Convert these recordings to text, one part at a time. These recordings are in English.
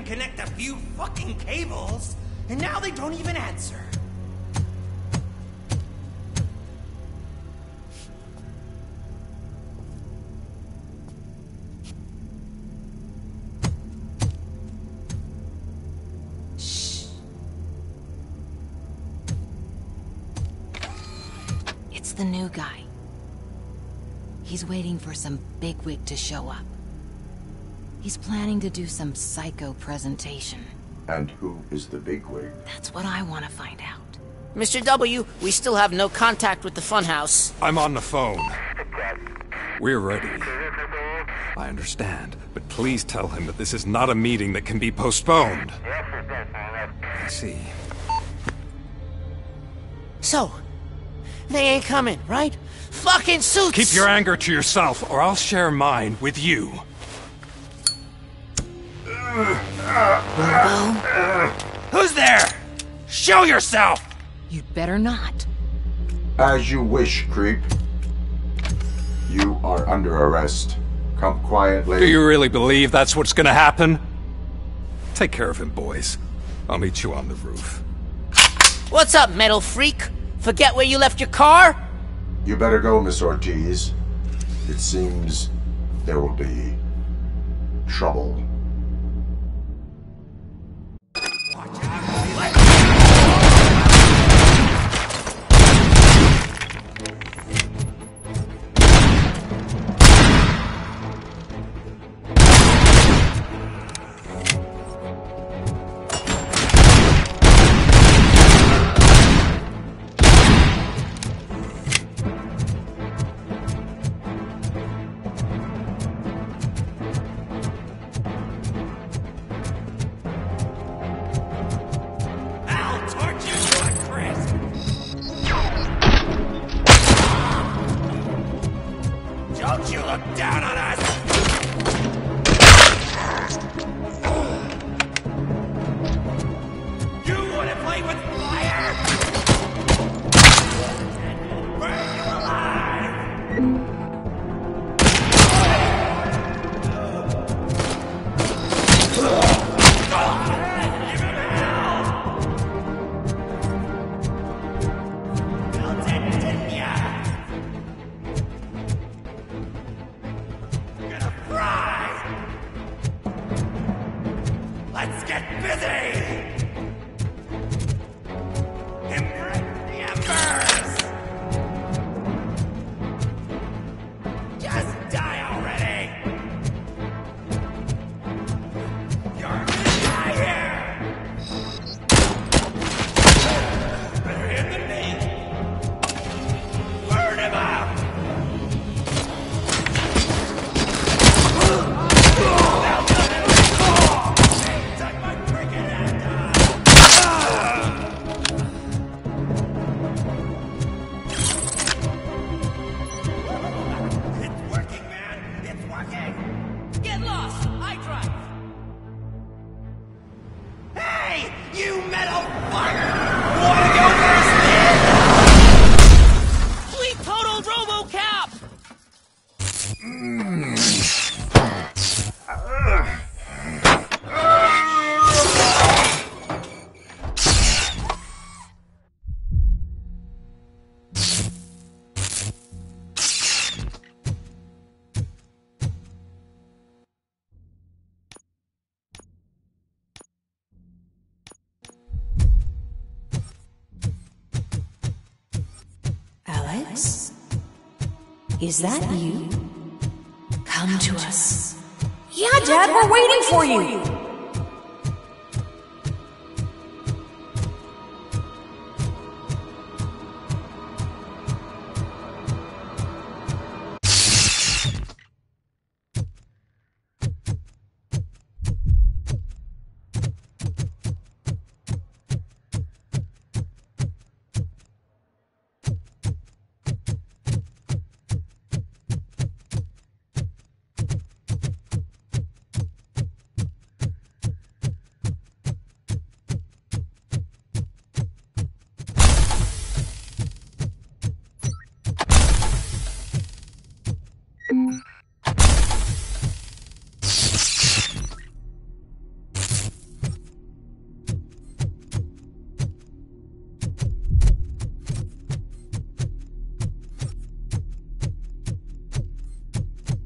and connect a few fucking cables, and now they don't even answer. Shh. It's the new guy. He's waiting for some bigwig to show up. He's planning to do some psycho presentation. And who is the bigwig? That's what I want to find out. Mr. W, we still have no contact with the funhouse. I'm on the phone. We're ready. I understand, but please tell him that this is not a meeting that can be postponed. I see. So, they ain't coming, right? Fucking suits! Keep your anger to yourself, or I'll share mine with you. Robo? Who's there? Show yourself! You'd better not. As you wish, creep. You are under arrest. Come quietly. Do you really believe that's what's gonna happen? Take care of him, boys. I'll meet you on the roof. What's up, metal freak? Forget where you left your car? You better go, Miss Ortiz. It seems there will be trouble. Don't you look down on us! You wanna play with fire? And we'll burn you alive! Let's get busy! Embrace the embers! Just die already! You're gonna die here! Better him than me! Burn him up! Hey, you metal fucker! Wanna go for a spin? We totaled Robocop! Alex? Is that you? Come to us. Yeah, Dad, we're waiting for you.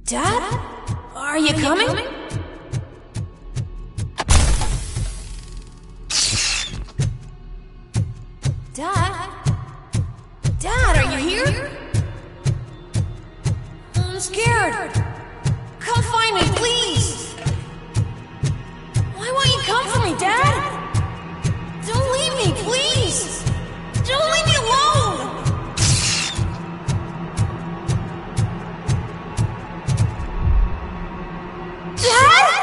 Dad? Are you coming? Dad? Dad, are you here? I'm scared. Come find me, please. Why won't you come for me, Dad? Don't leave me, please. Don't leave me alone. Dad?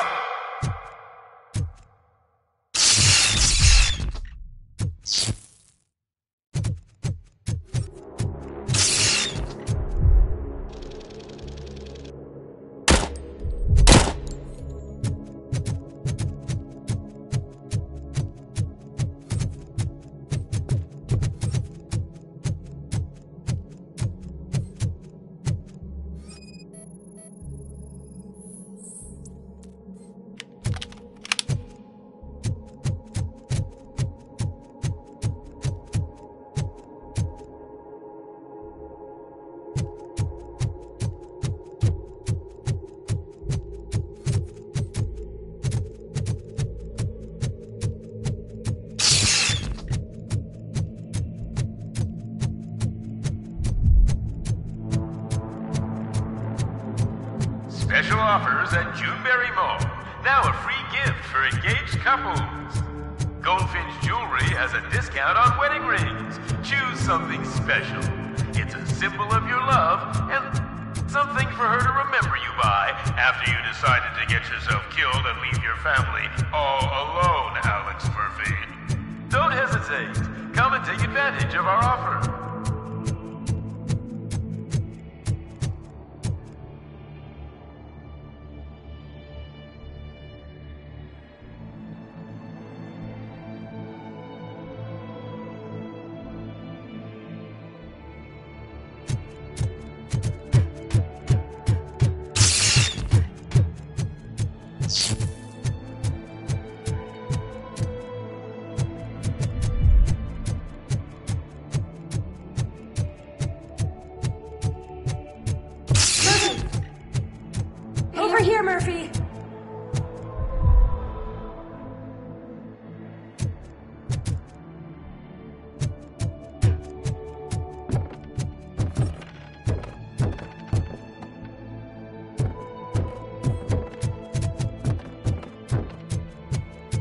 Special offers at Juneberry Mall. Now a free gift for engaged couples. Goldfinch Jewelry has a discount on wedding rings. Choose something special. It's a symbol of your love and something for her to remember you by after you decided to get yourself killed and leave your family all alone, Alex Murphy. Don't hesitate. Come and take advantage of our offer. Over here, Murphy.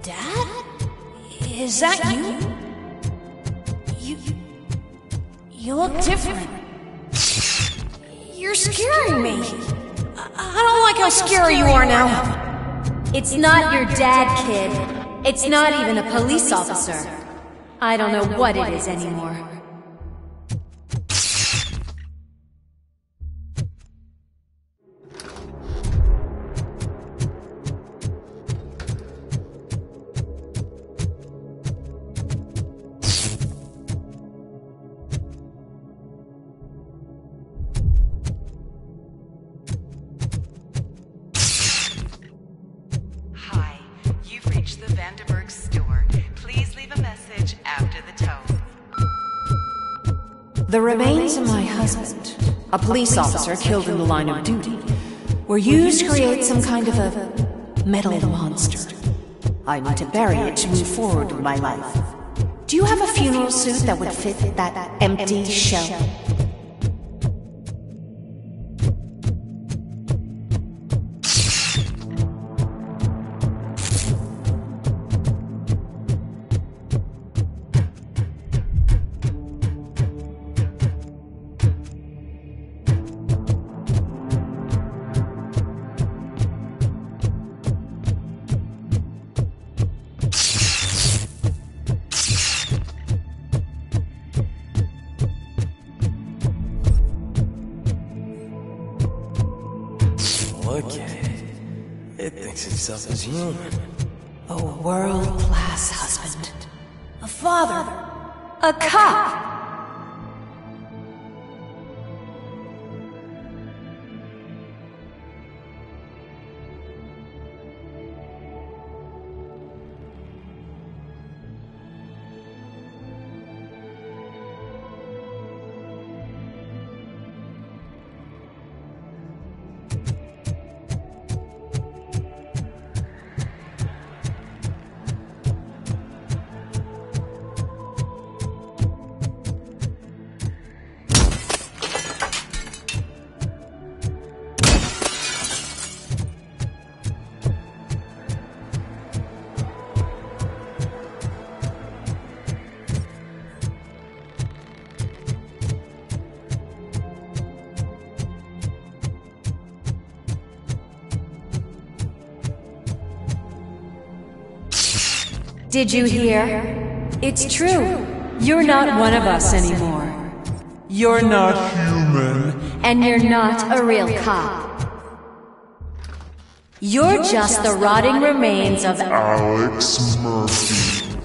Dad? Is that you? You look different. You're scaring me. I don't like how scary you are now. It's not your dad, kid. It's not even a police officer. I don't know what it is anymore. The remains of my husband, a police officer killed in the line of duty, were used to create some kind of a metal monster. I need to bury it to move forward with my life. Do you have a funeral suit that would fit that empty shell? Look at it. It thinks itself as human. A world-class husband. A father. A cop. Did you hear? It's true. You're not one of us anymore. You're not human. And you're not a real cop. You're just the rotting remains of Alex Murphy.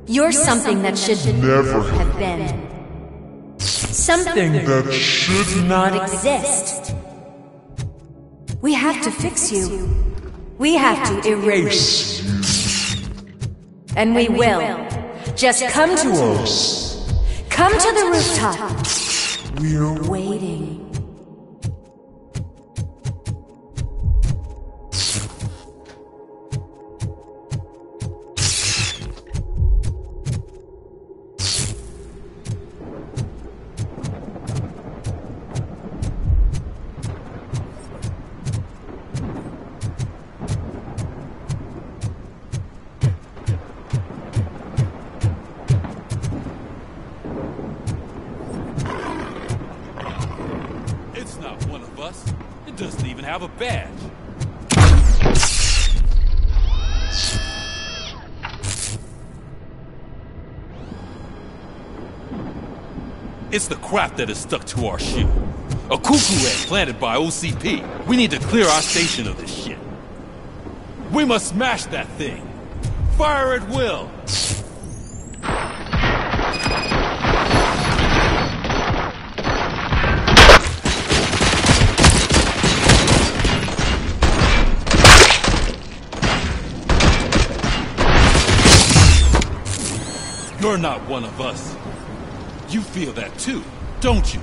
You're something that should Never have been. Something that should not exist. We have to fix you. We have to erase you. And we will. Just come to us. Come to the rooftop. We're waiting. It doesn't even have a badge. It's the crap that is stuck to our shoe. A cuckoo egg planted by OCP. We need to clear our station of this shit. We must smash that thing. Fire at will. You're not one of us. You feel that too, don't you?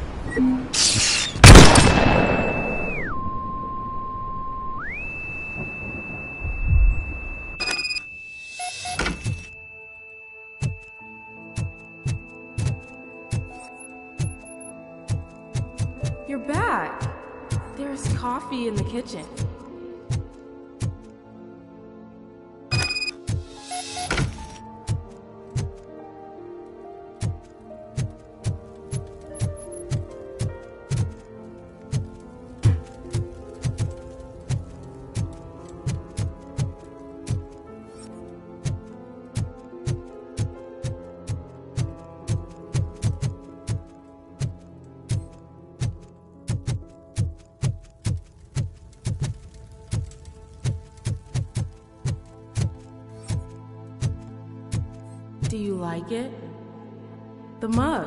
You're back. There's coffee in the kitchen. Do you like it? The mug.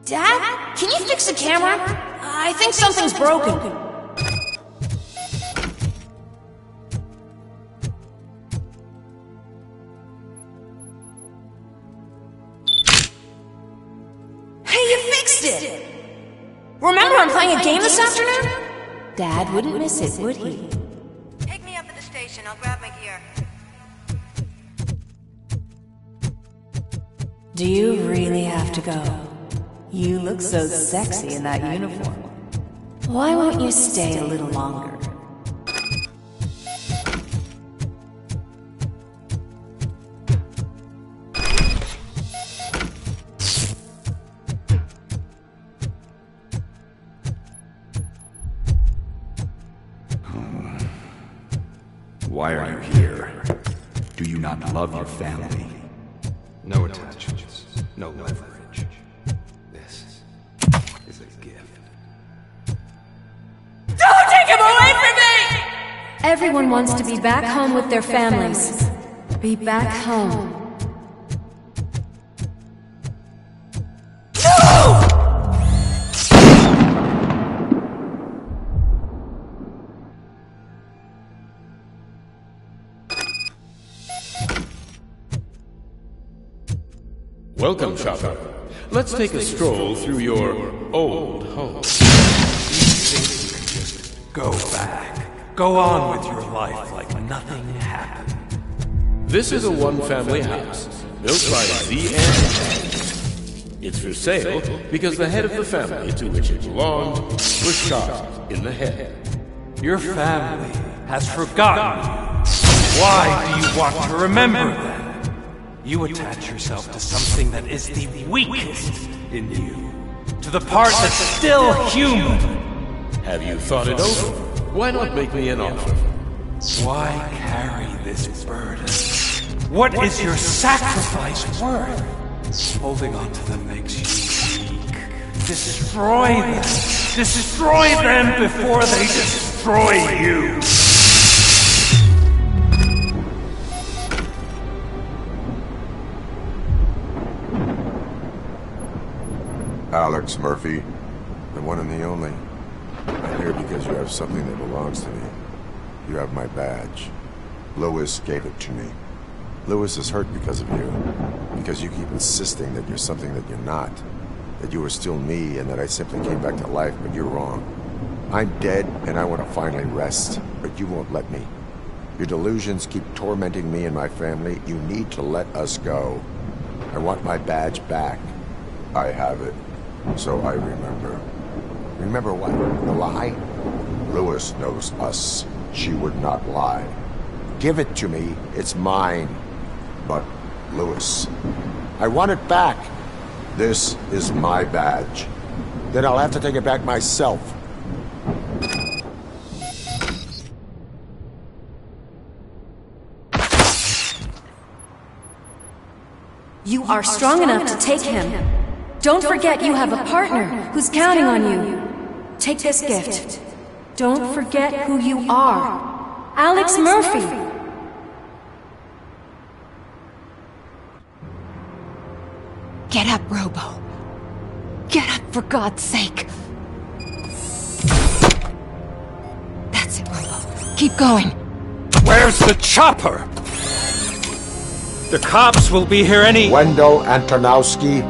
Dad? Can you fix the camera? I think something's broken. Hey, you fixed it! Remember I'm playing a game this afternoon? Dad wouldn't miss it, would he? I'll grab my gear. Do you really have to go? You look so sexy in that uniform. Why won't you stay a little longer? Why are you here? Do you not love your family? No attachments, no leverage. This is a gift. Don't take him away from me! Everyone wants to be back home with their families. Be back home. Welcome, shopper. Let's take a stroll through your old home. Go back. Go on with your life like nothing happened. This is a one-family house, built by Z and It's for sale because the head of the family to which it belonged was shot in the head. Your family has forgotten you. Why do you want to remember them? You attach yourself to something that is the weakest in you. To the part that's still human. Have you thought it over? why not make me an offer? Why carry this burden? What is your sacrifice worth? Holding on to them makes you weak. Destroy them! Destroy them before they destroy you! Alex Murphy, the one and the only. I'm here because you have something that belongs to me. You have my badge. Lewis gave it to me. Lewis is hurt because of you. Because you keep insisting that you're something that you're not. That you are still me and that I simply came back to life, but you're wrong. I'm dead and I want to finally rest, but you won't let me. Your delusions keep tormenting me and my family. You need to let us go. I want my badge back. I have it. So I remember. Remember what? The lie? Lewis knows us. She would not lie. Give it to me. It's mine. But, Lewis, I want it back. This is my badge. Then I'll have to take it back myself. You are strong enough to take him. Don't forget you have a partner who's counting on you. Take this gift. Don't forget who you are. Alex Murphy. Get up, Robo. Get up, for God's sake. That's it, Robo. Keep going. Where's the chopper? The cops will be here any... Wendell Antonowski.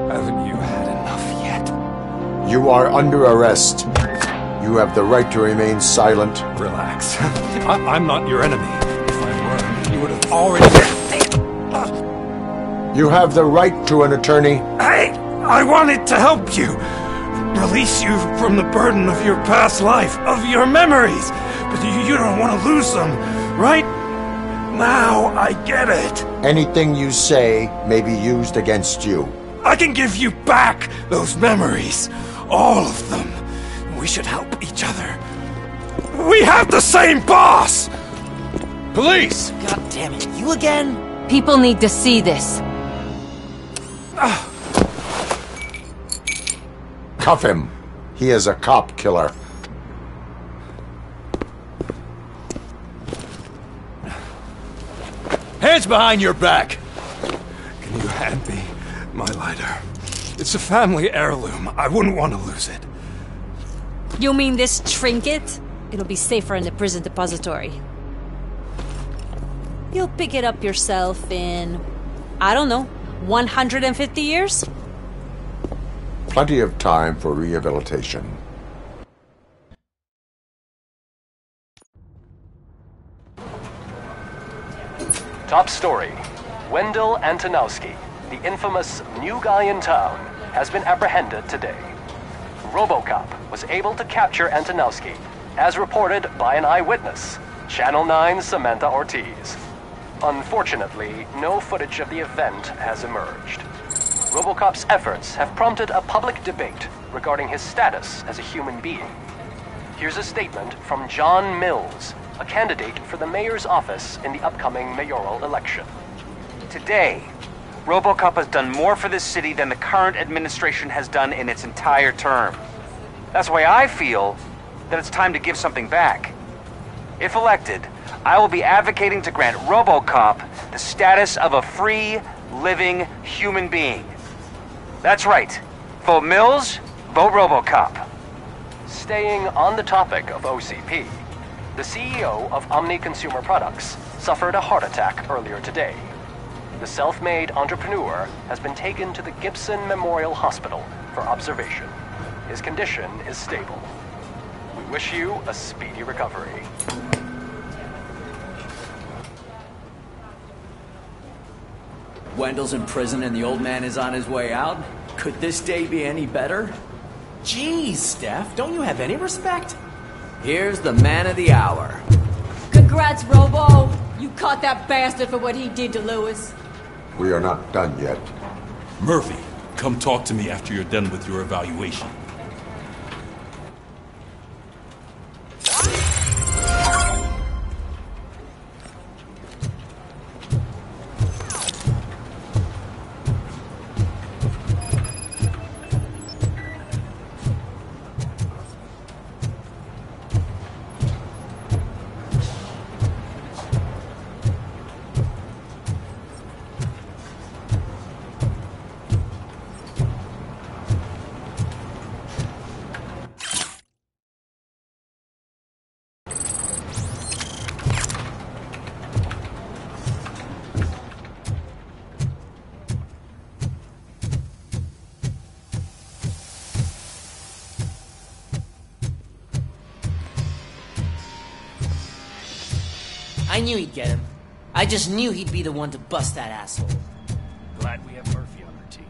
Haven't you had enough yet? You are under arrest. You have the right to remain silent. Relax. I'm not your enemy. If I were, you would have already... You have the right to an attorney. I wanted to help you. Release you from the burden of your past life, of your memories. But you don't want to lose them, right? Now I get it. Anything you say may be used against you. I can give you back those memories. All of them. We should help each other. We have the same boss! Police! God damn it, you again? People need to see this. Cuff him. He is a cop killer. Hands behind your back! Can you hand me my lighter? It's a family heirloom. I wouldn't want to lose it. You mean this trinket? It'll be safer in the prison depository. You'll pick it up yourself in, I don't know, 150 years? Plenty of time for rehabilitation. Top story. Wendell Antonowski, the infamous new guy in town, has been apprehended today. Robocop was able to capture Antonowski, as reported by an eyewitness, Channel 9's Samantha Ortiz. Unfortunately, no footage of the event has emerged. Robocop's efforts have prompted a public debate regarding his status as a human being. Here's a statement from John Mills, a candidate for the mayor's office in the upcoming mayoral election. Today, Robocop has done more for this city than the current administration has done in its entire term. That's why I feel that it's time to give something back. If elected, I will be advocating to grant Robocop the status of a free, living human being. That's right. Vote Mills, vote Robocop. Staying on the topic of OCP, the CEO of Omni Consumer Products suffered a heart attack earlier today. The self-made entrepreneur has been taken to the Gibson Memorial Hospital for observation. His condition is stable. We wish you a speedy recovery. Wendell's in prison and the old man is on his way out? Could this day be any better? Jeez, Steph, don't you have any respect? Here's the man of the hour. Congrats, Robo! You caught that bastard for what he did to Lewis. We are not done yet. Murphy, come talk to me after you're done with your evaluation. I knew he'd get him. I just knew he'd be the one to bust that asshole. Glad we have Murphy on our team.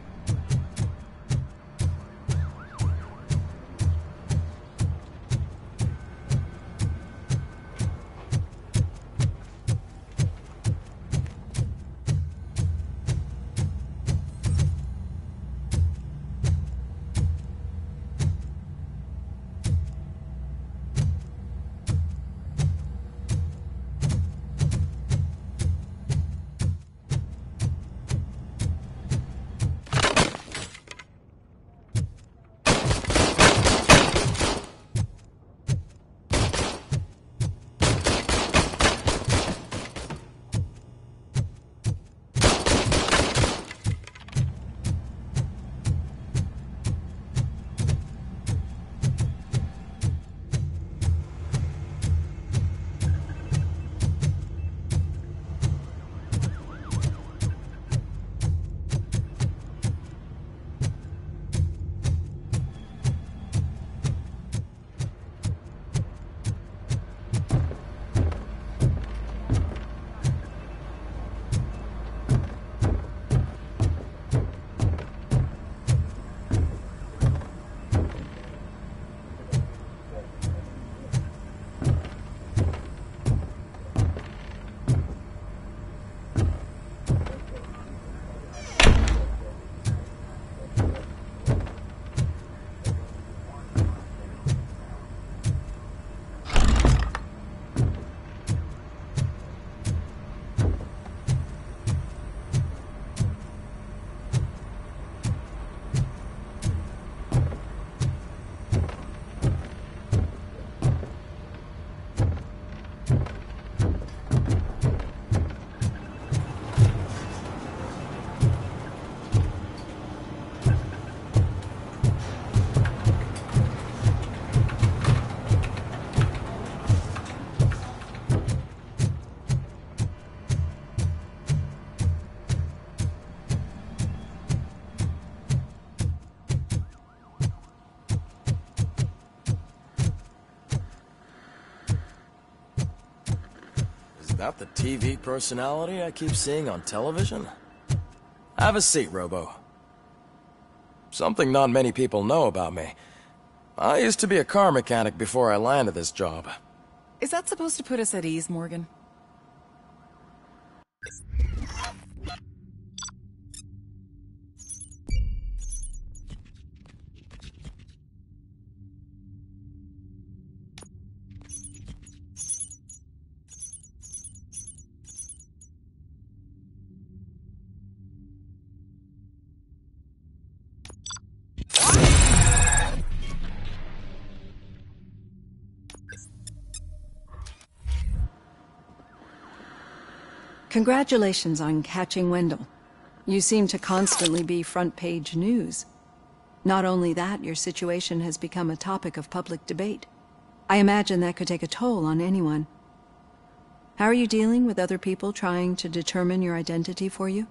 Is that the TV personality I keep seeing on television? Have a seat, Robo. Something not many people know about me. I used to be a car mechanic before I landed this job. Is that supposed to put us at ease, Morgan? Congratulations on catching Wendell. You seem to constantly be front-page news. Not only that, your situation has become a topic of public debate. I imagine that could take a toll on anyone. How are you dealing with other people trying to determine your identity for you?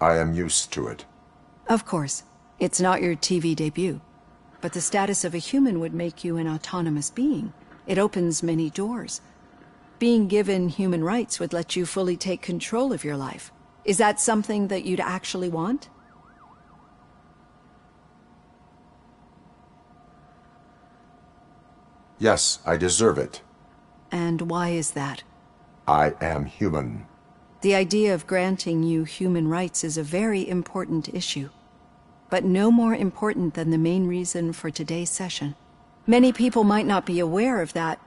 I am used to it. Of course. It's not your TV debut. But the status of a human would make you an autonomous being. It opens many doors. Being given human rights would let you fully take control of your life. Is that something that you'd actually want? Yes, I deserve it. And why is that? I am human. The idea of granting you human rights is a very important issue, but no more important than the main reason for today's session. Many people might not be aware of that,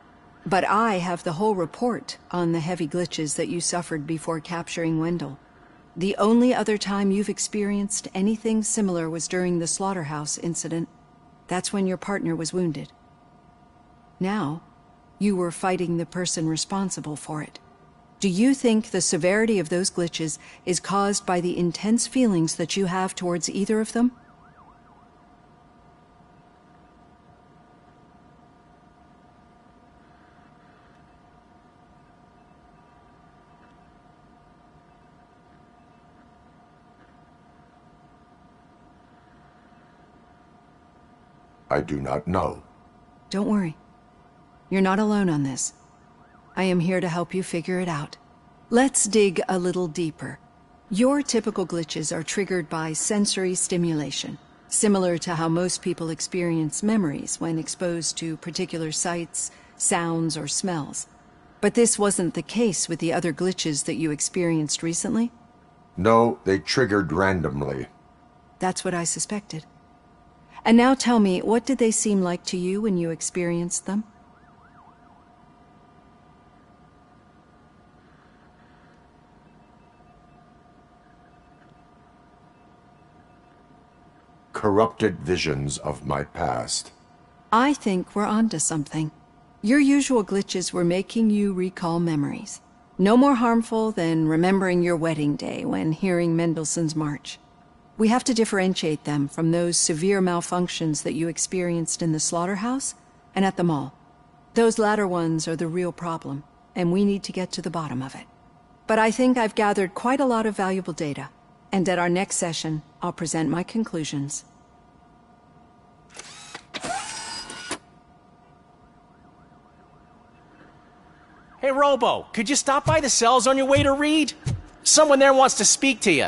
but I have the whole report on the heavy glitches that you suffered before capturing Wendell. The only other time you've experienced anything similar was during the slaughterhouse incident. That's when your partner was wounded. Now, you were fighting the person responsible for it. Do you think the severity of those glitches is caused by the intense feelings that you have towards either of them? I do not know. Don't worry. You're not alone on this. I am here to help you figure it out. Let's dig a little deeper. Your typical glitches are triggered by sensory stimulation, similar to how most people experience memories when exposed to particular sights, sounds, or smells. But this wasn't the case with the other glitches that you experienced recently? No, they triggered randomly. That's what I suspected. And now tell me, what did they seem like to you when you experienced them? Corrupted visions of my past. I think we're onto something. Your usual glitches were making you recall memories. No more harmful than remembering your wedding day when hearing Mendelssohn's March. We have to differentiate them from those severe malfunctions that you experienced in the slaughterhouse and at the mall. Those latter ones are the real problem, and we need to get to the bottom of it. But I think I've gathered quite a lot of valuable data, and at our next session, I'll present my conclusions. Hey, Robo, could you stop by the cells on your way to Reed? Someone there wants to speak to you.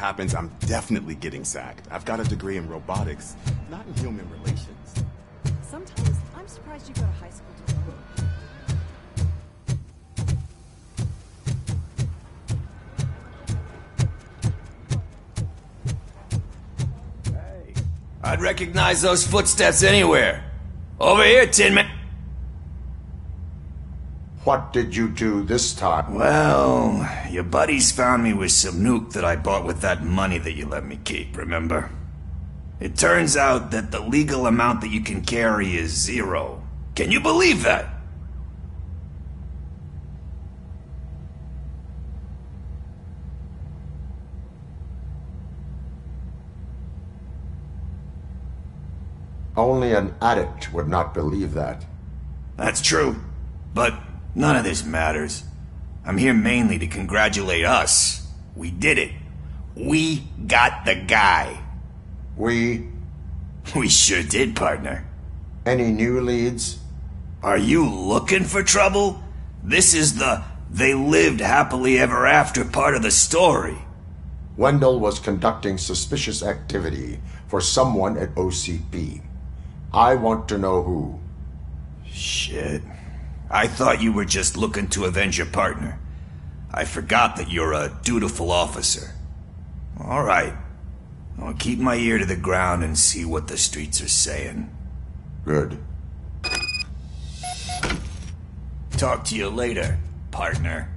happens, I'm definitely getting sacked. I've got a degree in robotics, not in human relations. Sometimes I'm surprised you go to high school to learn. I'd recognize those footsteps anywhere. Over here, Tin Man. What did you do this time? Well, your buddies found me with some nuke that I bought with that money that you let me keep, remember? It turns out that the legal amount that you can carry is 0. Can you believe that? Only an addict would not believe that. That's true, but none of this matters. I'm here mainly to congratulate us. We did it. We got the guy. We sure did, partner. Any new leads? Are you looking for trouble? This is the they lived happily ever after part of the story. Wendell was conducting suspicious activity for someone at OCP. I want to know who. Shit. I thought you were just looking to avenge your partner. I forgot that you're a dutiful officer. All right. I'll keep my ear to the ground and see what the streets are saying. Good. Talk to you later, partner.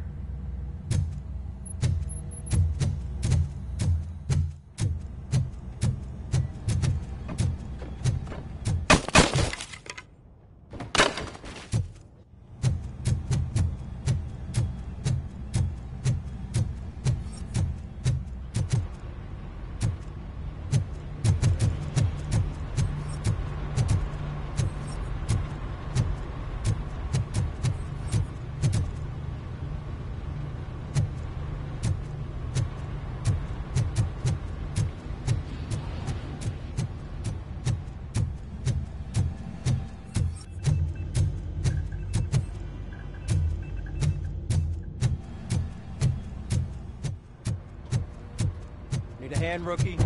Need a hand, rookie?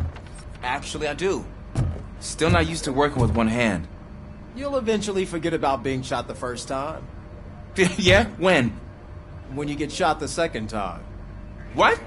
Actually, I do. Still not used to working with one hand. You'll eventually forget about being shot the first time. Yeah? When? When you get shot the second time. What?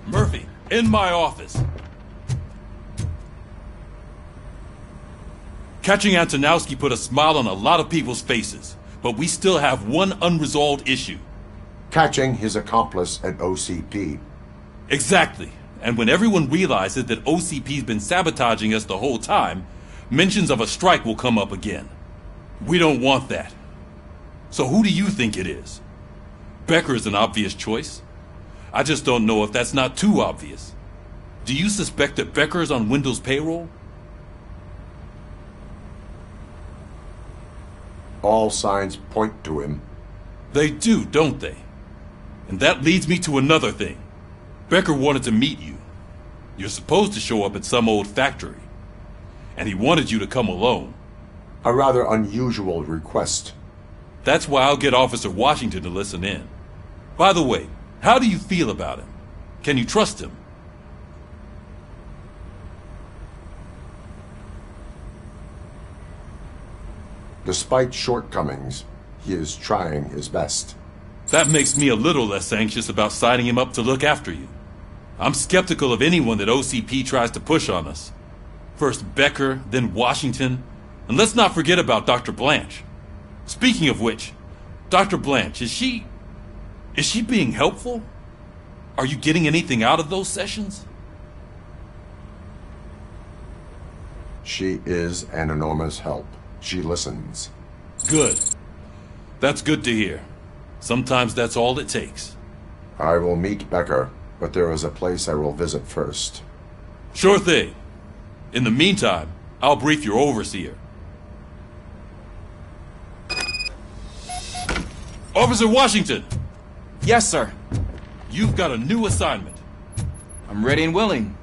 Murphy, in my office. Catching Antonowski put a smile on a lot of people's faces, but we still have one unresolved issue. Catching his accomplice at OCP. Exactly. And when everyone realizes that OCP's been sabotaging us the whole time, mentions of a strike will come up again. We don't want that. So who do you think it is? Becker is an obvious choice. I just don't know if that's not too obvious. Do you suspect that Becker is on Wendell's payroll? All signs point to him. They do, don't they? And that leads me to another thing. Becker wanted to meet you. You're supposed to show up at some old factory. And he wanted you to come alone. A rather unusual request. That's why I'll get Officer Washington to listen in. By the way, how do you feel about him? Can you trust him? Despite shortcomings, he is trying his best. That makes me a little less anxious about signing him up to look after you. I'm skeptical of anyone that OCP tries to push on us. First Becker, then Washington, and let's not forget about Dr. Blanche. Speaking of which, Dr. Blanche, is she being helpful? Are you getting anything out of those sessions? She is an enormous help. She listens. Good. That's good to hear. Sometimes that's all it takes. I will meet Becker, but there is a place I will visit first. Sure thing. In the meantime, I'll brief your overseer. Officer Washington! Yes, sir. You've got a new assignment. I'm ready and willing.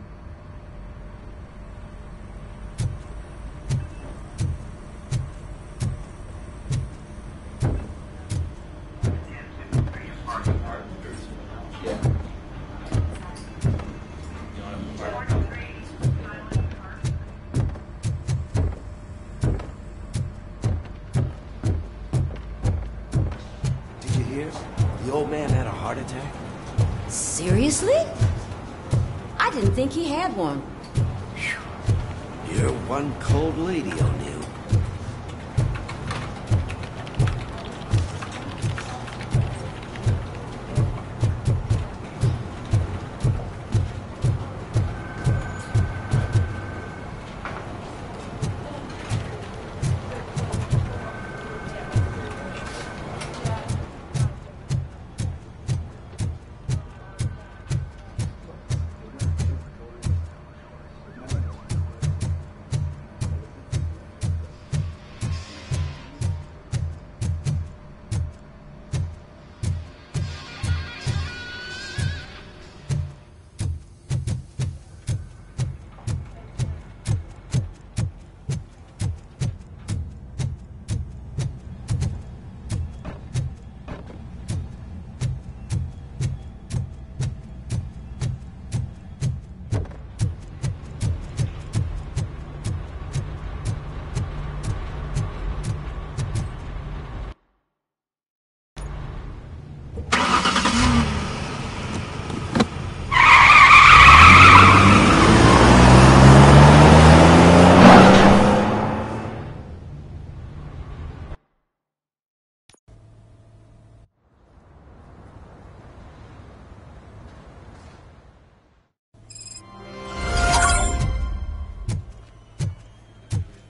Did you hear? The old man had a heart attack. Seriously? I didn't think he had one. You're one cold lady, O'Neill.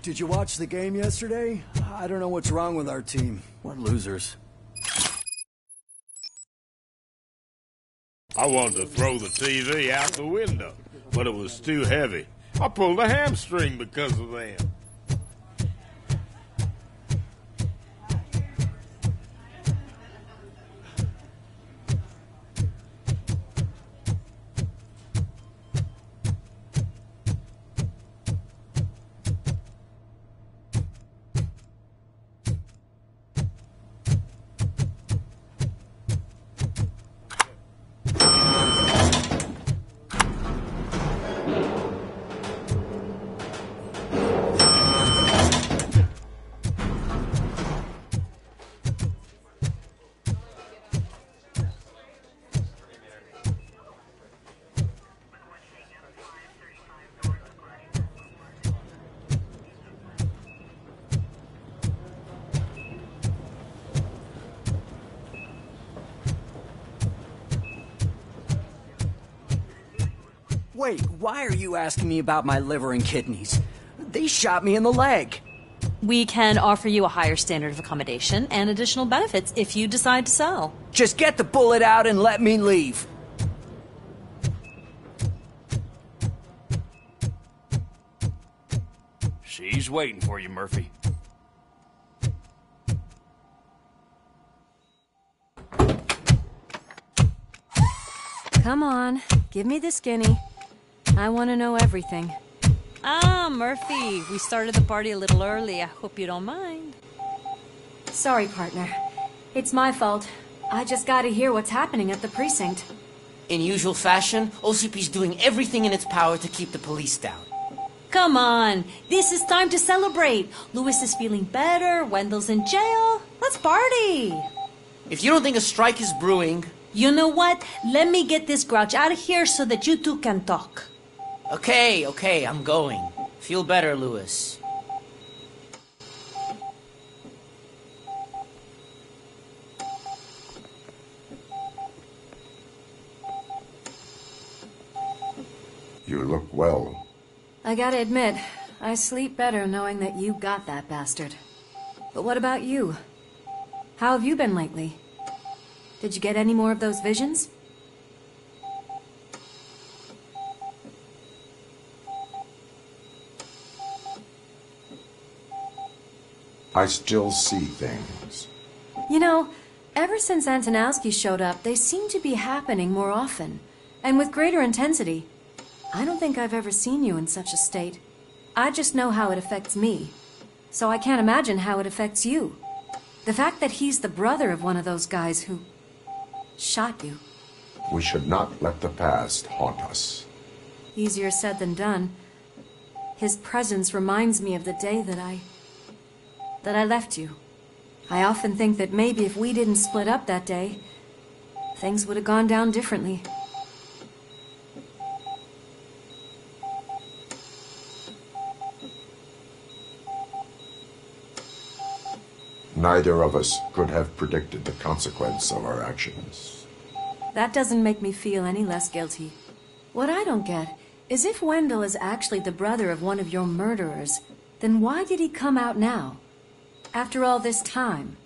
Did you watch the game yesterday? I don't know what's wrong with our team. We're losers. I wanted to throw the TV out the window, but it was too heavy. I pulled a hamstring because of them. Wait, why are you asking me about my liver and kidneys? They shot me in the leg. We can offer you a higher standard of accommodation and additional benefits if you decide to sell. Just get the bullet out and let me leave. She's waiting for you, Murphy. Come on, give me the skinny. I want to know everything. Ah, Murphy, we started the party a little early. I hope you don't mind. Sorry, partner. It's my fault. I just gotta hear what's happening at the precinct. In usual fashion, OCP's doing everything in its power to keep the police down. Come on, this is time to celebrate. Louis is feeling better, Wendell's in jail. Let's party. If you don't think a strike is brewing... You know what? Let me get this grouch out of here so that you two can talk. Okay, I'm going. Feel better, Louis. You look well. I gotta admit, I sleep better knowing that you got that bastard. But what about you? How have you been lately? Did you get any more of those visions? I still see things. You know, Ever since Antonowski showed up, they seem to be happening more often, and with greater intensity. I don't think I've ever seen you in such a state. I just know how it affects me, so I can't imagine how it affects you. The fact that he's the brother of one of those guys who shot you. We should not let the past haunt us. Easier said than done. His presence reminds me of the day that I left you. I often think that maybe if we didn't split up that day, things would have gone down differently. Neither of us could have predicted the consequence of our actions. That doesn't make me feel any less guilty. What I don't get is if Wendell is actually the brother of one of your murderers, then why did he come out now? After all this time?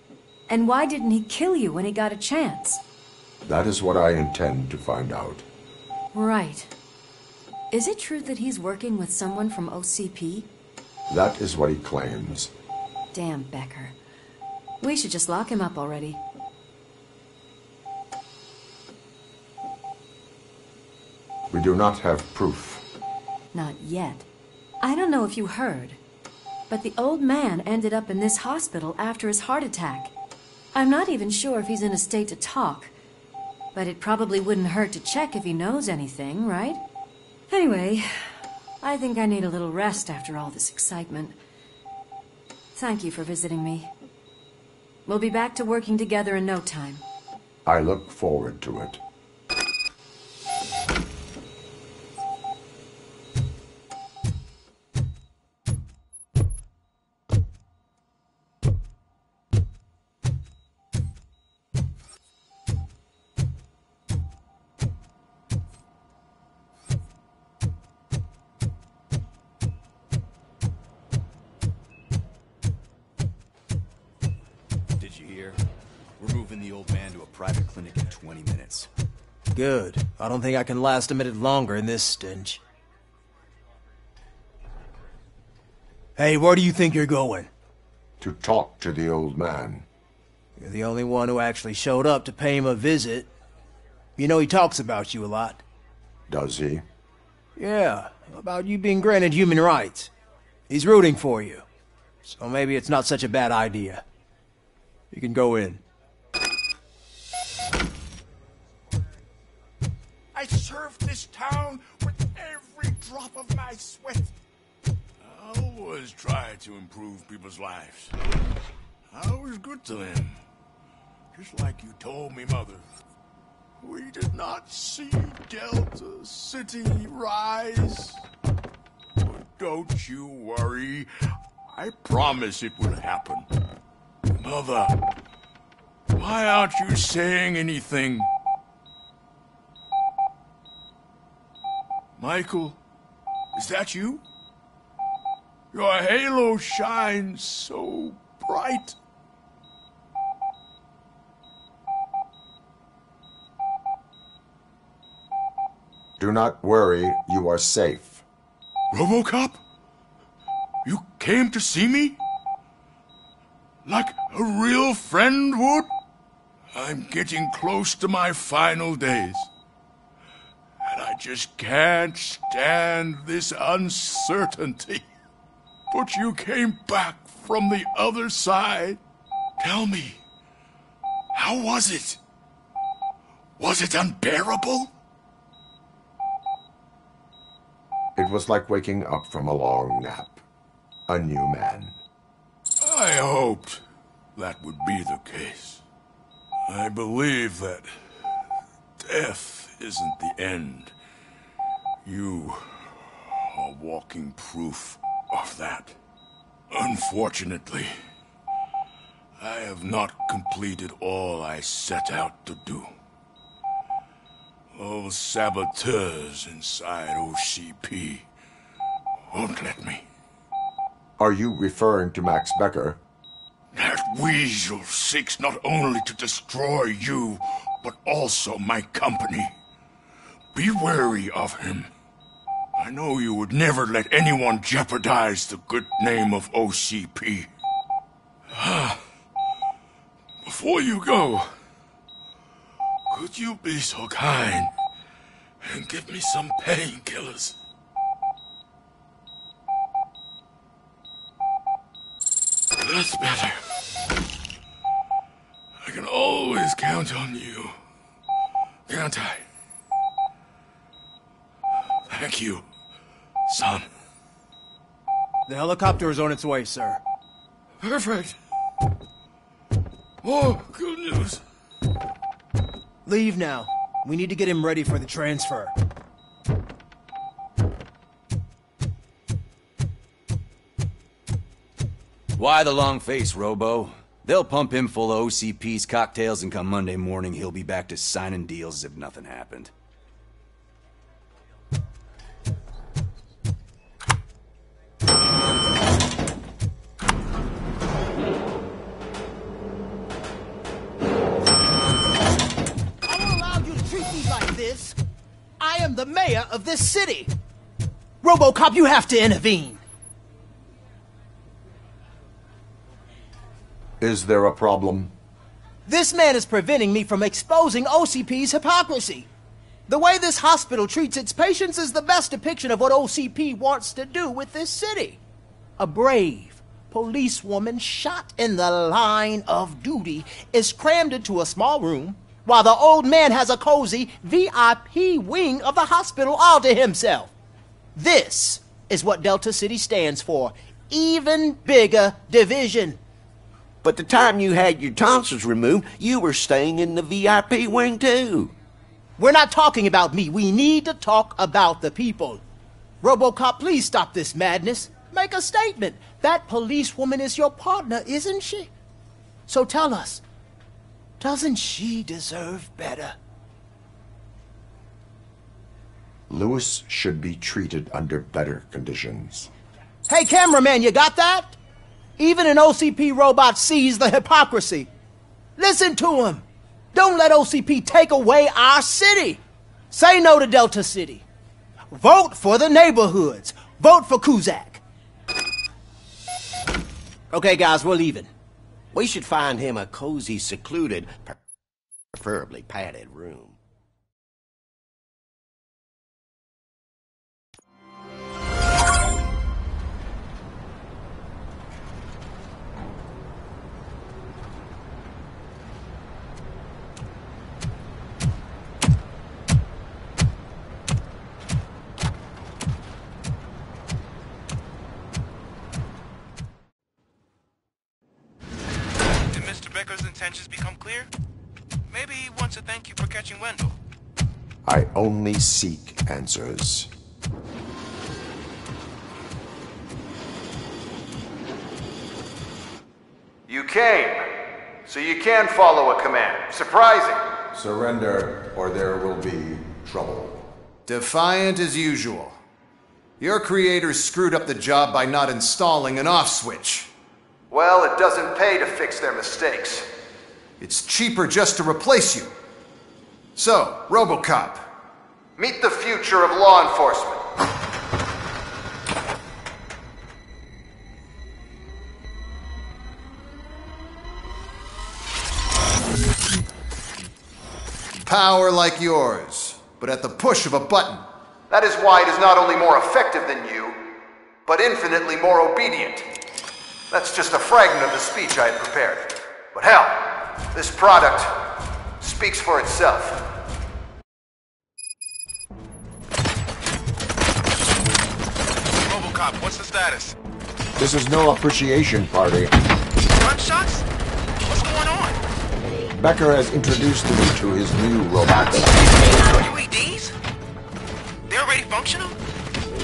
And why didn't he kill you when he got a chance? That is what I intend to find out. Right. Is it true that he's working with someone from OCP? That is what he claims. Damn Becker. We should just lock him up already. We do not have proof. Not yet. I don't know if you heard, but the old man ended up in this hospital after his heart attack. I'm not even sure if he's in a state to talk, but it probably wouldn't hurt to check if he knows anything, right? Anyway, I think I need a little rest after all this excitement. Thank you for visiting me. We'll be back to working together in no time. I look forward to it. Good. I don't think I can last a minute longer in this stench. Hey, where do you think you're going? To talk to the old man. You're the only one who actually showed up to pay him a visit. You know he talks about you a lot. Does he? Yeah, about you being granted human rights. He's rooting for you. So maybe it's not such a bad idea. You can go in. I served this town with every drop of my sweat. I always try to improve people's lives. I was good to them. Just like you told me, Mother. We did not see Delta City rise. But don't you worry. I promise it will happen. Mother, why aren't you saying anything? Michael, is that you? Your halo shines so bright. Do not worry, you are safe. Robocop? You came to see me? Like a real friend would? I'm getting close to my final days. And I just can't stand this uncertainty. But you came back from the other side. Tell me, how was it? Was it unbearable? It was like waking up from a long nap. A new man. I hoped that would be the case. I believe that death isn't the end. You are walking proof of that. Unfortunately, I have not completed all I set out to do. Those saboteurs inside OCP won't let me. Are you referring to Max Becker? That weasel seeks not only to destroy you, but also my company. Be wary of him. I know you would never let anyone jeopardize the good name of OCP. Before you go, Could you be so kind and give me some painkillers? That's better. I can always count on you, can't I? Thank you, son. The helicopter is on its way, sir. Perfect. Oh, good news. Leave now. We need to get him ready for the transfer. Why the long face, Robo? They'll pump him full of OCP's cocktails, and come Monday morning he'll be back to signing deals as if nothing happened. I am the mayor of this city. Robocop, you have to intervene. Is there a problem? This man is preventing me from exposing OCP's hypocrisy. The way this hospital treats its patients is the best depiction of what OCP wants to do with this city. A brave policewoman shot in the line of duty is crammed into a small room, while the old man has a cozy VIP wing of the hospital all to himself. This is what Delta City stands for. Even bigger division. But the time you had your tonsils removed, you were staying in the VIP wing too. We're not talking about me. We need to talk about the people. Robocop, please stop this madness. Make a statement. That policewoman is your partner, isn't she? So tell us, doesn't she deserve better? Lewis should be treated under better conditions. Hey, cameraman, you got that? Even an OCP robot sees the hypocrisy. Listen to him. Don't let OCP take away our city. Say no to Delta City. Vote for the neighborhoods. Vote for Kuzak. Okay, guys, we're leaving. We should find him a cozy, secluded, preferably padded room. Becker's intentions become clear? Maybe he wants to thank you for catching Wendell. I only seek answers. You came, so you can follow a command. Surprising. Surrender, or there will be trouble. Defiant as usual. Your creators screwed up the job by not installing an off switch. Well, it doesn't pay to fix their mistakes. It's cheaper just to replace you. So, Robocop, meet the future of law enforcement. Power like yours, but at the push of a button. That is why it is not only more effective than you, but infinitely more obedient. That's just a fragment of the speech I had prepared. But hell, this product speaks for itself. Robocop, what's the status? This is no appreciation party. Gunshots? What's going on? Becker has introduced me to his new robots. UEDs? They're already functional?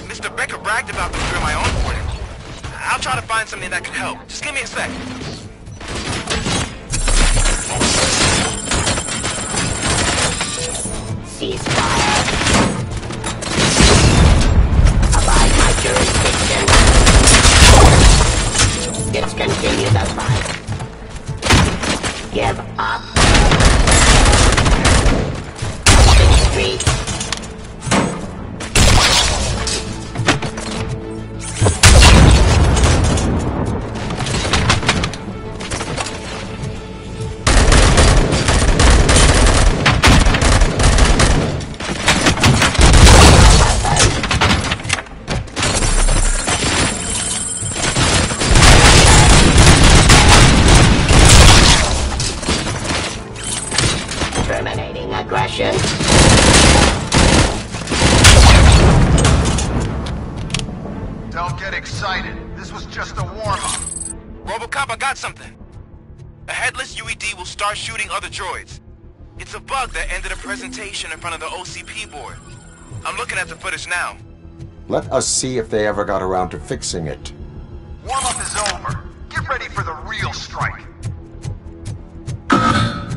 Mr. Becker bragged about them during my onboarding. I'll try to find something that could help. Just give me a sec. Ceasefire. Abide my jurisdiction. Discontinue the fight. Give up. Open street. Don't get excited. This was just a warm-up. Robocop, I got something. A headless UED will start shooting other droids. It's a bug that ended a presentation in front of the OCP board. I'm looking at the footage now. Let us see if they ever got around to fixing it. Warm-up is over. Get ready for the real strike. I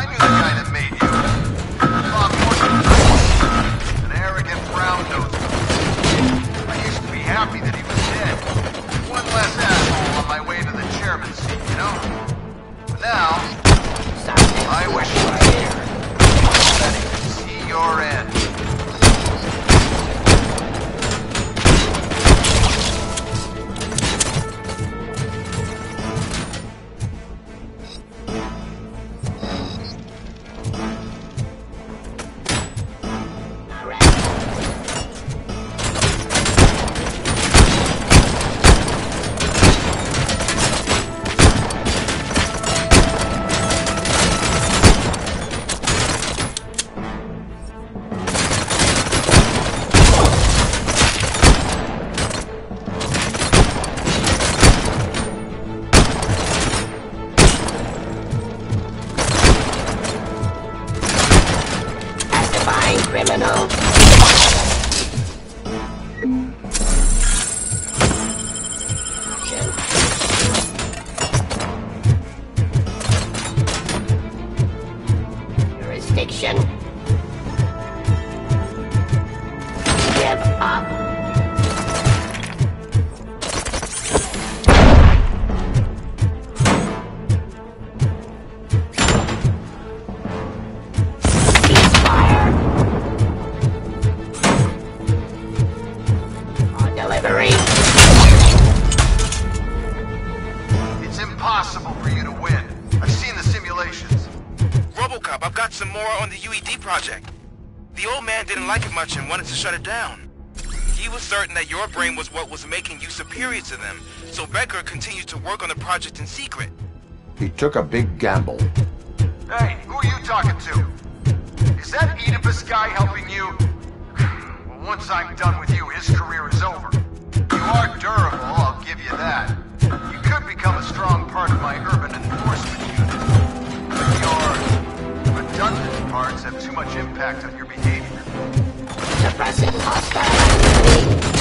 knew the guy that made you. Bob Morgan. An arrogant brown-nosed. I used to be happy that he was dead. One less asshole on my way to the chairman's seat, you know? But now, I wish you were here. Ready to see your end. Criminal. Jurisdiction. Give up. It's impossible for you to win. I've seen the simulations. Robocop, I've got some more on the UED project. The old man didn't like it much and wanted to shut it down. He was certain that your brain was what was making you superior to them, so Becker continued to work on the project in secret. He took a big gamble. Hey, who are you talking to? Is that Oedipus guy helping you? Well, once I'm done with you, his career is over. You are durable, I'll give you that. You could become a strong part of my urban enforcement unit. But your redundant parts have too much impact on your behavior. Suppressing hostile activity.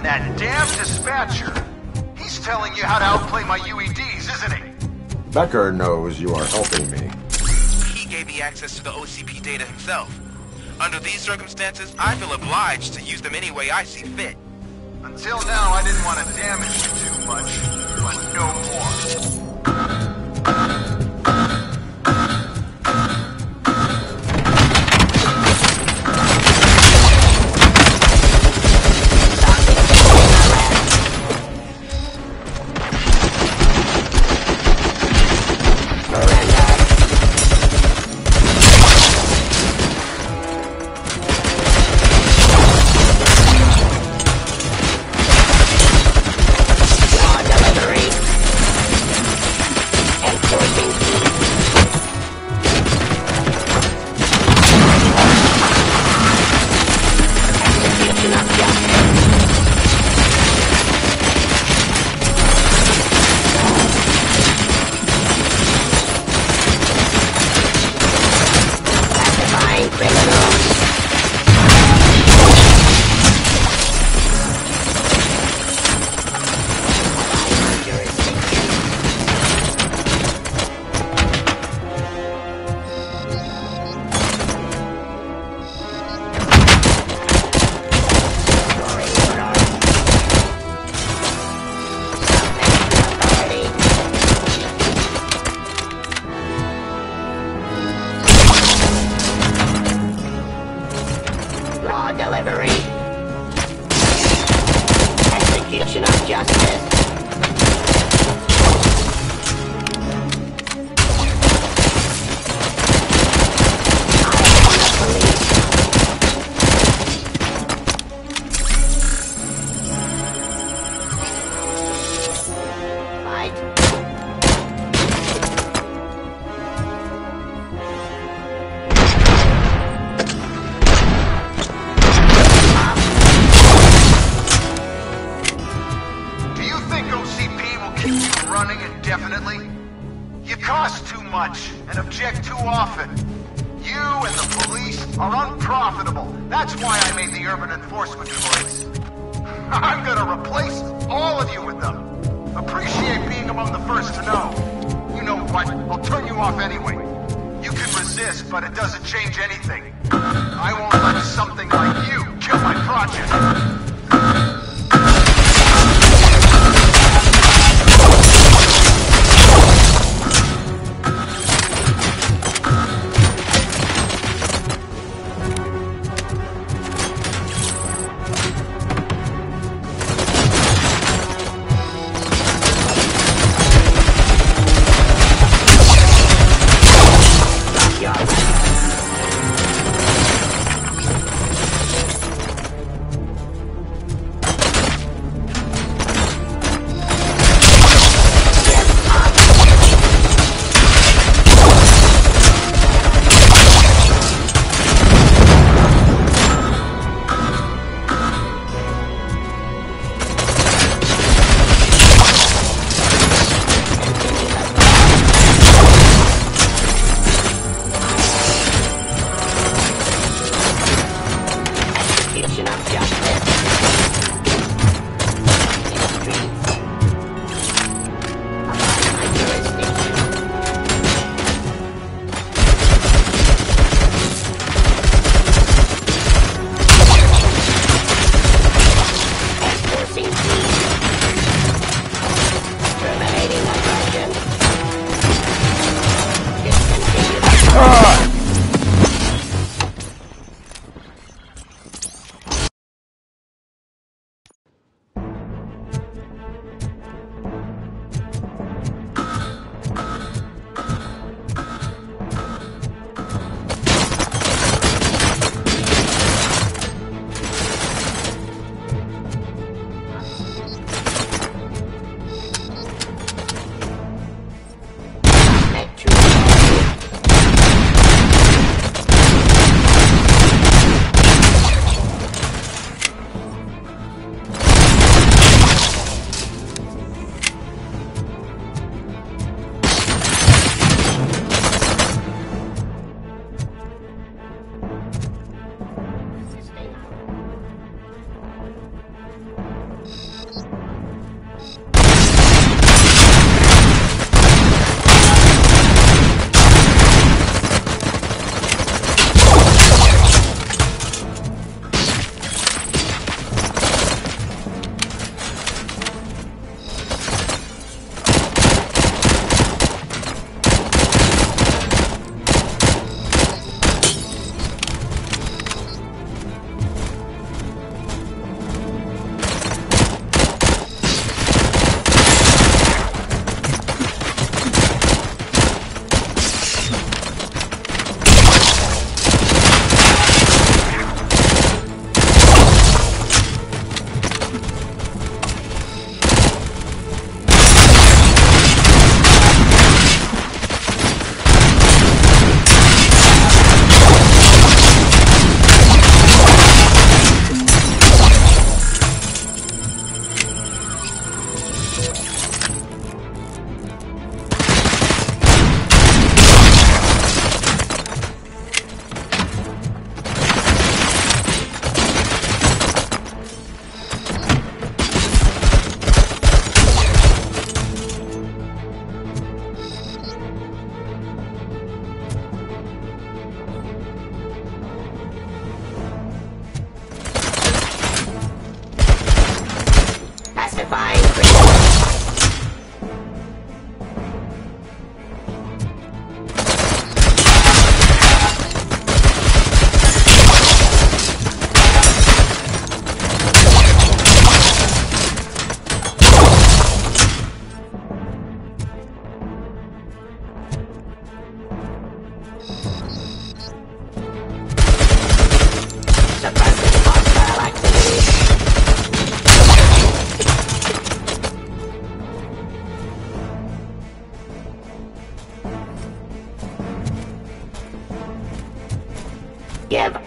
That damn dispatcher. He's telling you how to outplay my UEDs, isn't he? Becker knows you are helping me. He gave me access to the OCP data himself. Under these circumstances, I feel obliged to use them any way I see fit. Until now, I didn't want to damage you too much, but no more.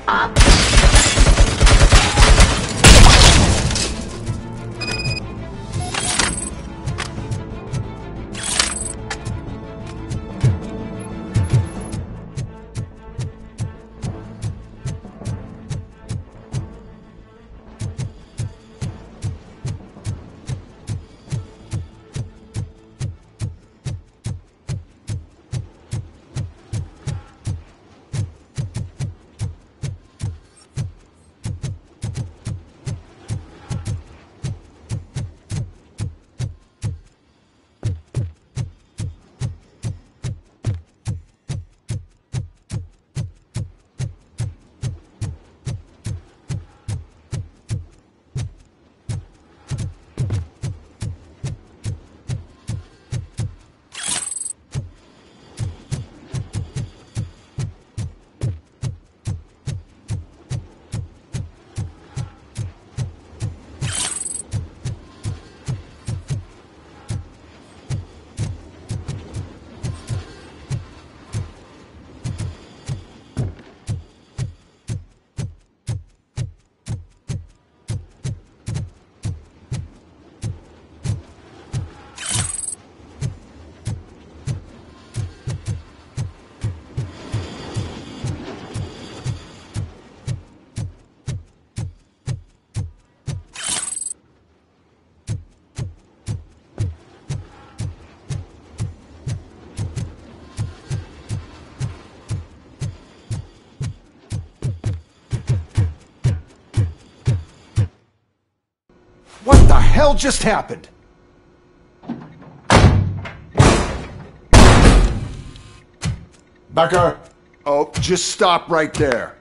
up! What the hell just happened? Becker! Oh, just stop right there.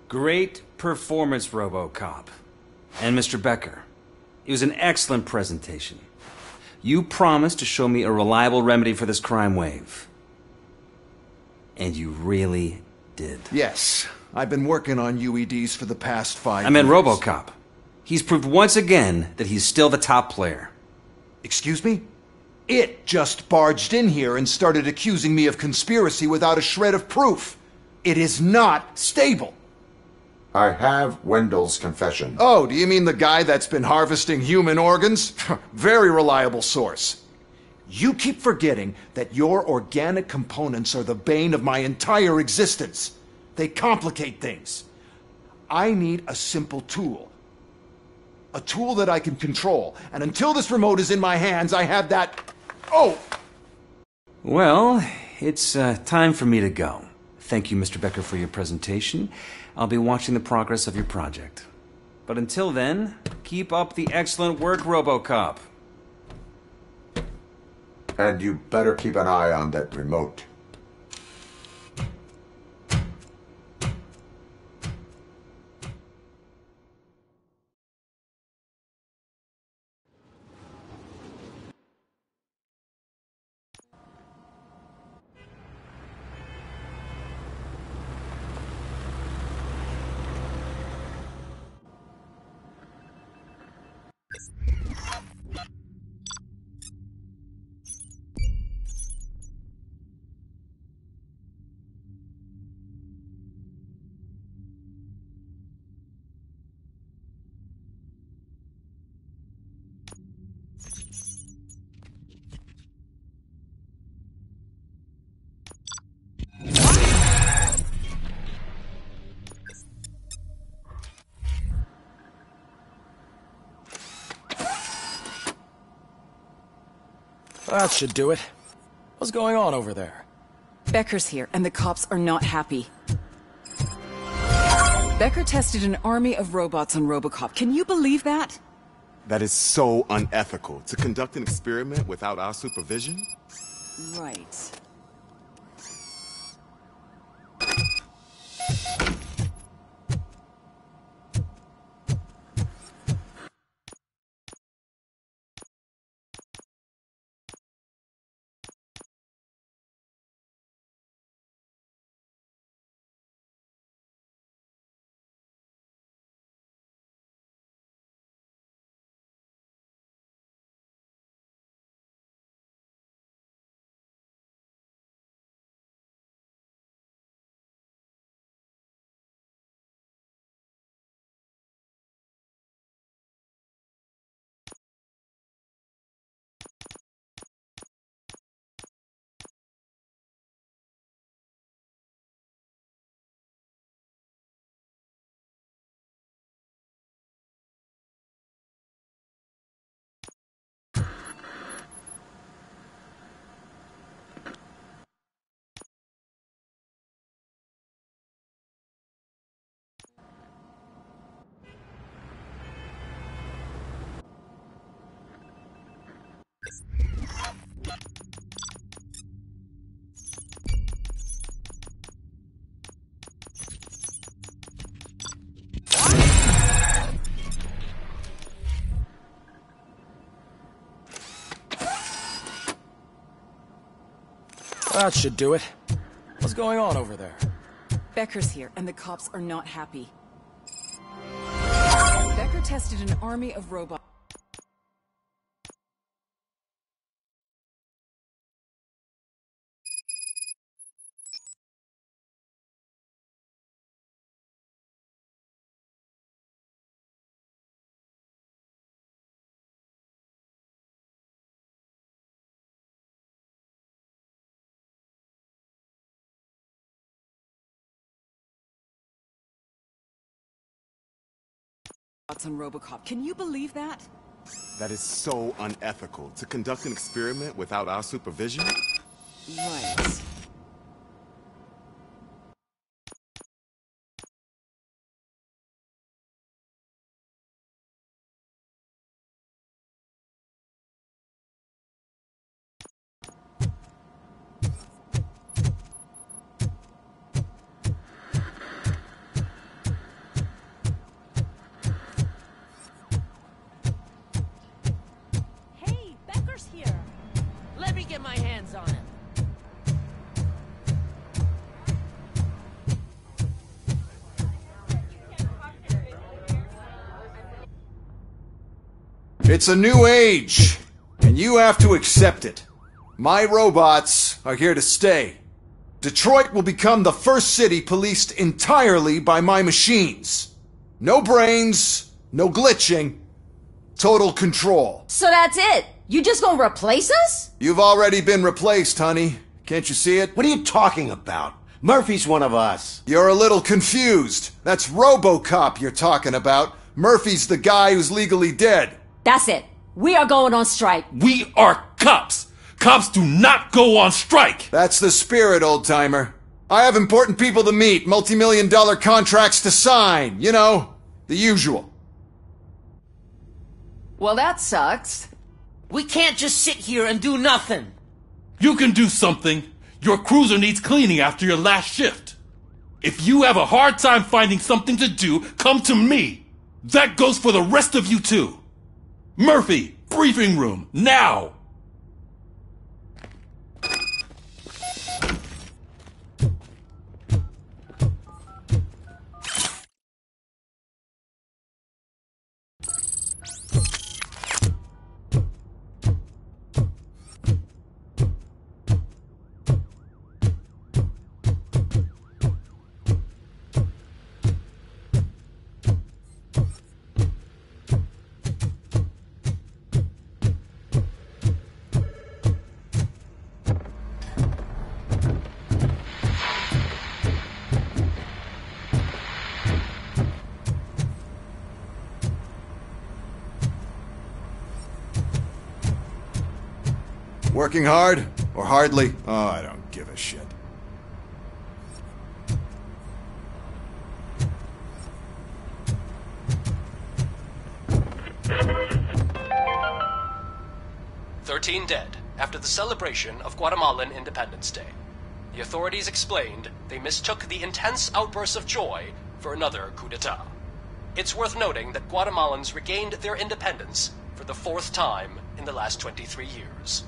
Great performance, Robocop. And Mr. Becker, it was an excellent presentation. You promised to show me a reliable remedy for this crime wave. And you really did. Yes, I've been working on UEDs for the past 5 years. I meant Robocop. He's proved once again that he's still the top player. Excuse me? It just barged in here and started accusing me of conspiracy without a shred of proof. It is not stable. I have Wendell's confession. Oh, do you mean the guy that's been harvesting human organs? Very reliable source. You keep forgetting that your organic components are the bane of my entire existence. They complicate things. I need a simple tool. A tool that I can control. And until this remote is in my hands, I have that... Oh! Well, it's time for me to go. Thank you, Mr. Becker, for your presentation. I'll be watching the progress of your project. But until then, keep up the excellent work, Robocop. And you better keep an eye on that remote. That should do it. What's going on over there? Becker's here, and the cops are not happy. Becker tested an army of robots on Robocop. Can you believe that? That is so unethical. To conduct an experiment without our supervision? Right. That should do it. What's going on over there? Becker's here, and the cops are not happy. Becker tested an army of robots. On Robocop. Can you believe that? That is so unethical. To conduct an experiment without our supervision? Right. Hey, Becker's here. Let me get my hands on him. It's a new age, and you have to accept it. My robots are here to stay. Detroit will become the first city policed entirely by my machines. No brains, no glitching, total control. So that's it? You just gonna replace us? You've already been replaced, honey. Can't you see it? What are you talking about? Murphy's one of us. You're a little confused. That's Robocop you're talking about. Murphy's the guy who's legally dead. That's it. We are going on strike. We are cops. Cops do not go on strike. That's the spirit, old-timer. I have important people to meet, multi-million-dollar contracts to sign. You know, the usual. Well, that sucks. We can't just sit here and do nothing. You can do something. Your cruiser needs cleaning after your last shift. If you have a hard time finding something to do, come to me. That goes for the rest of you too. Murphy, briefing room, now! Working hard or hardly? Oh, I don't give a shit. "13 dead after the celebration of Guatemalan Independence Day. The authorities explained they mistook the intense outbursts of joy for another coup d'etat. It's worth noting that Guatemalans regained their independence for the 4th time in the last 23 years.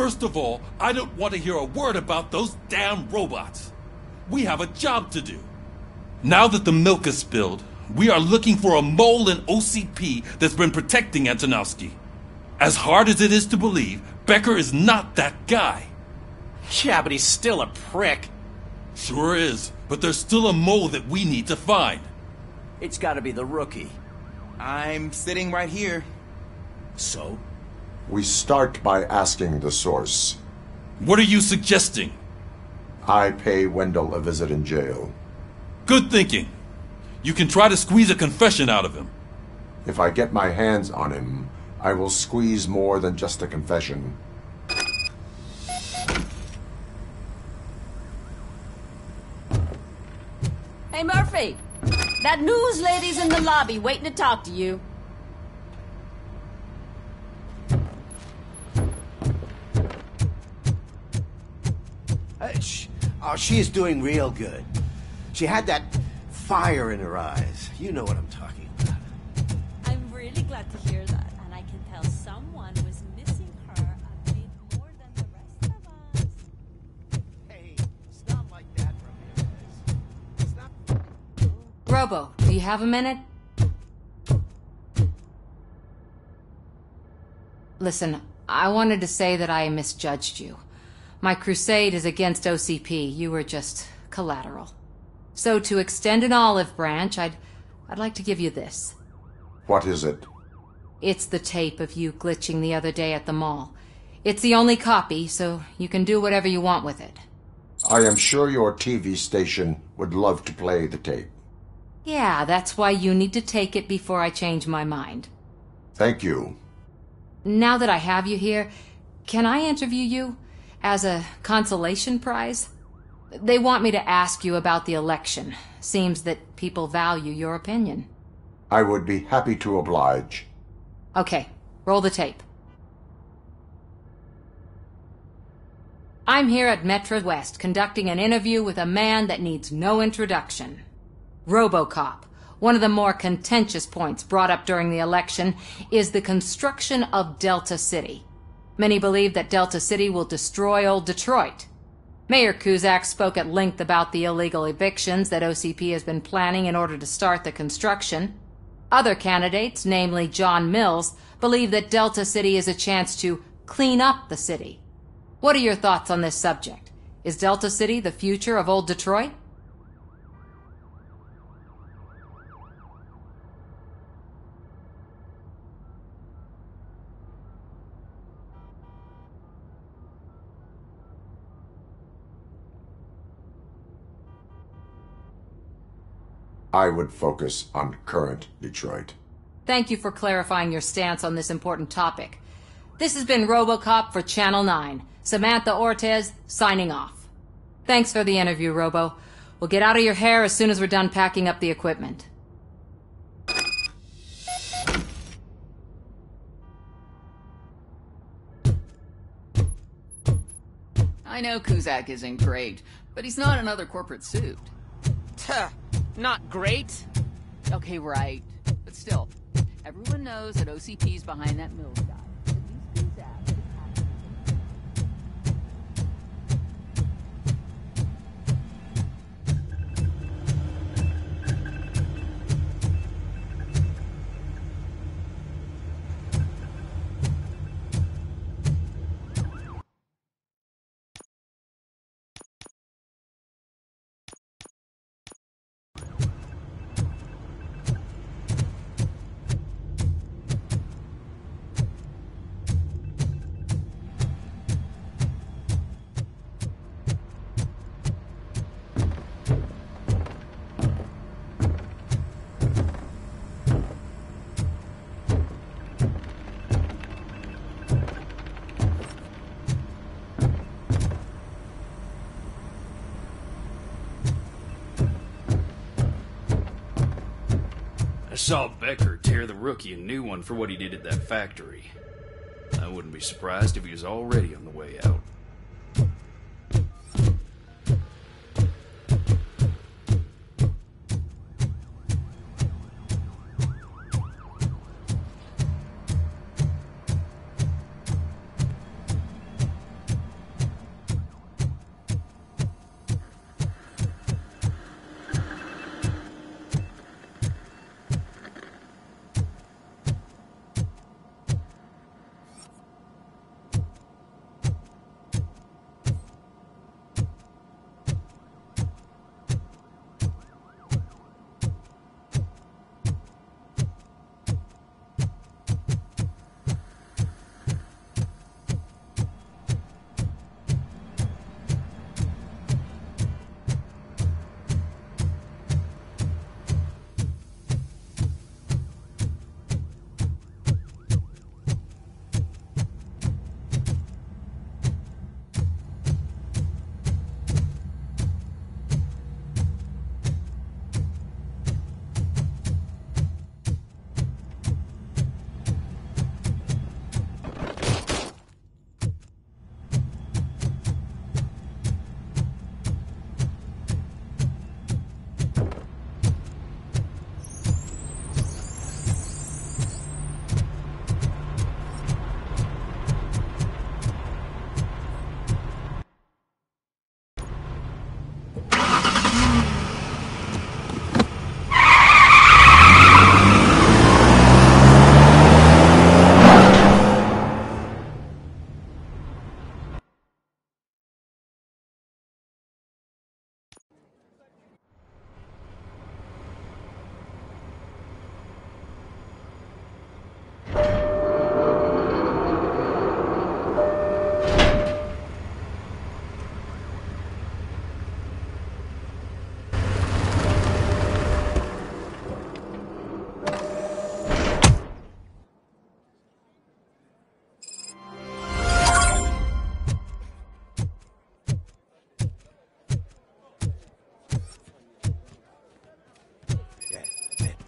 First of all, I don't want to hear a word about those damn robots. We have a job to do. Now that the milk is spilled, we are looking for a mole in OCP that's been protecting Antonovsky. As hard as it is to believe, Becker is not that guy. Yeah, but he's still a prick. Sure is, but there's still a mole that we need to find. It's gotta be the rookie. I'm sitting right here. So? We start by asking the source. What are you suggesting? I pay Wendell a visit in jail. Good thinking. You can try to squeeze a confession out of him. If I get my hands on him, I will squeeze more than just a confession. Hey, Murphy! That news lady's in the lobby waiting to talk to you. She is doing real good. She had that fire in her eyes. You know what I'm talking about. I'm really glad to hear that, and I can tell someone was missing her a bit more than the rest of us. Hey, stop like that for a minute. Stop. Robo, do you have a minute? Listen, I wanted to say that I misjudged you. My crusade is against OCP. You were just collateral. So to extend an olive branch, I'd like to give you this. What is it? It's the tape of you glitching the other day at the mall. It's the only copy, so you can do whatever you want with it. I am sure your TV station would love to play the tape. Yeah, that's why you need to take it before I change my mind. Thank you. Now that I have you here, can I interview you? As a consolation prize? They want me to ask you about the election. Seems that people value your opinion. I would be happy to oblige. Okay, roll the tape. I'm here at Metro West conducting an interview with a man that needs no introduction. Robocop. One of the more contentious points brought up during the election is the construction of Delta City. Many believe that Delta City will destroy old Detroit. Mayor Cusack spoke at length about the illegal evictions that OCP has been planning in order to start the construction. Other candidates, namely John Mills, believe that Delta City is a chance to clean up the city. What are your thoughts on this subject? Is Delta City the future of old Detroit? I would focus on current Detroit. Thank you for clarifying your stance on this important topic. This has been Robocop for Channel 9. Samantha Ortez, signing off. Thanks for the interview, Robo. We'll get out of your hair as soon as we're done packing up the equipment. I know Cusack isn't great, but he's not another corporate suit. Tuh, not great. Okay, right. But still, everyone knows that OCP's behind that Mills guy. At least Cusack is I saw Becker tear the rookie a new one for what he did at that factory. I wouldn't be surprised if he was already on the way out.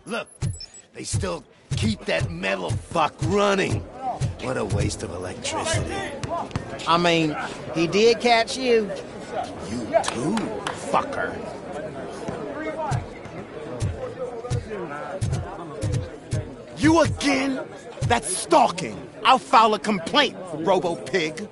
Look, they still keep that metal fuck running. What a waste of electricity. I mean, he did catch you. You too, fucker. You again? That's stalking. I'll file a complaint, Robo-Pig.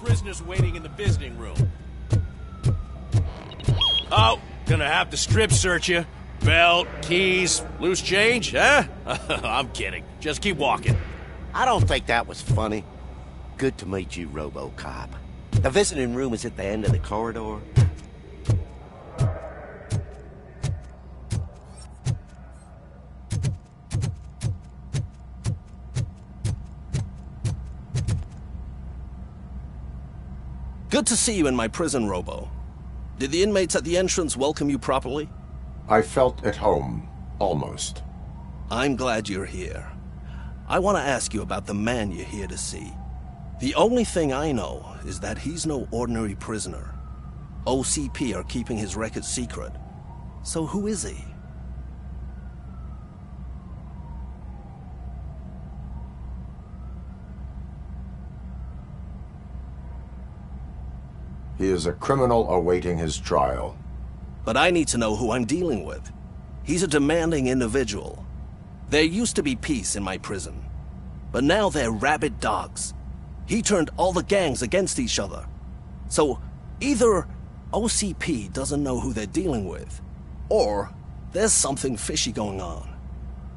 Prisoners waiting in the visiting room. Oh, gonna have to strip search you. Belt, keys, loose change, huh? I'm kidding. Just keep walking. I don't think that was funny. Good to meet you, Robocop. The visiting room is at the end of the corridor. Good to see you in my prison, Robo. Did the inmates at the entrance welcome you properly? I felt at home, almost. I'm glad you're here. I want to ask you about the man you're here to see. The only thing I know is that he's no ordinary prisoner. OCP are keeping his record secret. So who is he? He is a criminal awaiting his trial. But I need to know who I'm dealing with. He's a demanding individual. There used to be peace in my prison, but now they're rabid dogs. He turned all the gangs against each other. So either OCP doesn't know who they're dealing with, or there's something fishy going on.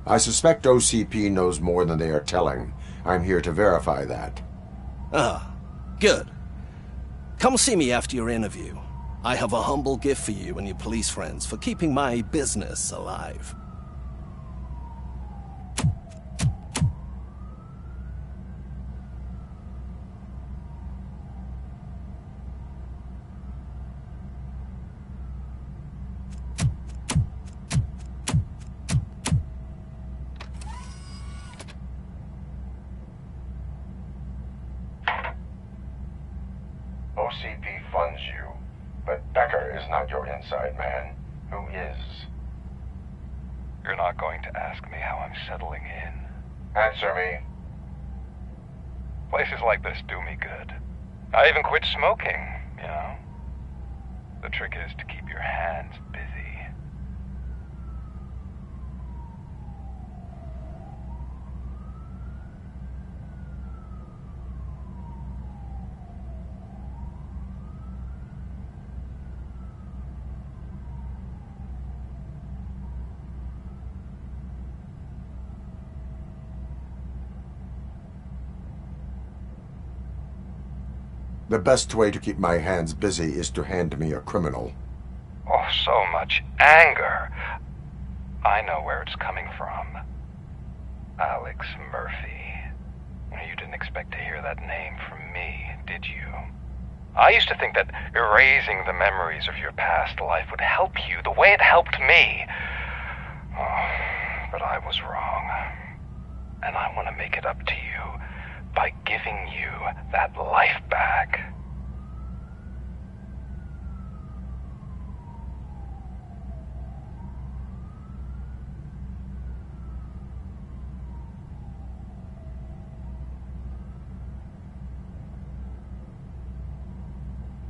I suspect OCP knows more than they are telling. I'm here to verify that. Ah, good. Come see me after your interview. I have a humble gift for you and your police friends for keeping my business alive. OCP funds you, but Becker is not your inside man. Who is? You're not going to ask me how I'm settling in. Answer me. Places like this do me good. I even quit smoking, you know. The trick is to keep your hands busy. The best way to keep my hands busy is to hand me a criminal. Oh, so much anger. I know where it's coming from. Alex Murphy. You didn't expect to hear that name from me, did you? I used to think that erasing the memories of your past life would help you the way it helped me. Oh, but I was wrong. And I want to make it up to you by giving you that life back.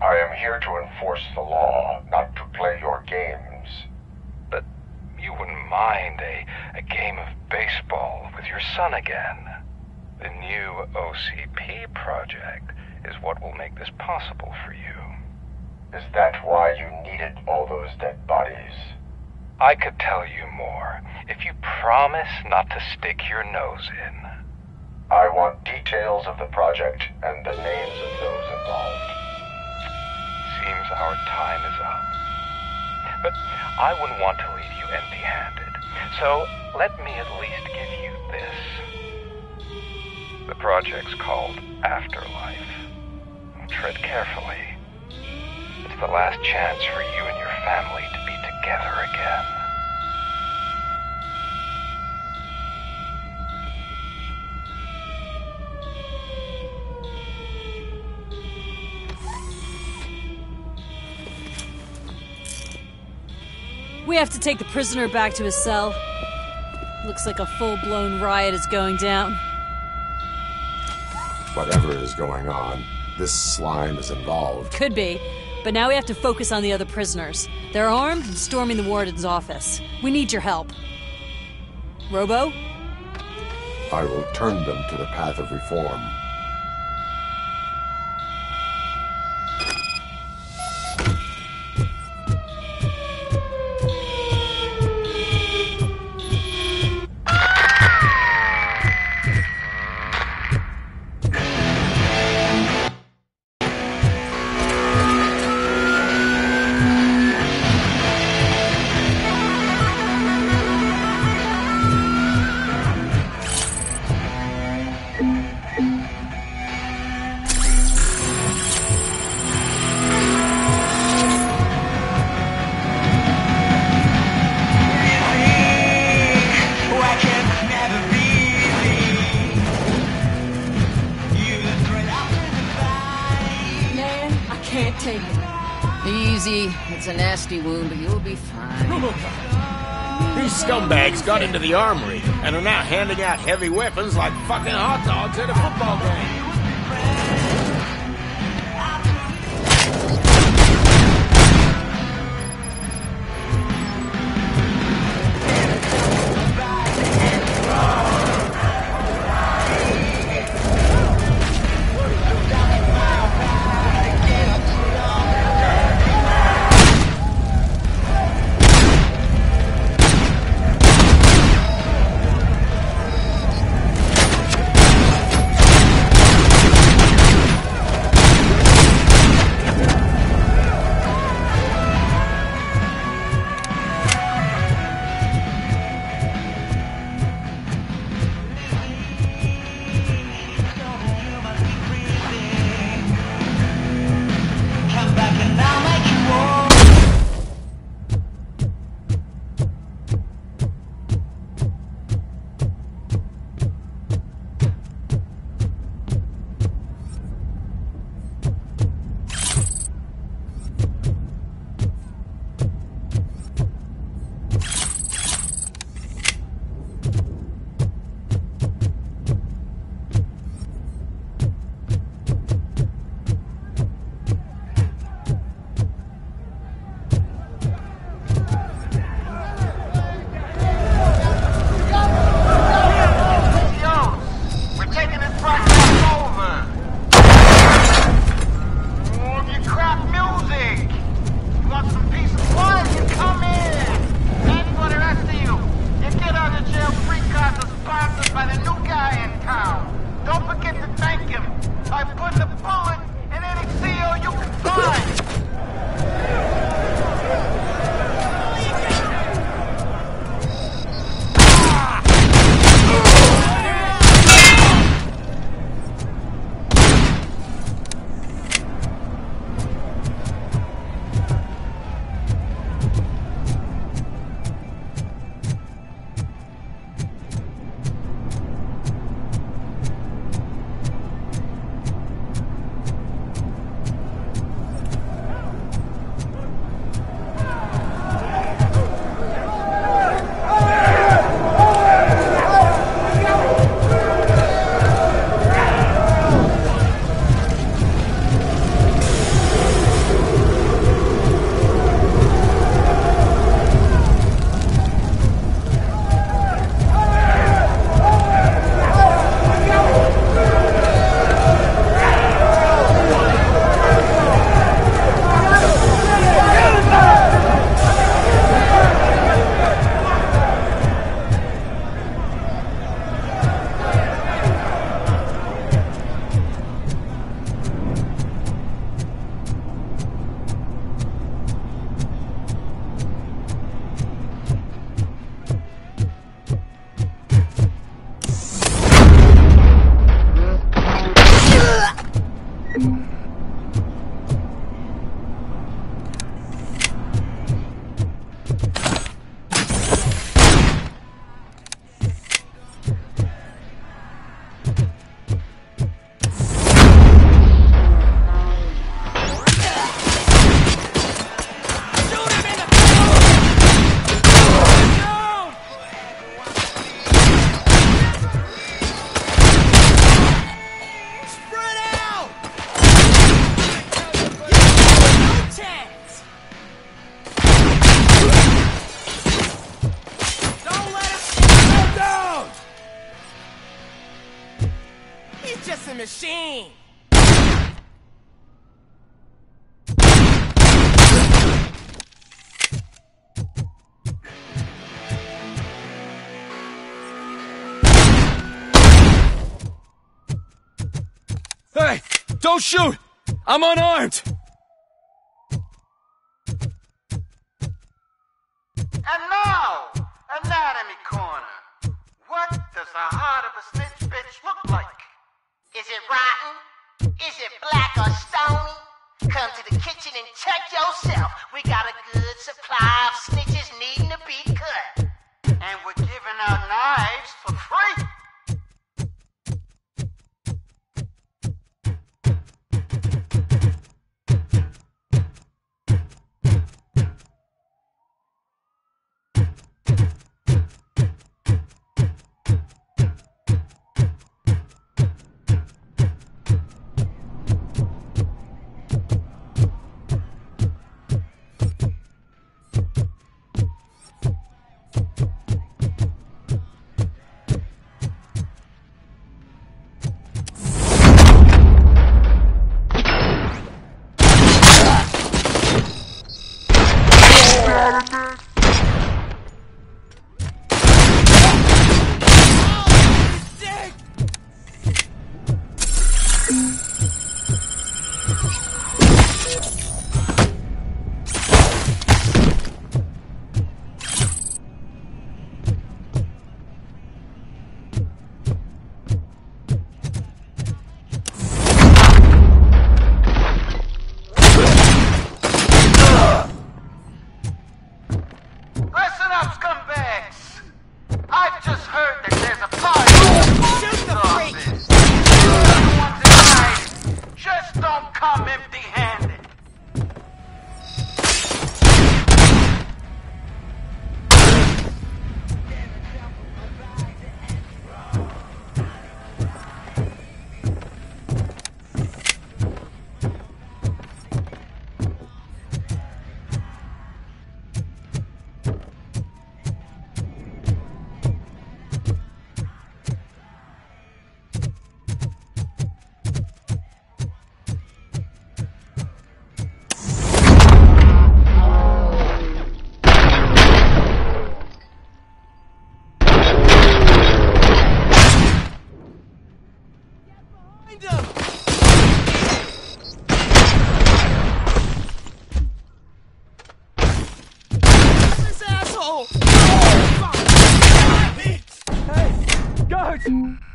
I am here to enforce the law, not to play your games. But you wouldn't mind a game of baseball with your son again. The new OCP project is what will make this possible for you. Is that why you needed all those dead bodies? I could tell you more if you promise not to stick your nose in. I want details of the project and the names of those involved. Seems our time is up. But I wouldn't want to leave you empty-handed. So let me at least give you this. The project's called Afterlife. tread carefully. It's the last chance for you and your family to be together again. We have to take the prisoner back to his cell. Looks like a full-blown riot is going down. Whatever is going on, this slime is involved. Could be, but now we have to focus on the other prisoners. They're armed and storming the warden's office. We need your help. Robo? I will turn them to the path of reform. Easy. It's a nasty wound, but you'll be fine. These scumbags got into the armory and are now handing out heavy weapons like fucking hot dogs at a football game. just a machine. Hey, don't shoot! I'm unarmed! And now, Anatomy Corner. What does the heart of a snitch bitch look like? Is it rotten? Is it black or stony? Come to the kitchen and check yourself. We got a good supply of snitches needing to be cut. And we're giving out knives for free.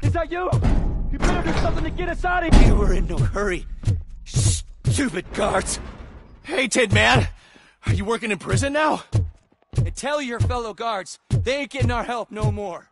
Is that you? You better do something to get us out of here. We were in no hurry. Stupid guards. Hey, Tin Man. Are you working in prison now? And tell your fellow guards, they ain't getting our help no more.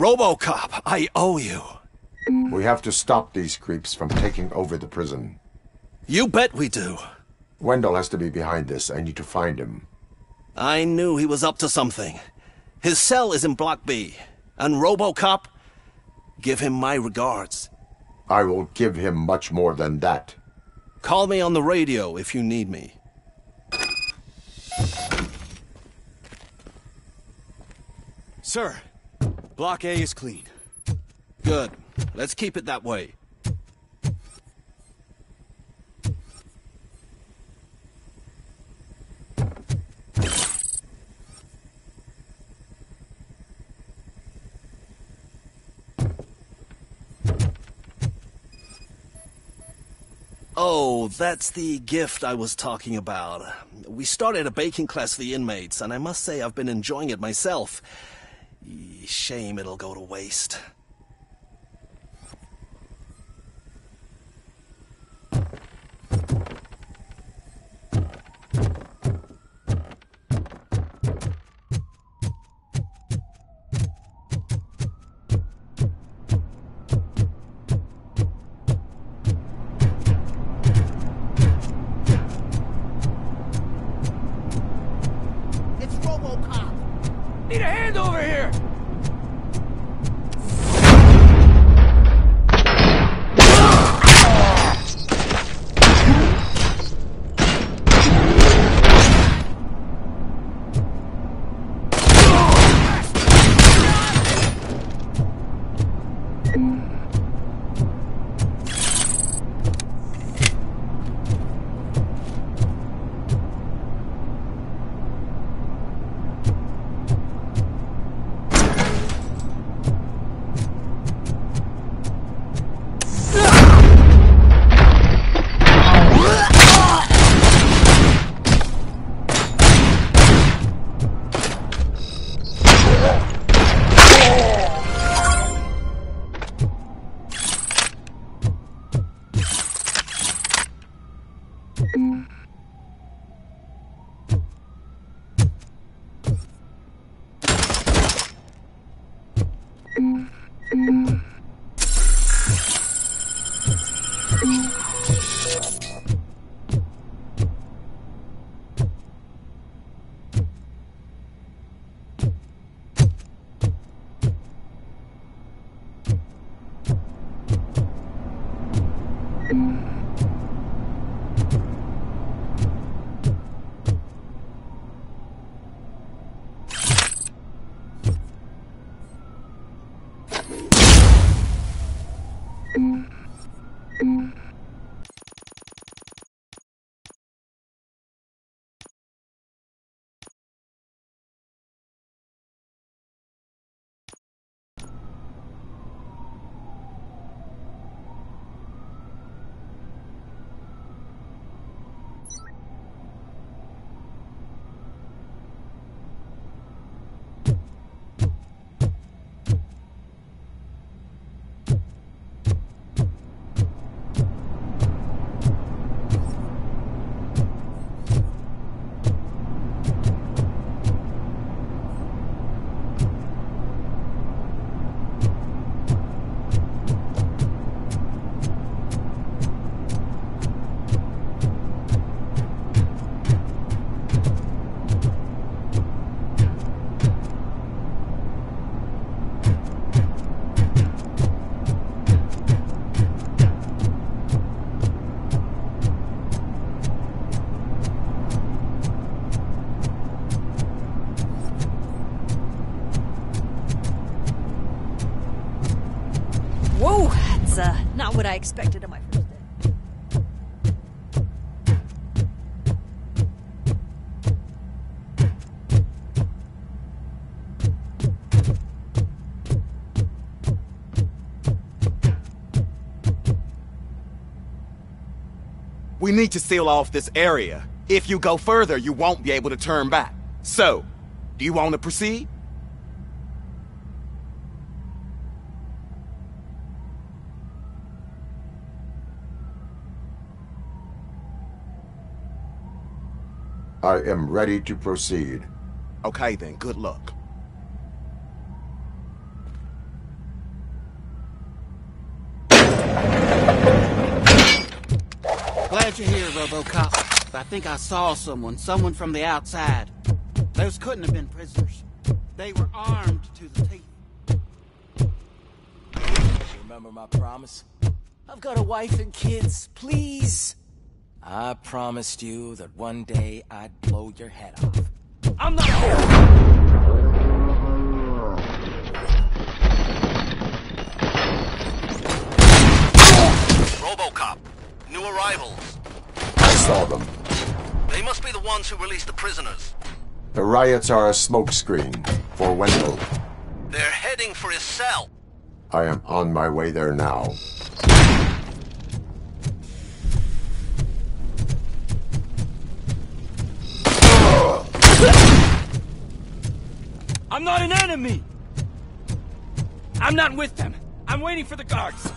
Robocop, I owe you. We have to stop these creeps from taking over the prison. You bet we do. Wendell has to be behind this. I need to find him. I knew he was up to something. His cell is in Block B. And Robocop, give him my regards. I will give him much more than that. Call me on the radio if you need me. Sir, Block A is clean. Good. Let's keep it that way. Oh, that's the gift I was talking about. We started a baking class for the inmates, and I must say I've been enjoying it myself. Shame it'll go to waste. It's Robocop. Need a hand over here! Whoa, that's not what I expected on my first day. We need to seal off this area. If you go further, you won't be able to turn back. So, do you want to proceed? I am ready to proceed. Okay then, good luck. Glad you're here, Robocop. I think I saw someone from the outside. Those couldn't have been prisoners. They were armed to the teeth. Remember my promise? I've got a wife and kids, please. I promised you that one day I'd blow your head off. I'm not here! Robocop. New arrivals. I saw them. They must be the ones who released the prisoners. The riots are a smokescreen for Wendell. They're heading for his cell. I am on my way there now. I'm not an enemy! I'm not with them. I'm waiting for the guards.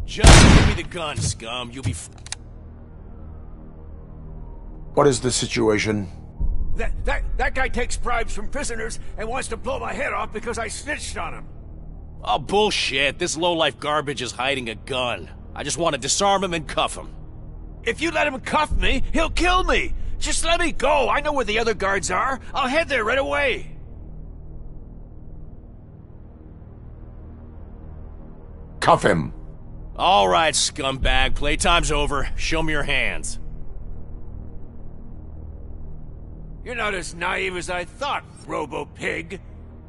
Just give me the gun, scum. You'll be What is the situation? That guy takes bribes from prisoners and wants to blow my head off because I snitched on him. Oh, bullshit. This lowlife garbage is hiding a gun. I just want to disarm him and cuff him. If you let him cuff me, he'll kill me. Just let me go. I know where the other guards are. I'll head there right away. Cuff him. All right, scumbag. Playtime's over. Show me your hands. You're not as naive as I thought, Robo-Pig.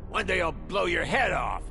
One day I'll blow your head off.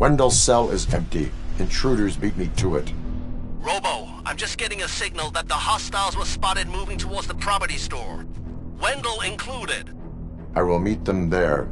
Wendell's cell is empty. Intruders beat me to it. Robo, I'm just getting a signal that the hostiles were spotted moving towards the property store. Wendell included. I will meet them there.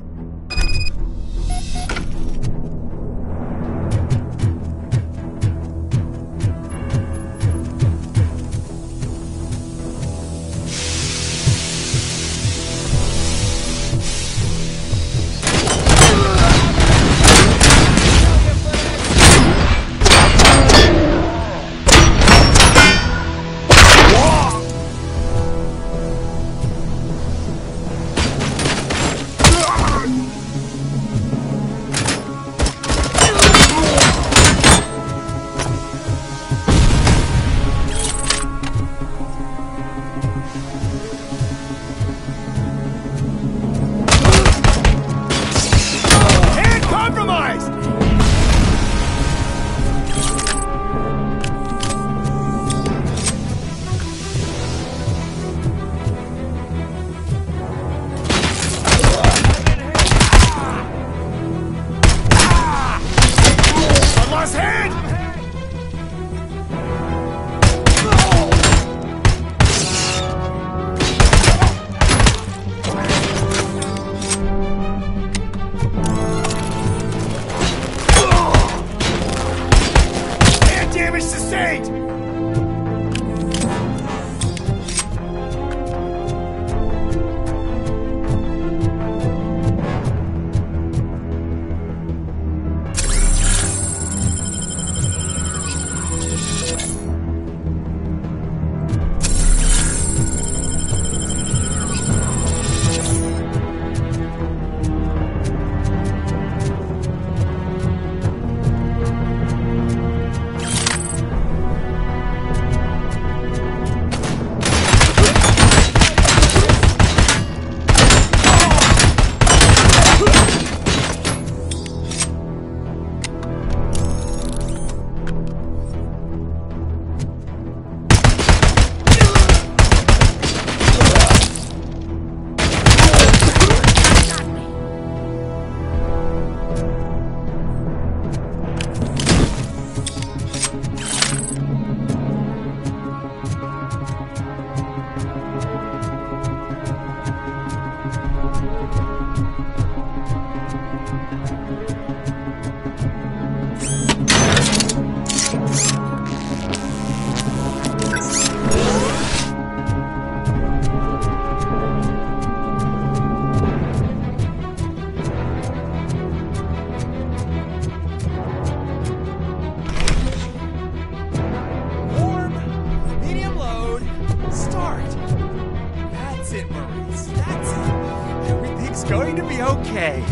going to be okay.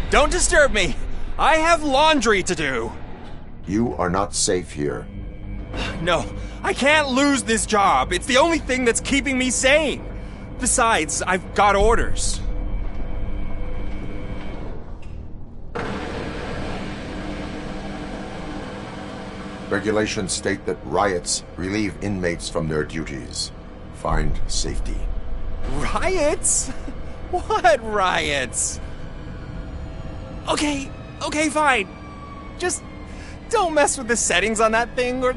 Don't disturb me. I have laundry to do. You are not safe here. No, I can't lose this job. It's the only thing that's keeping me sane. Besides, I've got orders. Regulations state that riots relieve inmates from their duties. Find safety. Riots? What riots? Okay, fine. Just don't mess with the settings on that thing or...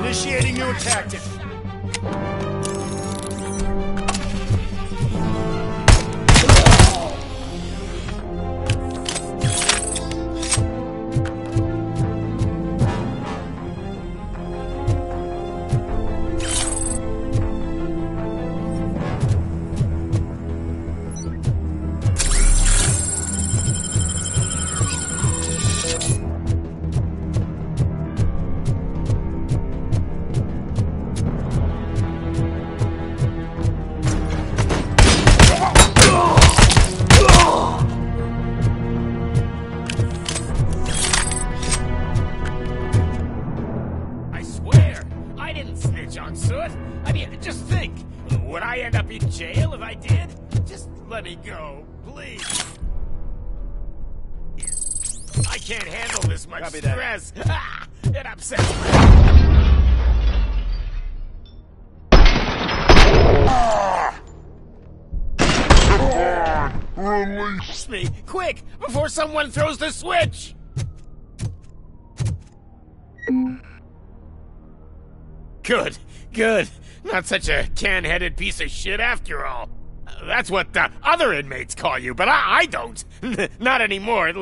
Initiating new tactic. Would I end up in jail if I did? Just let me go, please. I can't handle this much stress. It upsets me. Release me, quick, before someone throws the switch! Good, good. Not such a can-headed piece of shit after all. That's what the other inmates call you, but I don't. Not anymore.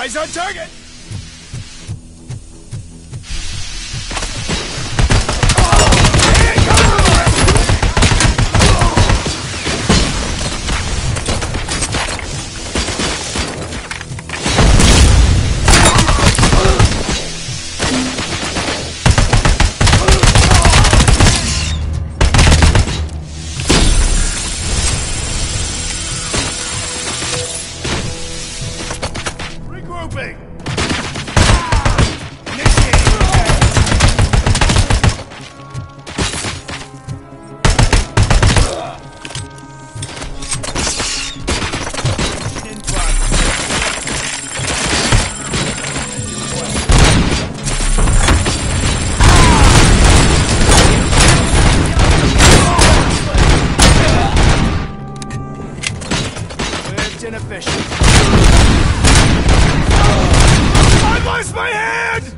Eyes on target! Inefficient. I lost my hand!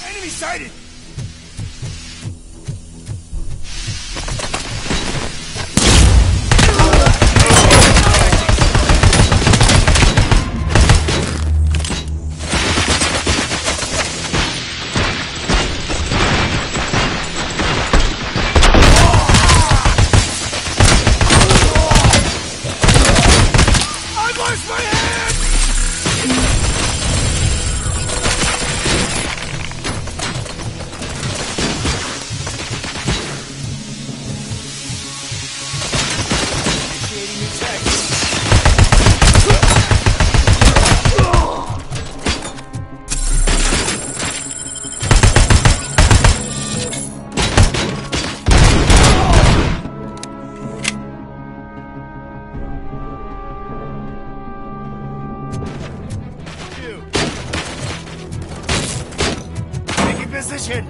Enemy sighted! Position!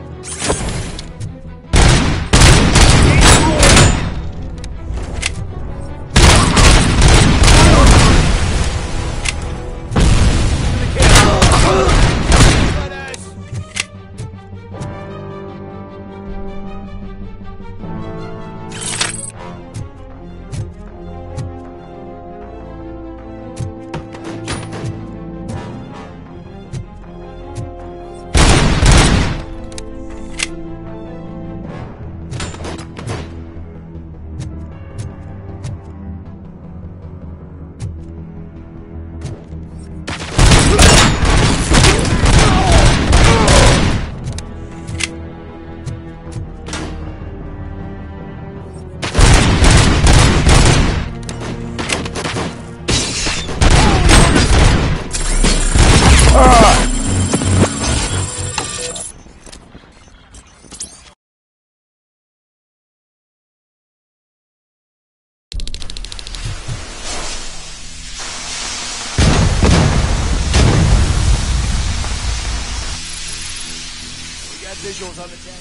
Visuals on the 10.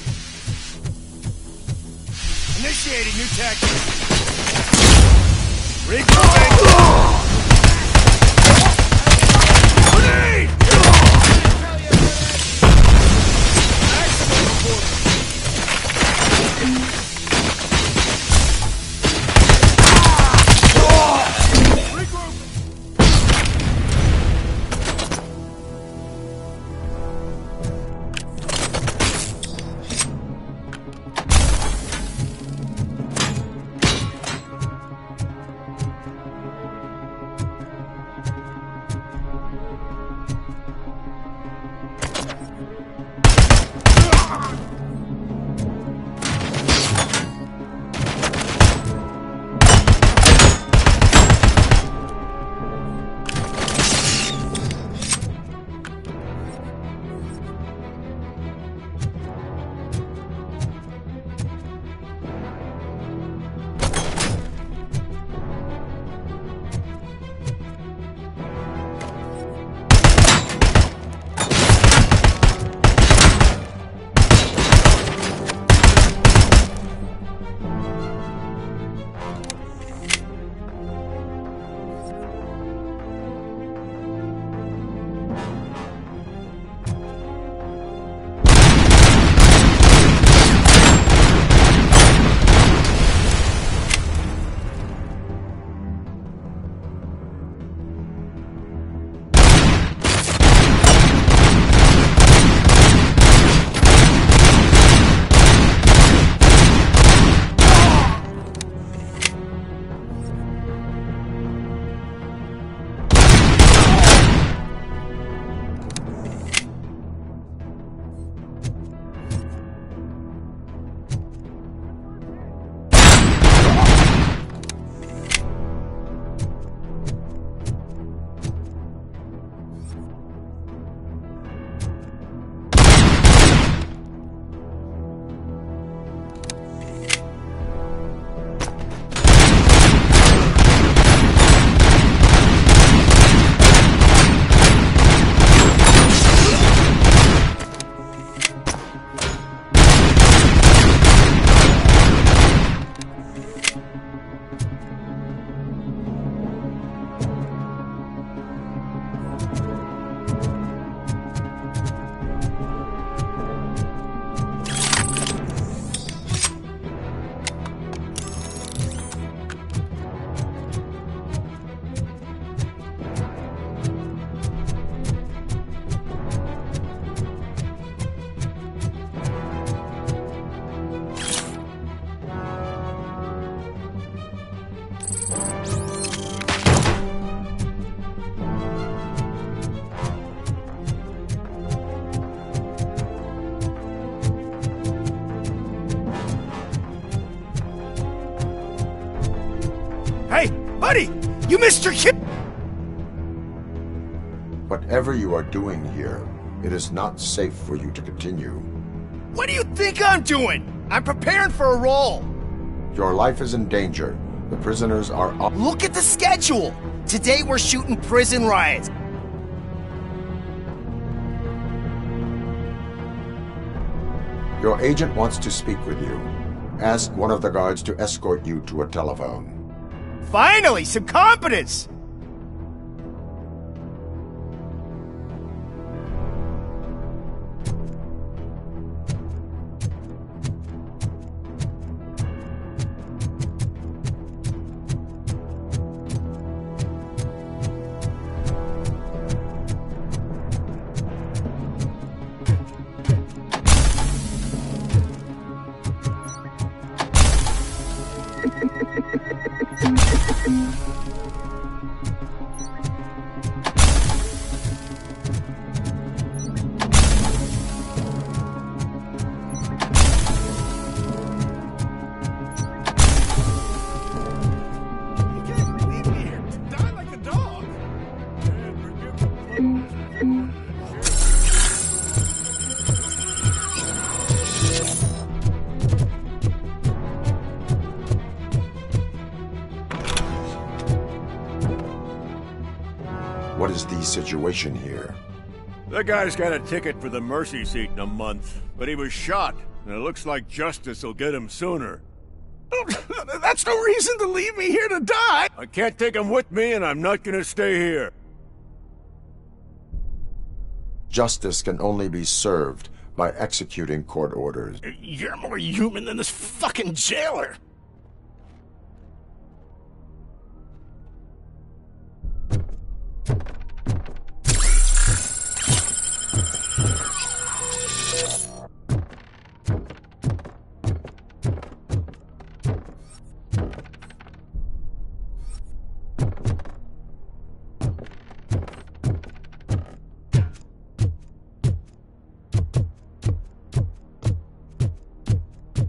Initiating new tactics. Regrouping. Grenade! Buddy, you missed your kid! Whatever you are doing here, it is not safe for you to continue. What do you think I'm doing? I'm preparing for a role. Your life is in danger. The prisoners are up. Look at the schedule! Today we're shooting prison riots. Your agent wants to speak with you. Ask one of the guards to escort you to a telephone. Finally, some competence! What is the situation here? That guy's got a ticket for the mercy seat in a month, but he was shot, and it looks like justice will get him sooner. That's no reason to leave me here to die! I can't take him with me, and I'm not gonna stay here. Justice can only be served by executing court orders. You're more human than this fucking jailer!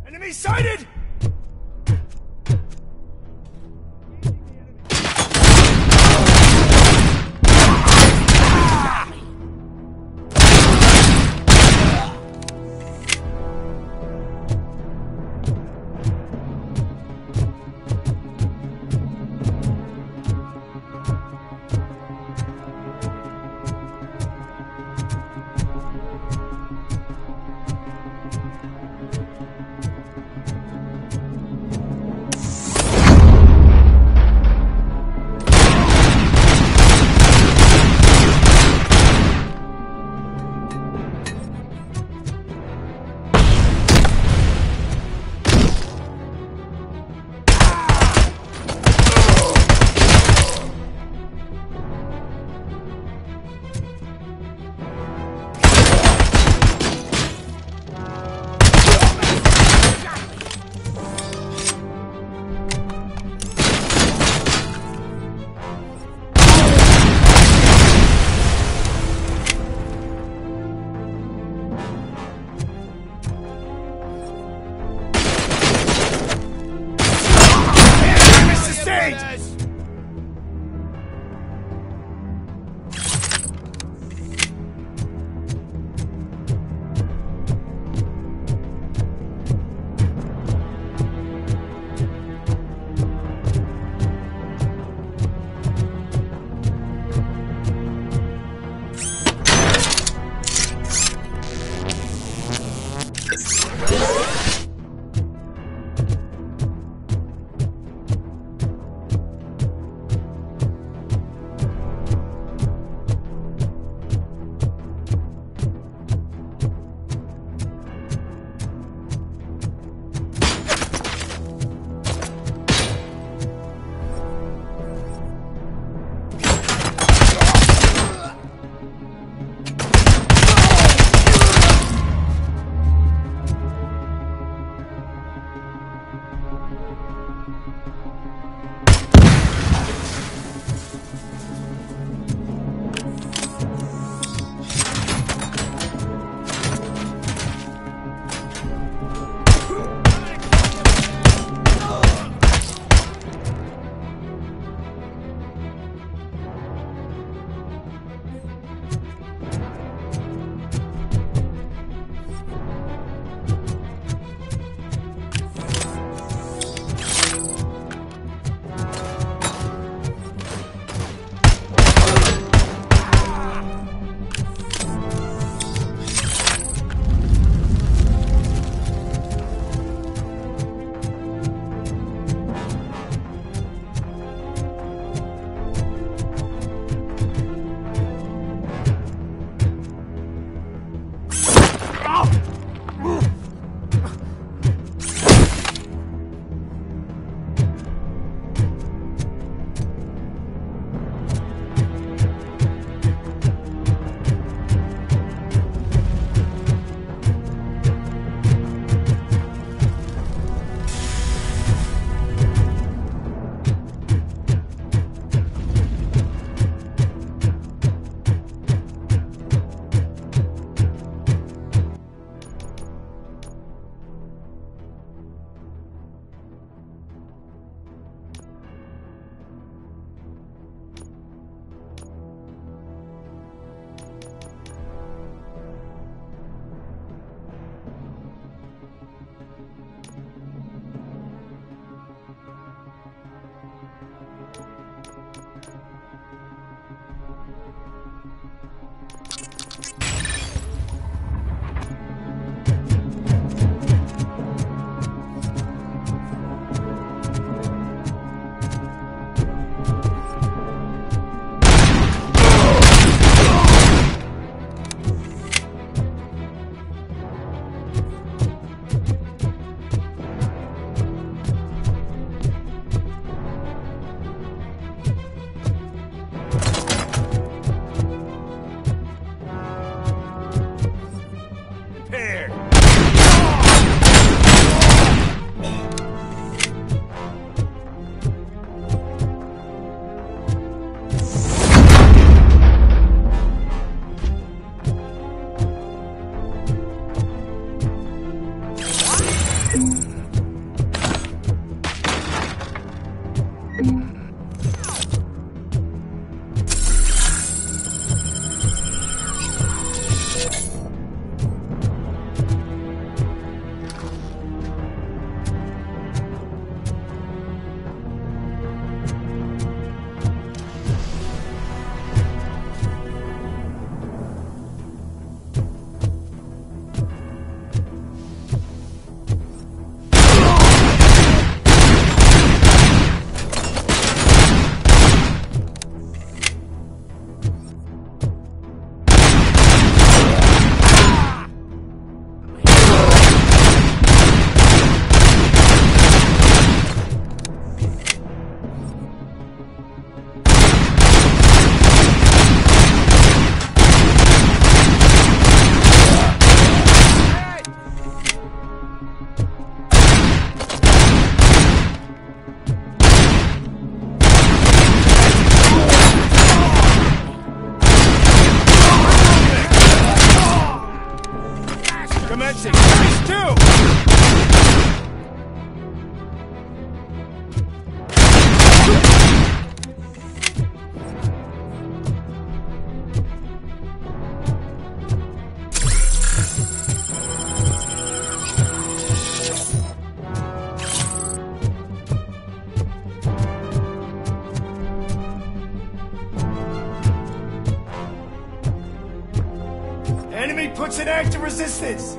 Enemy sighted! puts an end to resistance!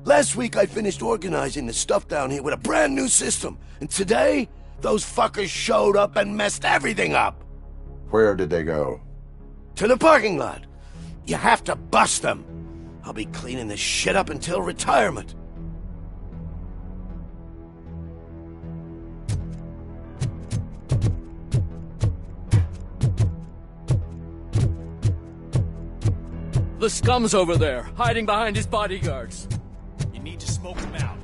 Last week I finished organizing the stuff down here with a brand new system. And today, those fuckers showed up and messed everything up. Where did they go? To the parking lot. You have to bust them. I'll be cleaning this shit up until retirement. The scum's over there, hiding behind his bodyguards. You need to smoke him out.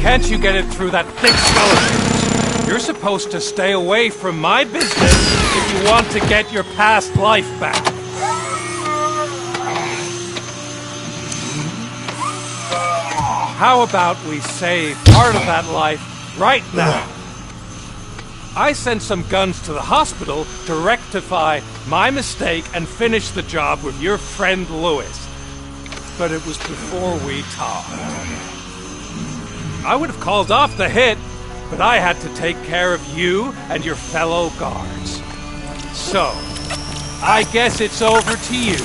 can't you get it through that thick skull of yours? You're supposed to stay away from my business if you want to get your past life back. How about we save part of that life right now? I sent some guns to the hospital to rectify my mistake and finish the job with your friend Lewis. But it was before we talked. I would have called off the hit, but I had to take care of you and your fellow guards. So, I guess it's over to you.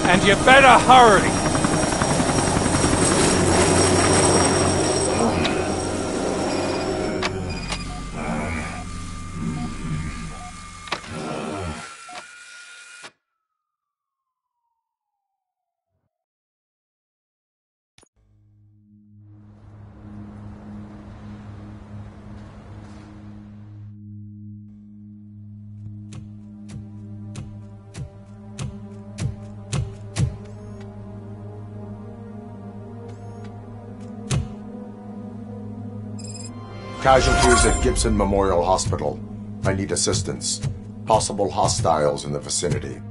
And you better hurry. Casualties at Gibson Memorial Hospital. I need assistance. Possible hostiles in the vicinity.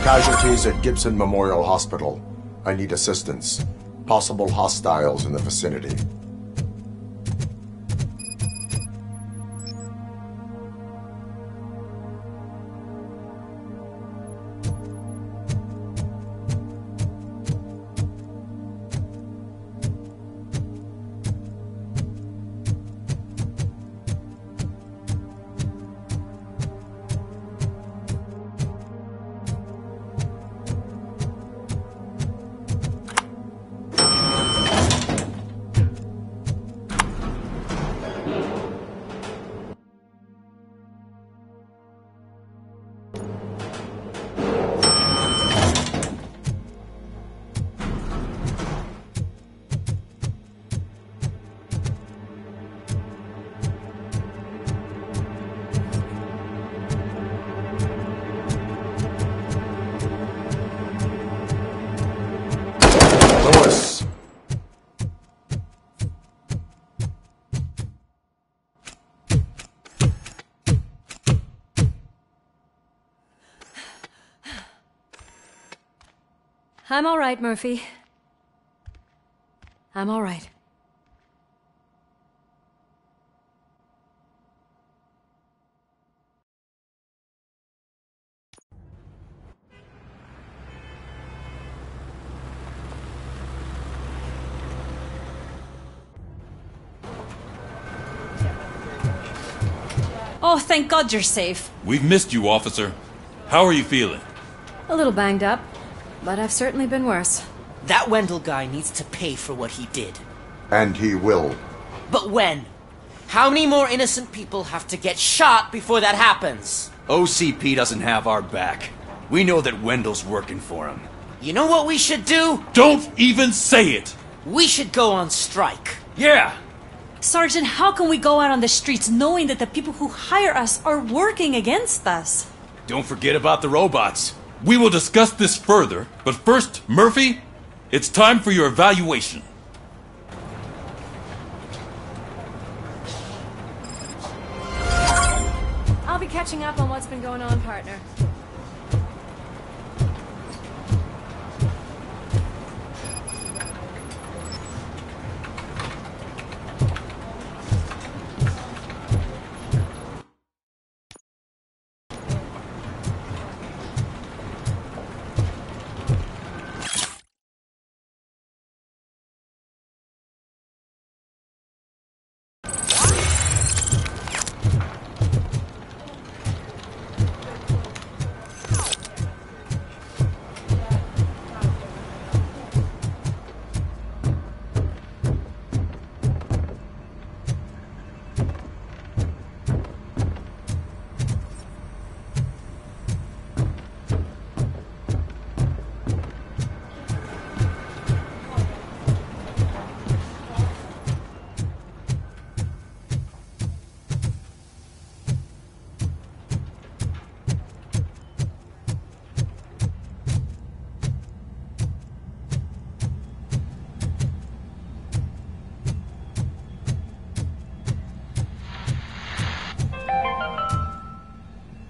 Casualties at Gibson Memorial Hospital. I need assistance. Possible hostiles in the vicinity. I'm all right, Murphy. I'm all right. Oh, thank God you're safe. We've missed you, officer. How are you feeling? A little banged up, but I've certainly been worse. That Wendell guy needs to pay for what he did. And he will. But when? How many more innocent people have to get shot before that happens? OCP doesn't have our back. We know that Wendell's working for him. You know what we should do? Don't even say it! We should go on strike. Yeah! Sergeant, how can we go out on the streets knowing that the people who hire us are working against us? Don't forget about the robots. We will discuss this further, but first, Murphy, it's time for your evaluation. catching up on what's been going on, partner.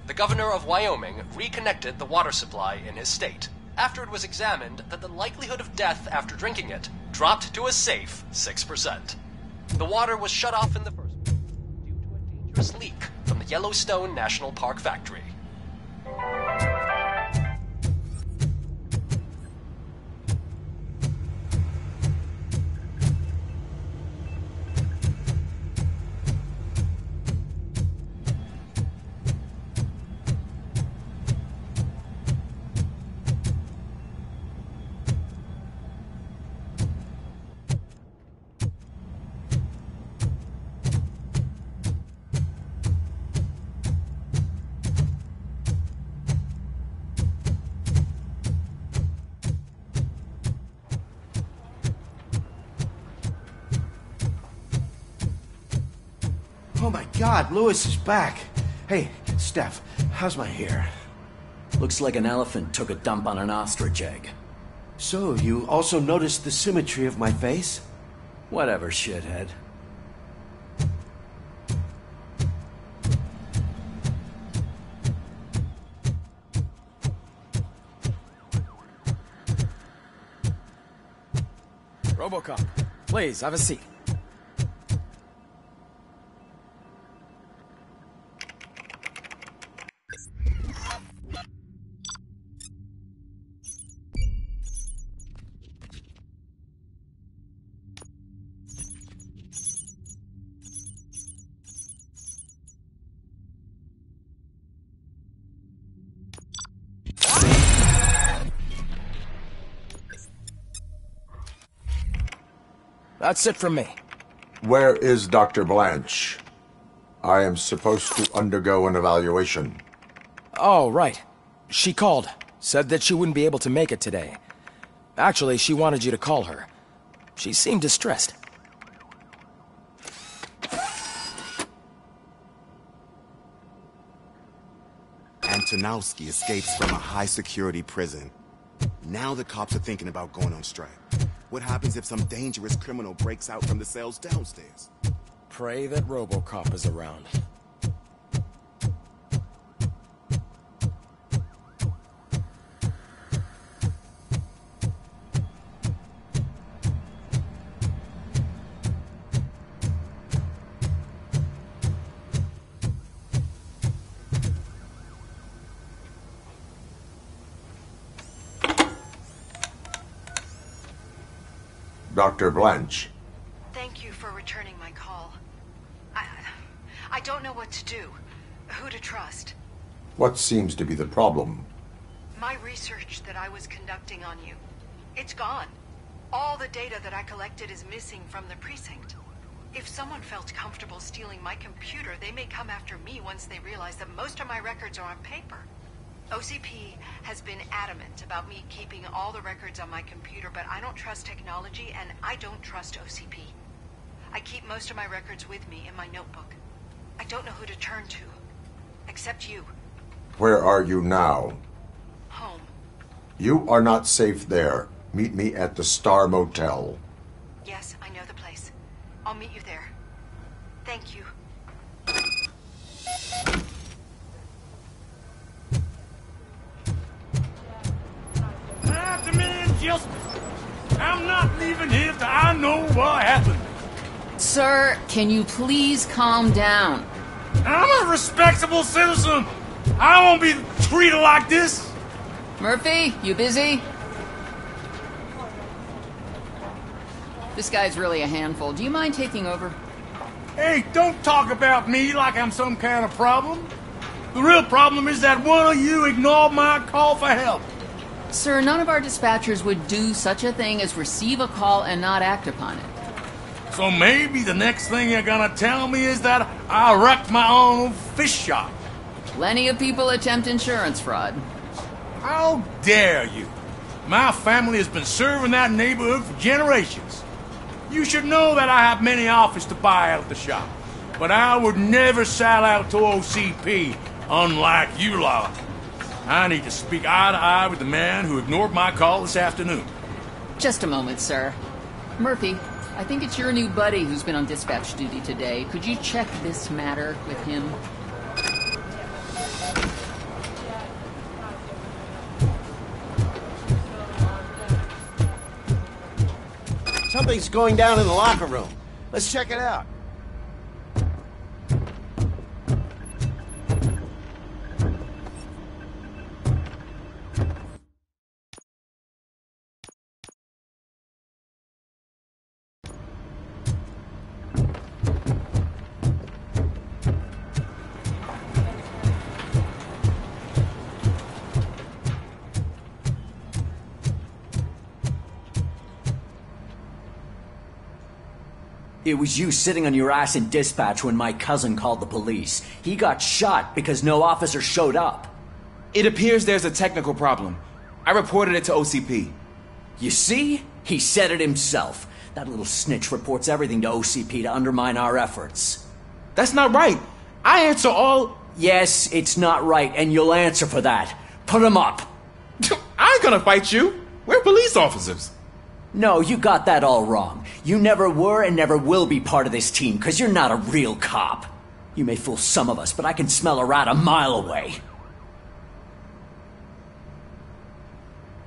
The governor of Wyoming reconnected the water supply in his state after it was examined that the likelihood of death after drinking it dropped to a safe 6%. The water was shut off in the first place due to a dangerous leak from the Yellowstone National Park factory. Oh my God, Lewis is back. Hey, Steph, how's my hair? Looks like an elephant took a dump on an ostrich egg. So, you also noticed the symmetry of my face? Whatever, shithead. Robocop, please, have a seat. That's it from me. Where is Dr. Blanche? I am supposed to undergo an evaluation. Oh, right. She called. Said that she wouldn't be able to make it today. Actually, she wanted you to call her. She seemed distressed. Antonowski escapes from a high-security prison. Now the cops are thinking about going on strike. What happens if some dangerous criminal breaks out from the cells downstairs? Pray that Robocop is around. Dr. Blanche. Thank you for returning my call. I don't know what to do. Who to trust. What seems to be the problem? My research that I was conducting on you. It's gone. All the data that I collected is missing from the precinct. If someone felt comfortable stealing my computer, they may come after me once they realize that most of my records are on paper. OCP has been adamant about me keeping all the records on my computer, but I don't trust technology and I don't trust OCP. I keep most of my records with me in my notebook. I don't know who to turn to, except you. Where are you now? Home. You are not safe there. Meet me at the Star Motel. Yes, I know the place. I'll meet you there. Thank you. I demand justice. I'm not leaving here till I know what happened. Sir, can you please calm down? I'm a respectable citizen. I won't be treated like this. Murphy, you busy? This guy's really a handful. Do you mind taking over? Hey, don't talk about me like I'm some kind of problem. The real problem is that one of you ignored my call for help. Sir, none of our dispatchers would do such a thing as receive a call and not act upon it. So maybe the next thing you're gonna tell me is that I wrecked my own fish shop. Plenty of people attempt insurance fraud. How dare you? My family has been serving that neighborhood for generations. You should know that I have many offers to buy out the shop. But I would never sell out to OCP, unlike you lot. I need to speak eye to eye with the man who ignored my call this afternoon. Just a moment, sir. Murphy, I think it's your new buddy who's been on dispatch duty today. Could you check this matter with him? Something's going down in the locker room. Let's check it out. It was you sitting on your ass in dispatch when my cousin called the police. He got shot because no officer showed up. It appears there's a technical problem. I reported it to OCP. You see? He said it himself. That little snitch reports everything to OCP to undermine our efforts. That's not right. I answer all... Yes, it's not right, and you'll answer for that. Put him up. I ain't gonna fight you. We're police officers. No, you got that all wrong. You never were and never will be part of this team, because you're not a real cop. You may fool some of us, but I can smell a rat a mile away.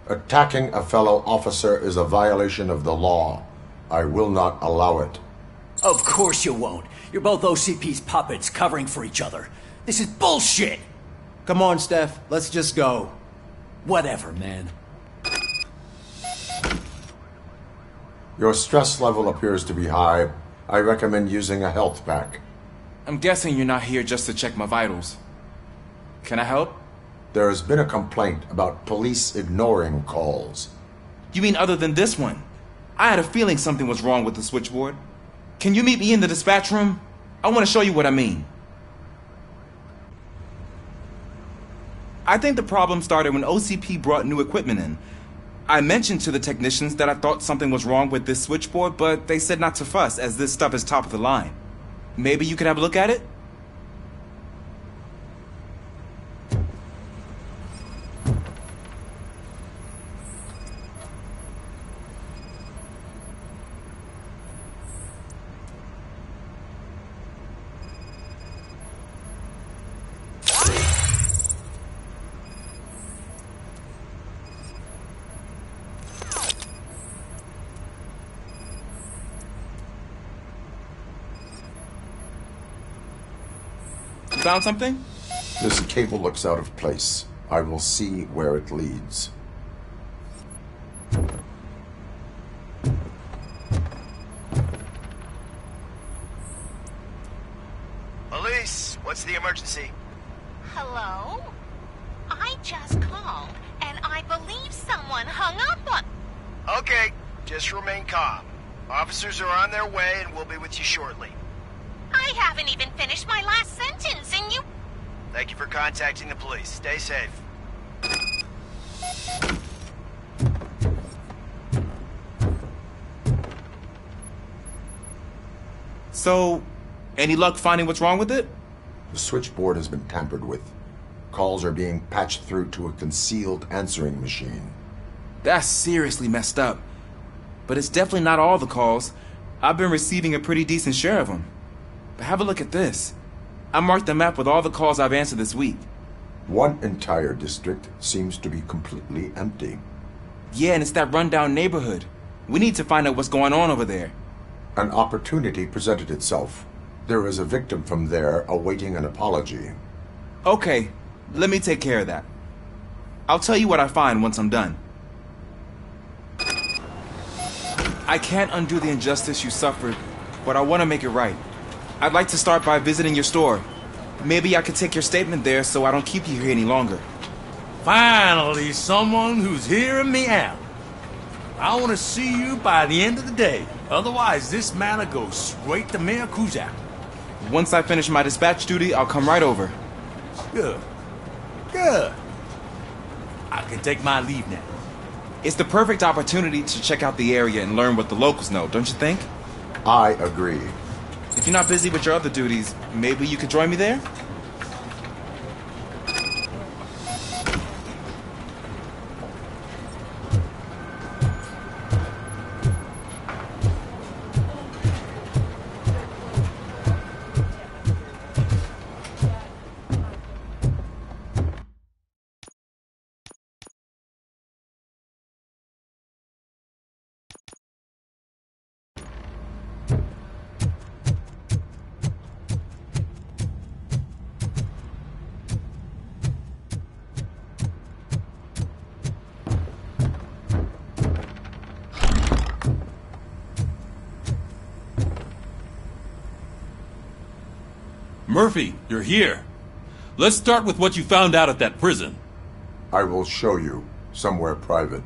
Attacking a fellow officer is a violation of the law. I will not allow it. Of course you won't. You're both OCP's puppets covering for each other. This is bullshit! Come on, Steph. Let's just go. Whatever, man. Your stress level appears to be high. I recommend using a health pack. I'm guessing you're not here just to check my vitals. Can I help? There has been a complaint about police ignoring calls. You mean other than this one? I had a feeling something was wrong with the switchboard. Can you meet me in the dispatch room? I want to show you what I mean. I think the problem started when OCP brought new equipment in. I mentioned to the technicians that I thought something was wrong with this switchboard, but they said not to fuss, as this stuff is top of the line. Maybe you could have a look at it? Found something? This cable looks out of place. I will see where it leads. Police, what's the emergency? Hello? I just called, and I believe someone hung up on... Okay, just remain calm. Officers are on their way and we'll be with you shortly. I haven't even finished my last sentence, and you... Thank you for contacting the police. Stay safe. So, any luck finding what's wrong with it? The switchboard has been tampered with. Calls are being patched through to a concealed answering machine. That's seriously messed up. But it's definitely not all the calls. I've been receiving a pretty decent share of them. But have a look at this. I marked the map with all the calls I've answered this week. One entire district seems to be completely empty. Yeah, and it's that rundown neighborhood. We need to find out what's going on over there. An opportunity presented itself. There is a victim from there awaiting an apology. Okay, let me take care of that. I'll tell you what I find once I'm done. I can't undo the injustice you suffered, but I want to make it right. I'd like to start by visiting your store. Maybe I could take your statement there so I don't keep you here any longer. Finally, someone who's hearing me out. I want to see you by the end of the day. Otherwise, this matter goes straight to Mayor Kuzak. Once I finish my dispatch duty, I'll come right over. Good. Good. I can take my leave now. It's the perfect opportunity to check out the area and learn what the locals know, don't you think? I agree. If you're not busy with your other duties, maybe you could join me there? Murphy, you're here. Let's start with what you found out at that prison. I will show you, somewhere private.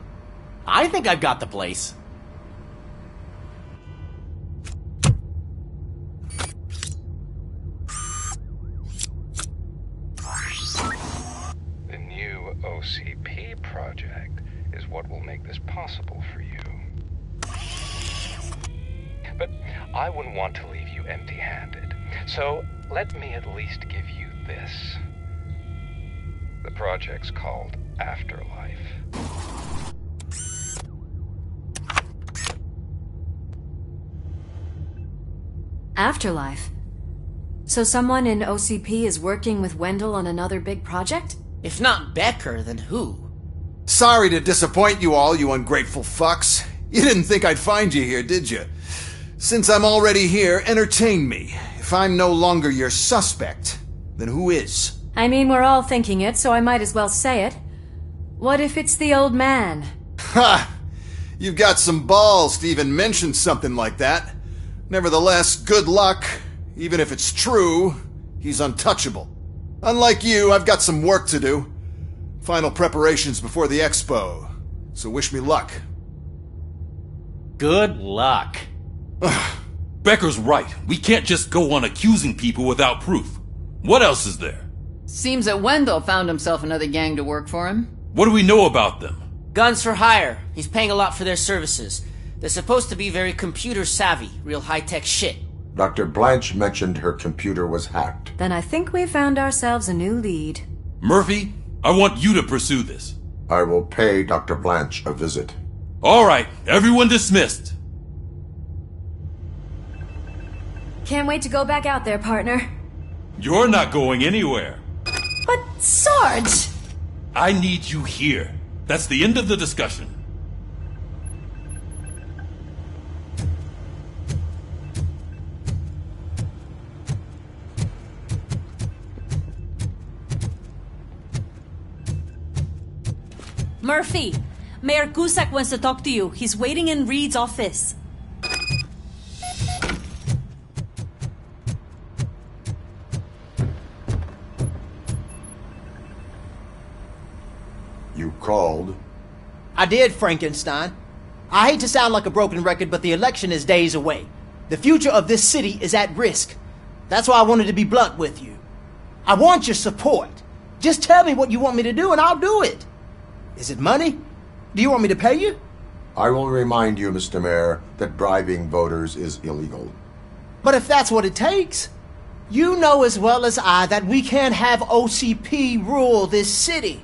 I think I've got the place. The new OCP project is what will make this possible for you. But I wouldn't want to leave you empty-handed. So, let me at least give you this. The project's called Afterlife. Afterlife? So someone in OCP is working with Wendell on another big project? If not Becker, then who? Sorry to disappoint you all, you ungrateful fucks. You didn't think I'd find you here, did you? Since I'm already here, entertain me. If I'm no longer your suspect, then who is? I mean, we're all thinking it, so I might as well say it. What if it's the old man? Ha! You've got some balls to even mention something like that. Nevertheless, good luck. Even if it's true, he's untouchable. Unlike you, I've got some work to do. Final preparations before the expo. So wish me luck. Good luck. Becker's right. We can't just go on accusing people without proof. What else is there? Seems that Wendell found himself another gang to work for him. What do we know about them? Guns for hire. He's paying a lot for their services. They're supposed to be very computer savvy, real high-tech shit. Dr. Blanche mentioned her computer was hacked. Then I think we've found ourselves a new lead. Murphy, I want you to pursue this. I will pay Dr. Blanche a visit. All right, everyone dismissed. Can't wait to go back out there, partner. You're not going anywhere. But, Sarge! I need you here. That's the end of the discussion. Murphy, Mayor Cusack wants to talk to you. He's waiting in Reed's office. You called? I did, Frankenstein. I hate to sound like a broken record, but the election is days away. The future of this city is at risk. That's why I wanted to be blunt with you. I want your support. Just tell me what you want me to do and I'll do it. Is it money? Do you want me to pay you? I will remind you, Mr. Mayor, that bribing voters is illegal. But if that's what it takes, you know as well as I that we can't have OCP rule this city.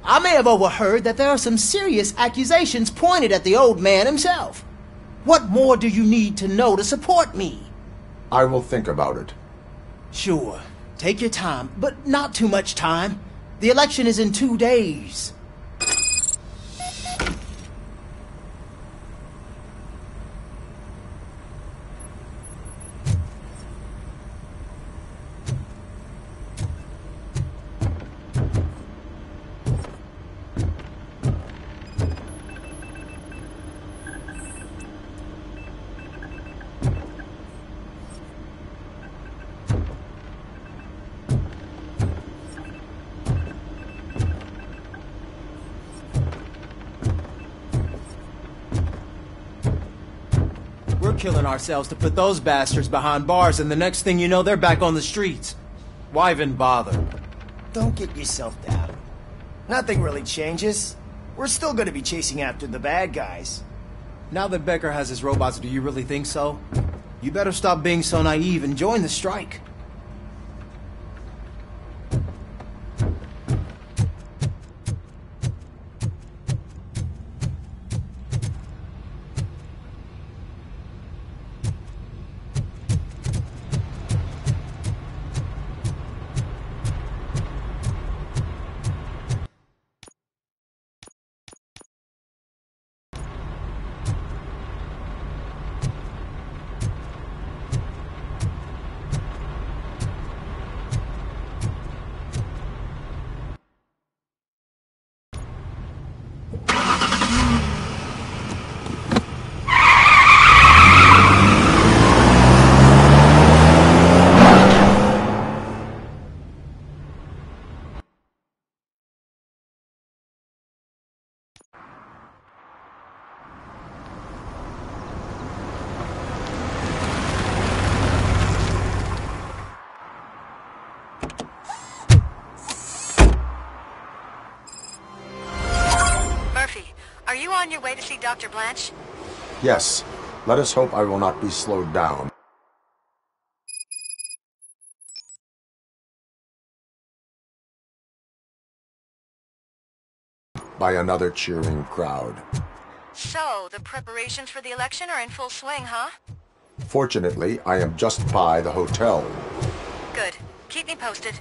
I may have overheard that there are some serious accusations pointed at the old man himself. What more do you need to know to support me? I will think about it. Sure. Take your time, but not too much time. The election is in 2 days. killing ourselves to put those bastards behind bars, and the next thing you know, they're back on the streets. Why even bother? Don't get yourself down. Nothing really changes. We're still gonna be chasing after the bad guys. Now that Becker has his robots, do you really think so? You better stop being so naive and join the strike. On your way to see Dr. Blanche? Yes. Let us hope I will not be slowed down. By another cheering crowd. So, the preparations for the election are in full swing, huh? Fortunately, I am just by the hotel. Good. Keep me posted.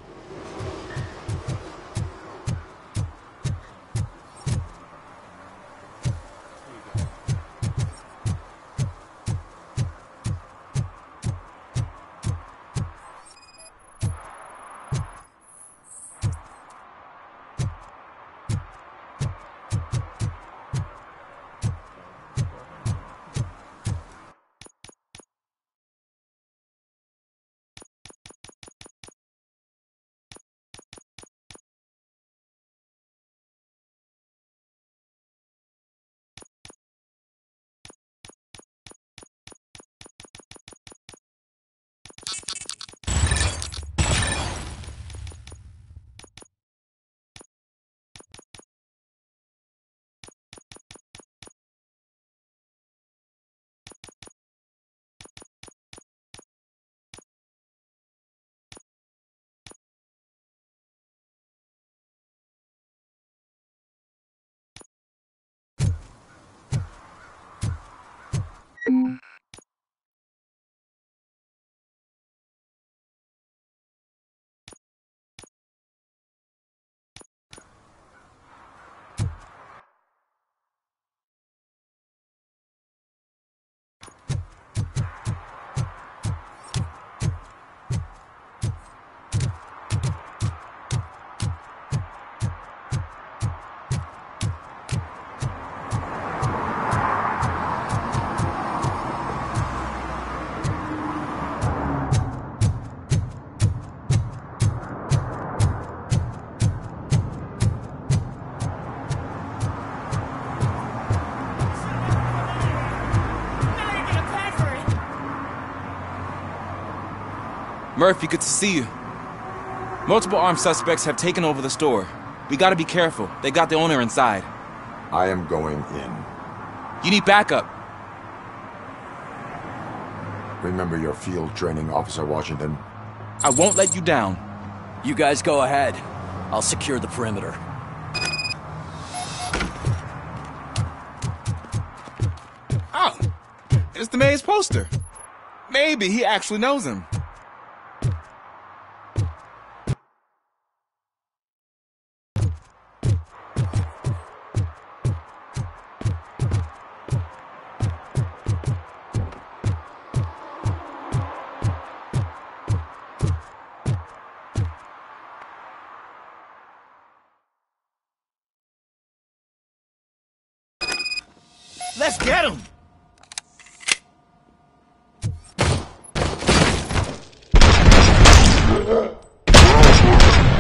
Murphy, good to see you. Multiple armed suspects have taken over the store. We gotta be careful. They got the owner inside. I am going in. You need backup. Remember your field training, Officer Washington. I won't let you down. You guys go ahead. I'll secure the perimeter. Oh, it's the mayor's poster. Maybe he actually knows him. Let's get him!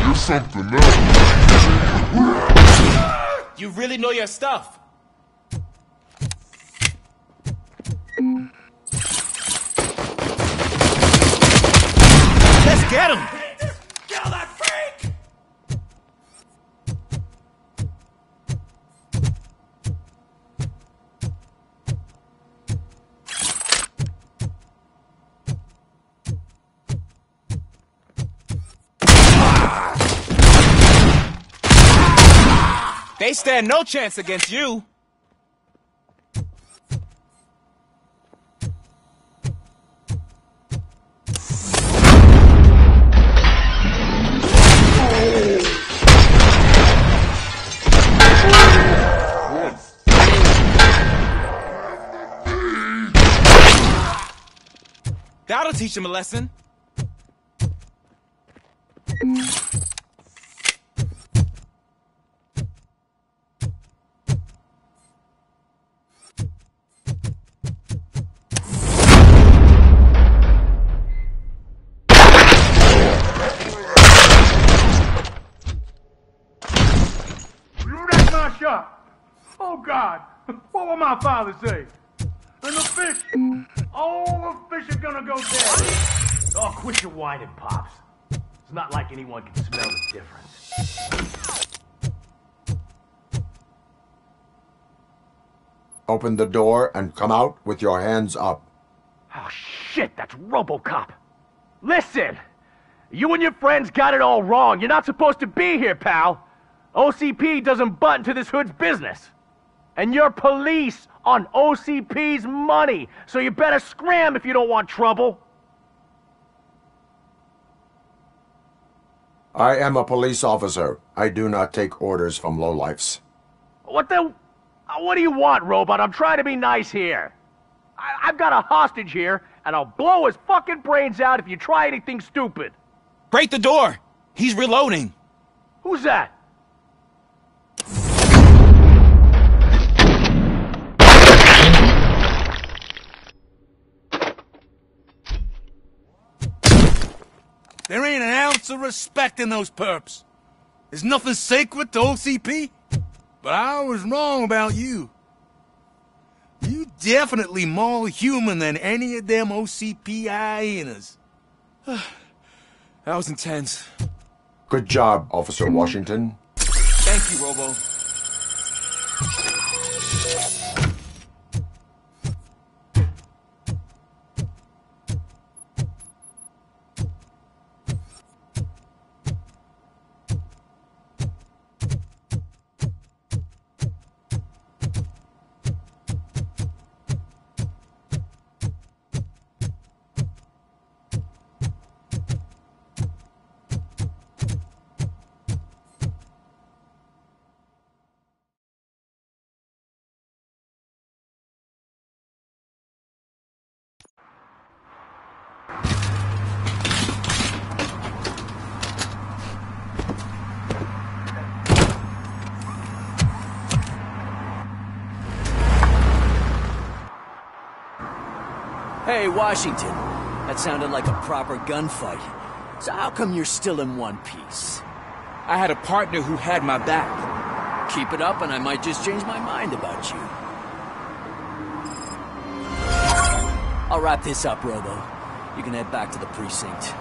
You're something else. You really know your stuff. Get him! Kill that freak! They stand no chance against you. That'll teach him a lesson. Shot. Oh, God. What will my father say? And the fish. All the fish are gonna go dead. Oh, quit your whining, Pops. It's not like anyone can smell the difference. Open the door and come out with your hands up. Oh, shit, that's Robocop. Listen! You and your friends got it all wrong. You're not supposed to be here, pal. OCP doesn't butt into this hood's business. And you're police on OCP's money, so you better scram if you don't want trouble. I am a police officer. I do not take orders from lowlifes. What do you want, Robot? I'm trying to be nice here. I've got a hostage here, and I'll blow his fucking brains out if you try anything stupid. Break the door! He's reloading. Who's that? There ain't an ounce of respect in those perps. There's nothing sacred to OCP. But I was wrong about you. You definitely more human than any of them OCP hyenas. That was intense. Good job, Officer Washington. Thank you, Robo. Hey, Washington. That sounded like a proper gunfight. So how come you're still in one piece? I had a partner who had my back. Keep it up and I might just change my mind about you. I'll wrap this up, Robo. You can head back to the precinct.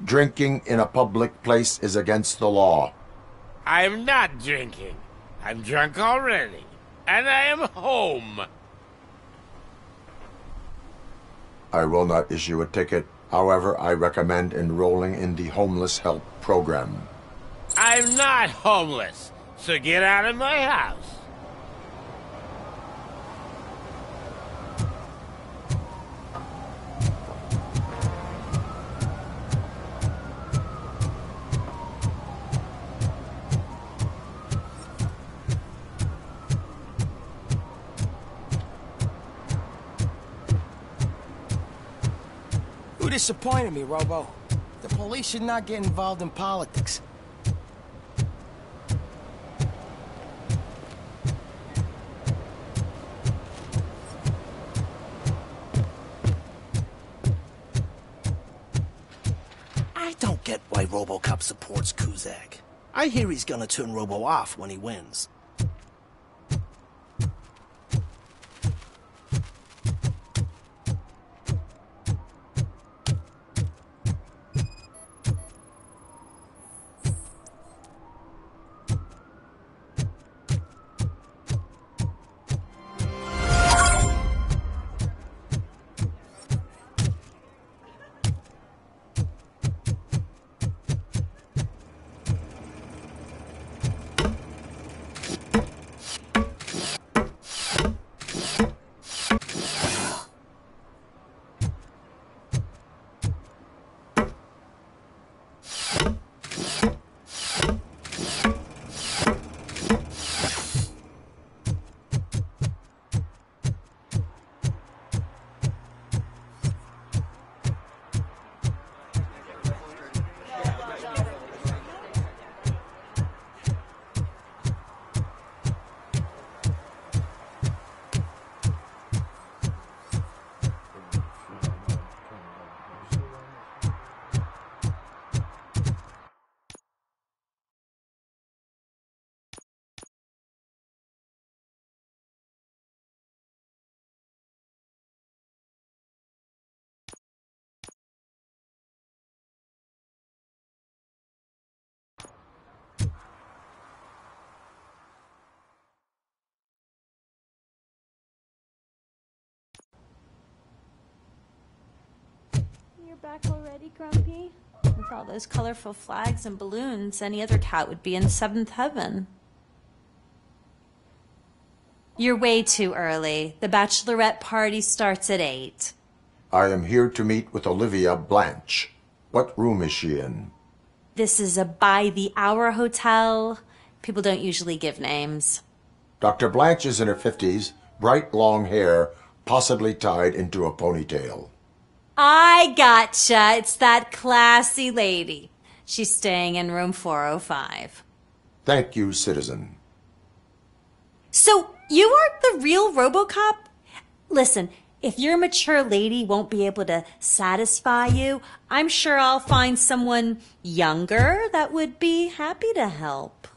Drinking in a public place is against the law. I'm not drinking. I'm drunk already. And I am home. I will not issue a ticket. However, I recommend enrolling in the homeless help program. I'm not homeless, so get out of my house. You disappointed me, Robo. The police should not get involved in politics. I don't get why Robocop supports Kuzak. I hear he's gonna turn Robo off when he wins. You're back already, Grumpy? With all those colorful flags and balloons, any other cat would be in seventh heaven. You're way too early. The bachelorette party starts at 8. I am here to meet with Olivia Blanche. What room is she in? This is a by-the-hour hotel. People don't usually give names. Dr. Blanche is in her 50s, bright long hair, possibly tied into a ponytail. I gotcha. It's that classy lady. She's staying in room 405. Thank you, citizen. So, you aren't the real Robocop? Listen, if your mature lady won't be able to satisfy you, I'm sure I'll find someone younger that would be happy to help.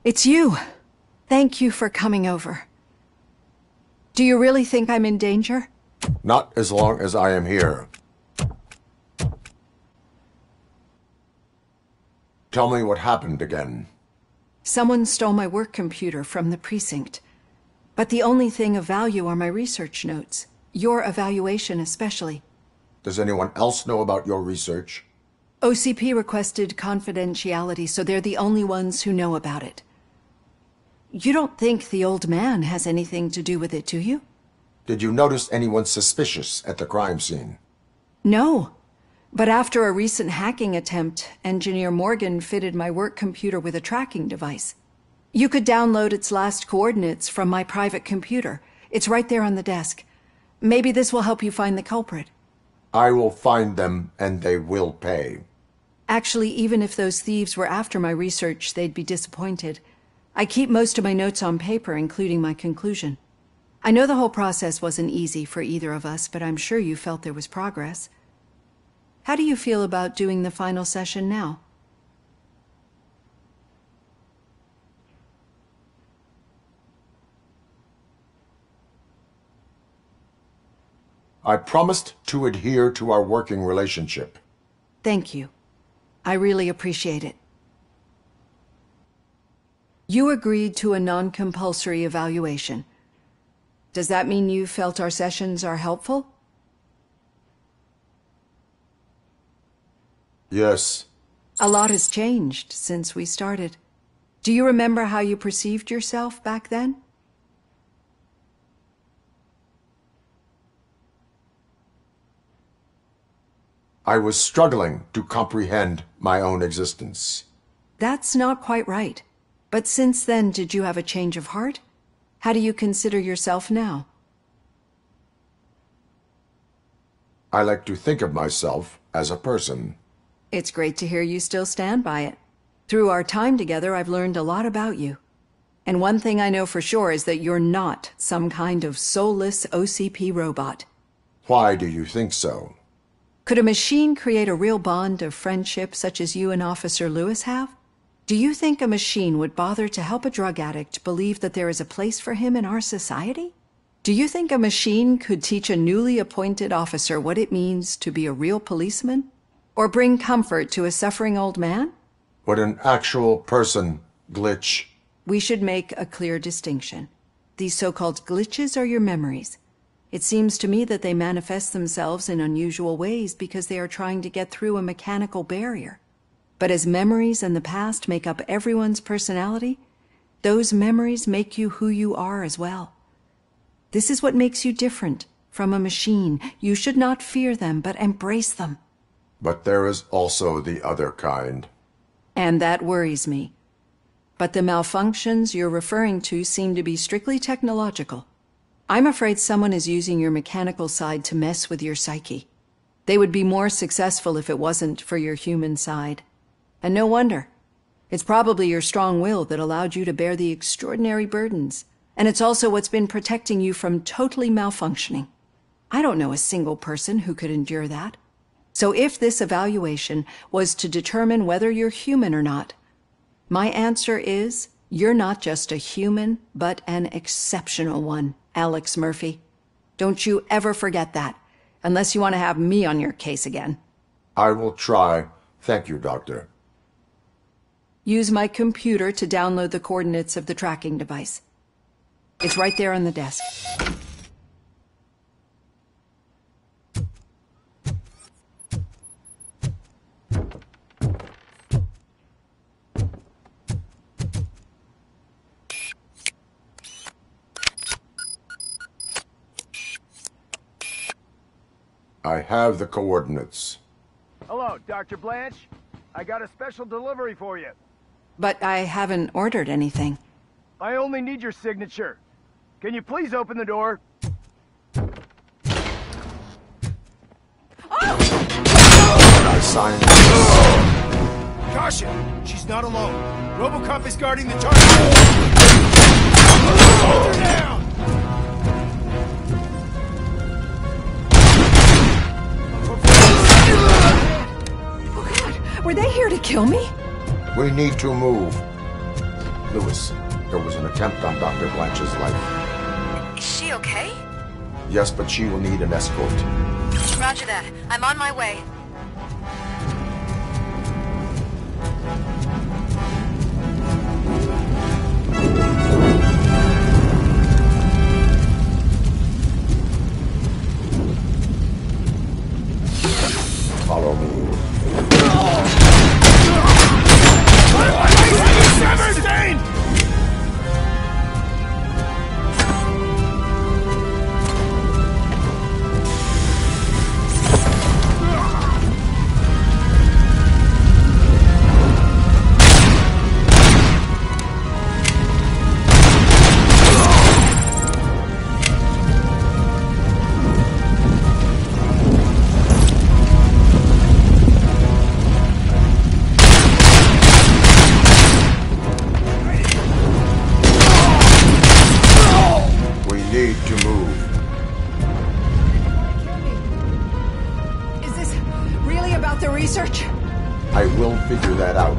It's you. Thank you for coming over. Do you really think I'm in danger? Not as long as I am here. Tell me what happened again. Someone stole my work computer from the precinct. But the only thing of value are my research notes. Your evaluation especially. Does anyone else know about your research? OCP requested confidentiality, so they're the only ones who know about it. You don't think the old man has anything to do with it, do you? Did you notice anyone suspicious at the crime scene? No. But after a recent hacking attempt, Engineer Morgan fitted my work computer with a tracking device. You could download its last coordinates from my private computer. It's right there on the desk. Maybe this will help you find the culprit. I will find them, and they will pay. Actually, even if those thieves were after my research, they'd be disappointed. I keep most of my notes on paper, including my conclusion. I know the whole process wasn't easy for either of us, but I'm sure you felt there was progress. How do you feel about doing the final session now? I promised to adhere to our working relationship. Thank you. I really appreciate it. You agreed to a non-compulsory evaluation. Does that mean you felt our sessions are helpful? Yes. A lot has changed since we started. Do you remember how you perceived yourself back then? I was struggling to comprehend my own existence. That's not quite right. But since then, did you have a change of heart? How do you consider yourself now? I like to think of myself as a person. It's great to hear you still stand by it. Through our time together, I've learned a lot about you. And one thing I know for sure is that you're not some kind of soulless OCP robot. Why do you think so? Could a machine create a real bond of friendship such as you and Officer Lewis have? Do you think a machine would bother to help a drug addict believe that there is a place for him in our society? Do you think a machine could teach a newly appointed officer what it means to be a real policeman? Or bring comfort to a suffering old man? Would an actual person glitch? We should make a clear distinction. These so-called glitches are your memories. It seems to me that they manifest themselves in unusual ways because they are trying to get through a mechanical barrier. But as memories in the past make up everyone's personality, those memories make you who you are as well. This is what makes you different from a machine. You should not fear them, but embrace them. But there is also the other kind. And that worries me. But the malfunctions you're referring to seem to be strictly technological. I'm afraid someone is using your mechanical side to mess with your psyche. They would be more successful if it wasn't for your human side. And no wonder. It's probably your strong will that allowed you to bear the extraordinary burdens. And it's also what's been protecting you from totally malfunctioning. I don't know a single person who could endure that. So if this evaluation was to determine whether you're human or not, my answer is you're not just a human, but an exceptional one, Alex Murphy. Don't you ever forget that, unless you want to have me on your case again. I will try. Thank you, Doctor. Use my computer to download the coordinates of the tracking device. It's right there on the desk. I have the coordinates. Hello, Dr. Blanche. I got a special delivery for you. But I haven't ordered anything. I only need your signature. Can you please open the door? I signed. Caution! She's not alone. Robocop is guarding the target. Hold her down! Oh God, were they here to kill me? We need to move. Lewis, there was an attempt on Dr. Blanche's life. Is she okay? Yes, but she will need an escort. Roger that. I'm on my way. Follow me. I will figure that out.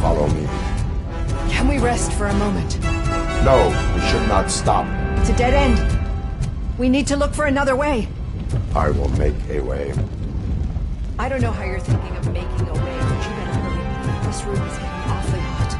Follow me. Can we rest for a moment? No, we should not stop. It's a dead end. We need to look for another way. I will make a way. I don't know how you're thinking of making a way, but you better hurry. This room is getting awfully hot.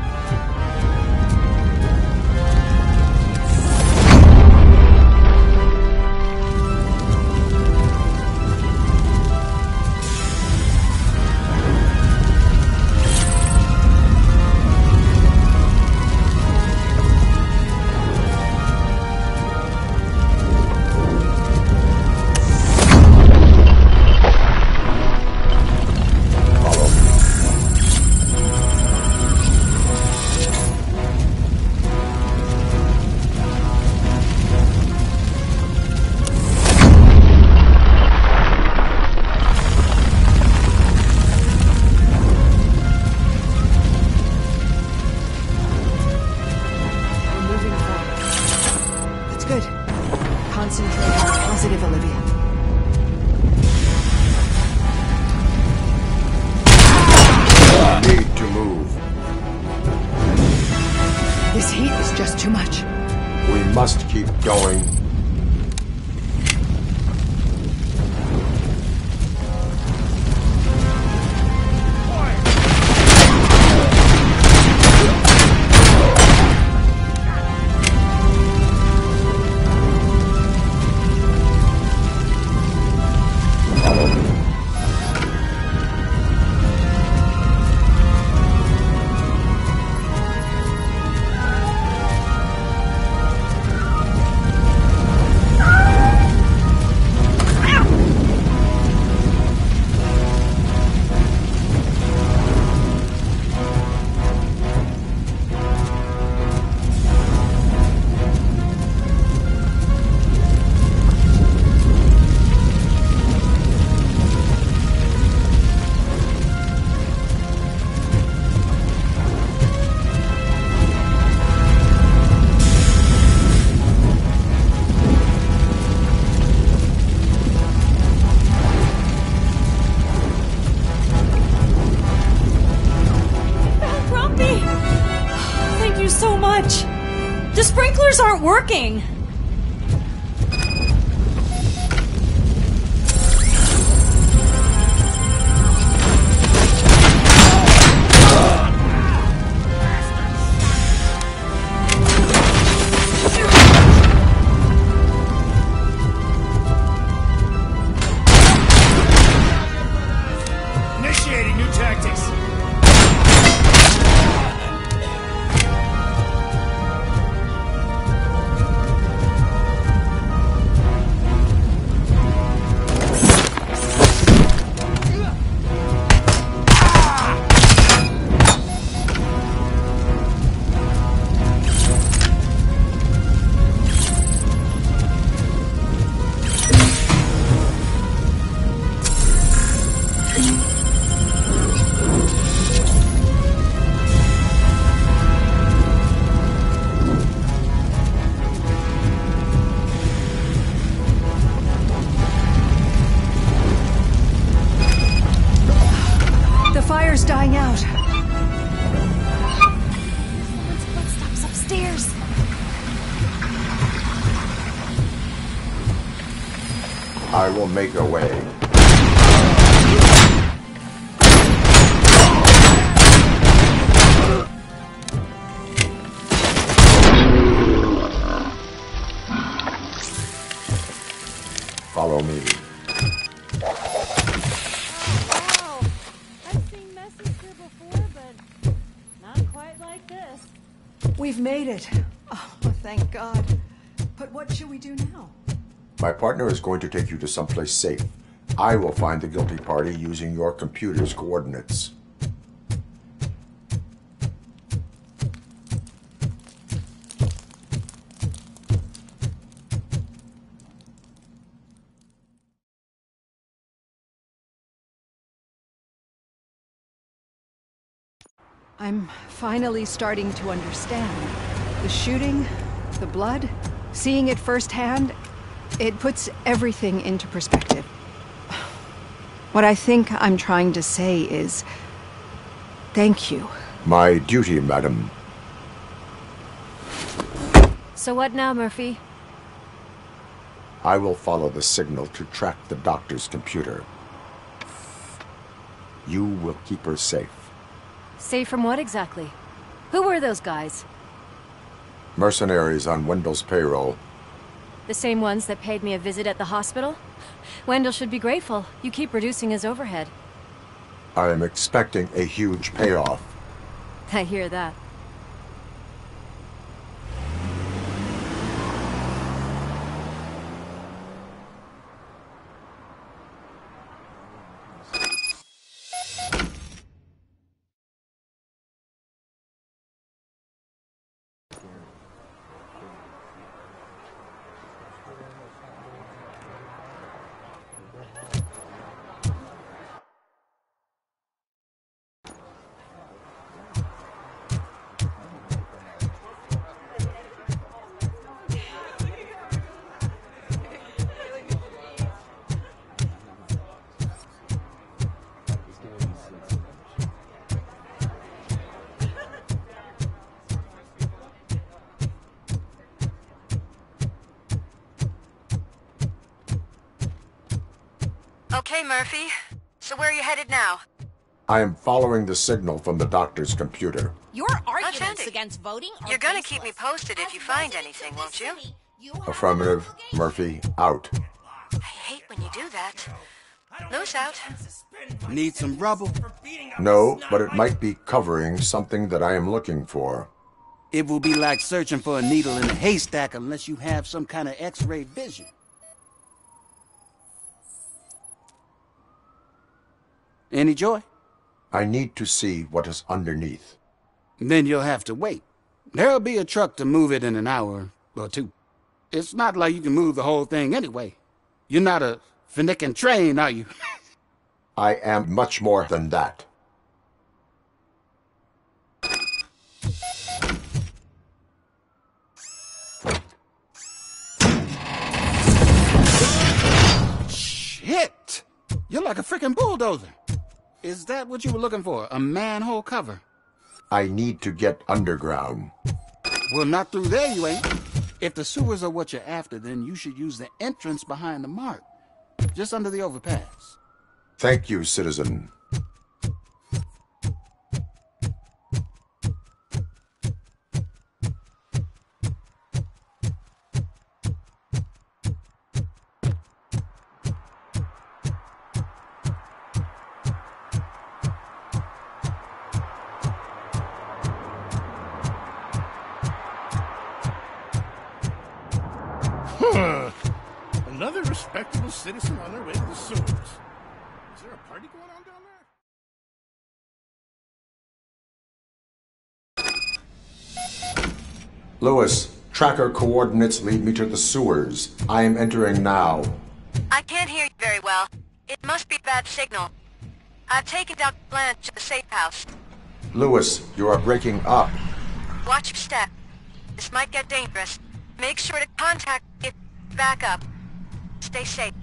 This heat is just too much. We must keep going. The sprinklers aren't working! Initiating new tactics. crying out. Someone's footsteps upstairs. I will make a way. Follow me. Wow. I've seen messes here before, but not quite like this. We've made it. Oh, thank God. But what should we do now? My partner is going to take you to someplace safe. I will find the guilty party using your computer's coordinates. I'm finally starting to understand. The shooting, the blood, seeing it firsthand, it puts everything into perspective. What I think I'm trying to say is, thank you. My duty, madam. So what now, Murphy? I will follow the signal to track the doctor's computer. You will keep her safe. Safe from what exactly? Who were those guys? Mercenaries on Wendell's payroll. The same ones that paid me a visit at the hospital? Wendell should be grateful. You keep reducing his overhead. I am expecting a huge payoff. I hear that. Okay, Murphy. So where are you headed now? I am following the signal from the doctor's computer. Your arguments against voting are You're gonna baseless. keep me posted if you find anything, won't you? Affirmative. Murphy, out. I hate when you do that. Loose out. Need some rubble? No, but it might be covering something that I am looking for. It will be like searching for a needle in a haystack unless you have some kind of X-ray vision. Any joy? I need to see what is underneath. Then you'll have to wait. There'll be a truck to move it in an hour or two. It's not like you can move the whole thing anyway. You're not a finicking train, are you? I am much more than that. Shit! You're like a freaking bulldozer. Is that what you were looking for? A manhole cover? I need to get underground. Well, not through there, you ain't. If the sewers are what you're after, then you should use the entrance behind the mark. Just under the overpass. Thank you, citizen. Another respectable citizen on their way to the sewers. Is there a party going on down there? Lewis, tracker coordinates lead me to the sewers. I am entering now. I can't hear you very well. It must be a bad signal. I've taken Dr. Blanche to the safe house. Lewis, you are breaking up. Watch your step. This might get dangerous. Make sure to contact me if you back up. Stay safe.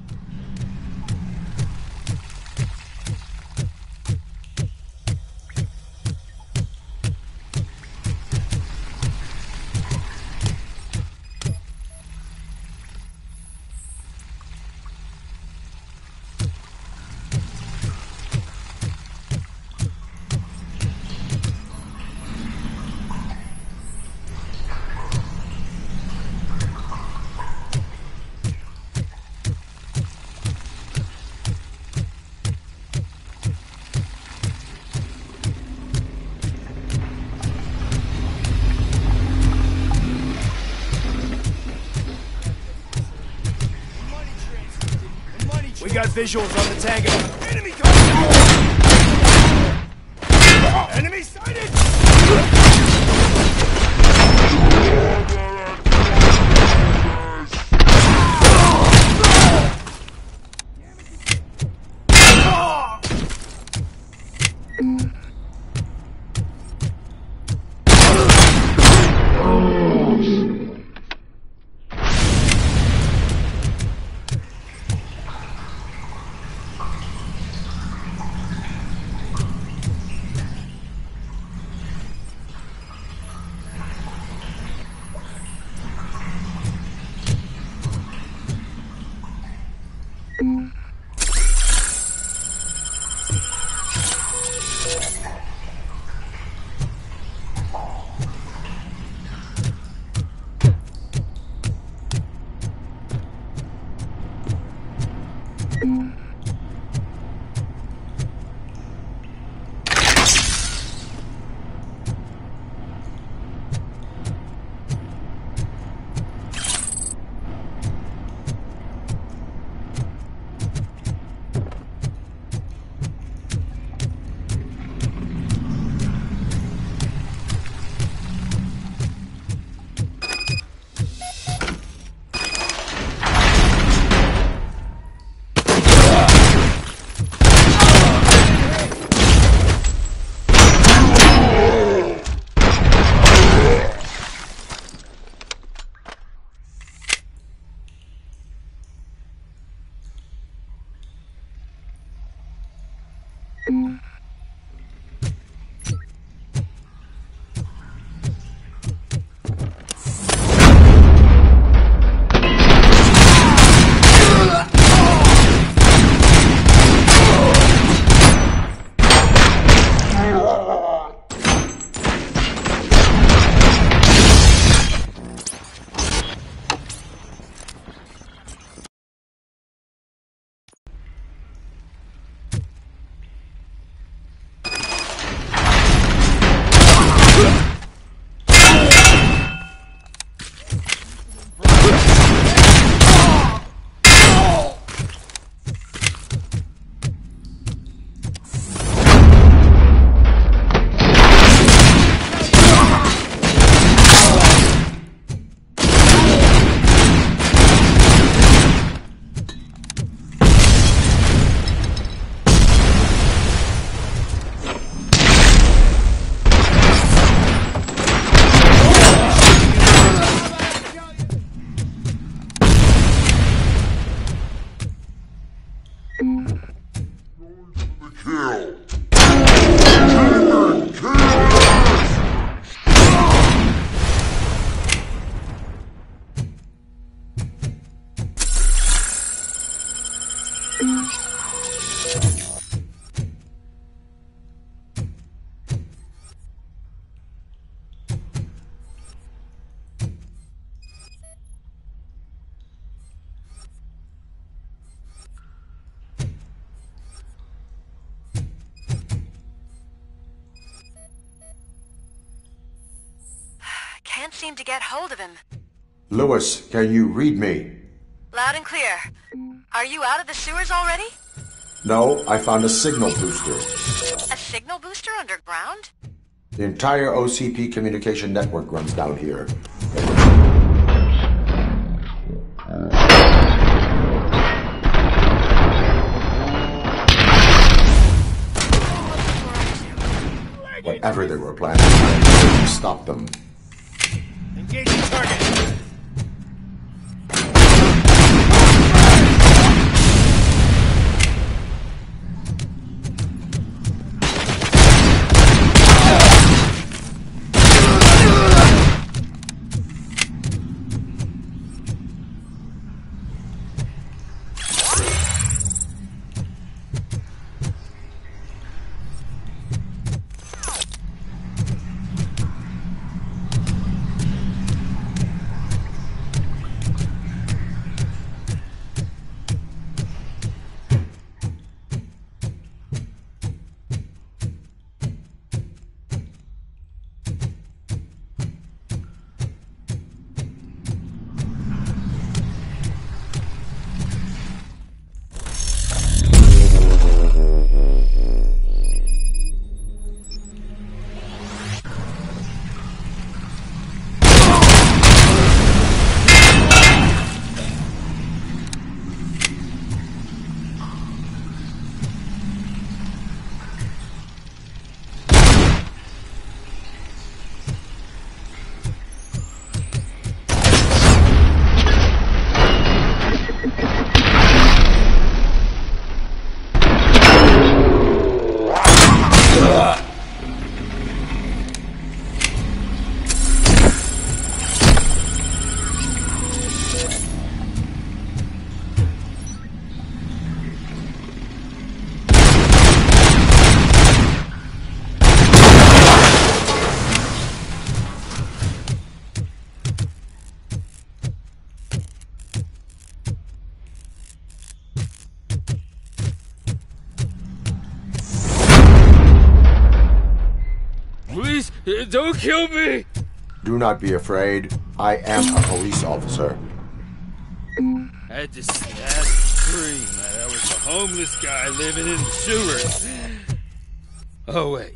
got visuals on the tango. Enemy coming! Enemy sighted! Can't seem to get hold of him. Lewis, can you read me? Loud and clear. Are you out of the sewers already? No, I found a signal booster. A signal booster underground? The entire OCP communication network runs down here. Whatever they were planning, I couldn't stop them. Engaging target. Don't kill me! Do not be afraid. I am a police officer. I had to scream that I was a homeless guy living in the sewers. Oh, wait.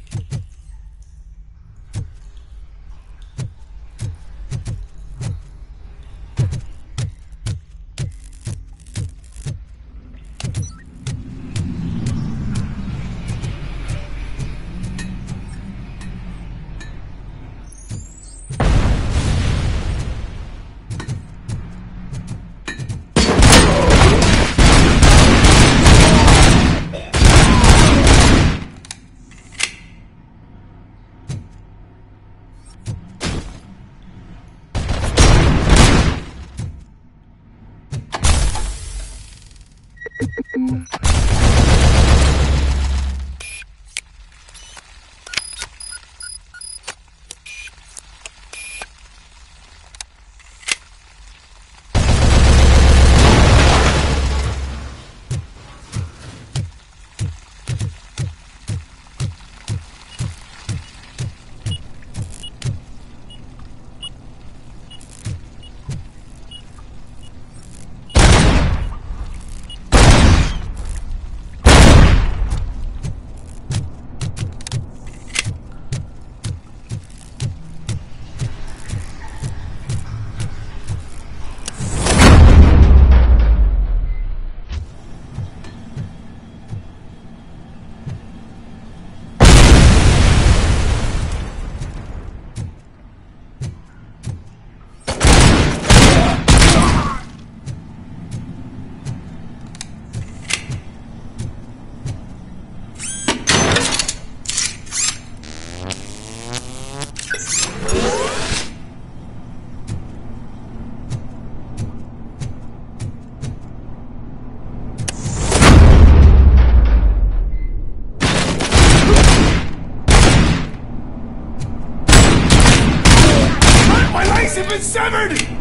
Been severed!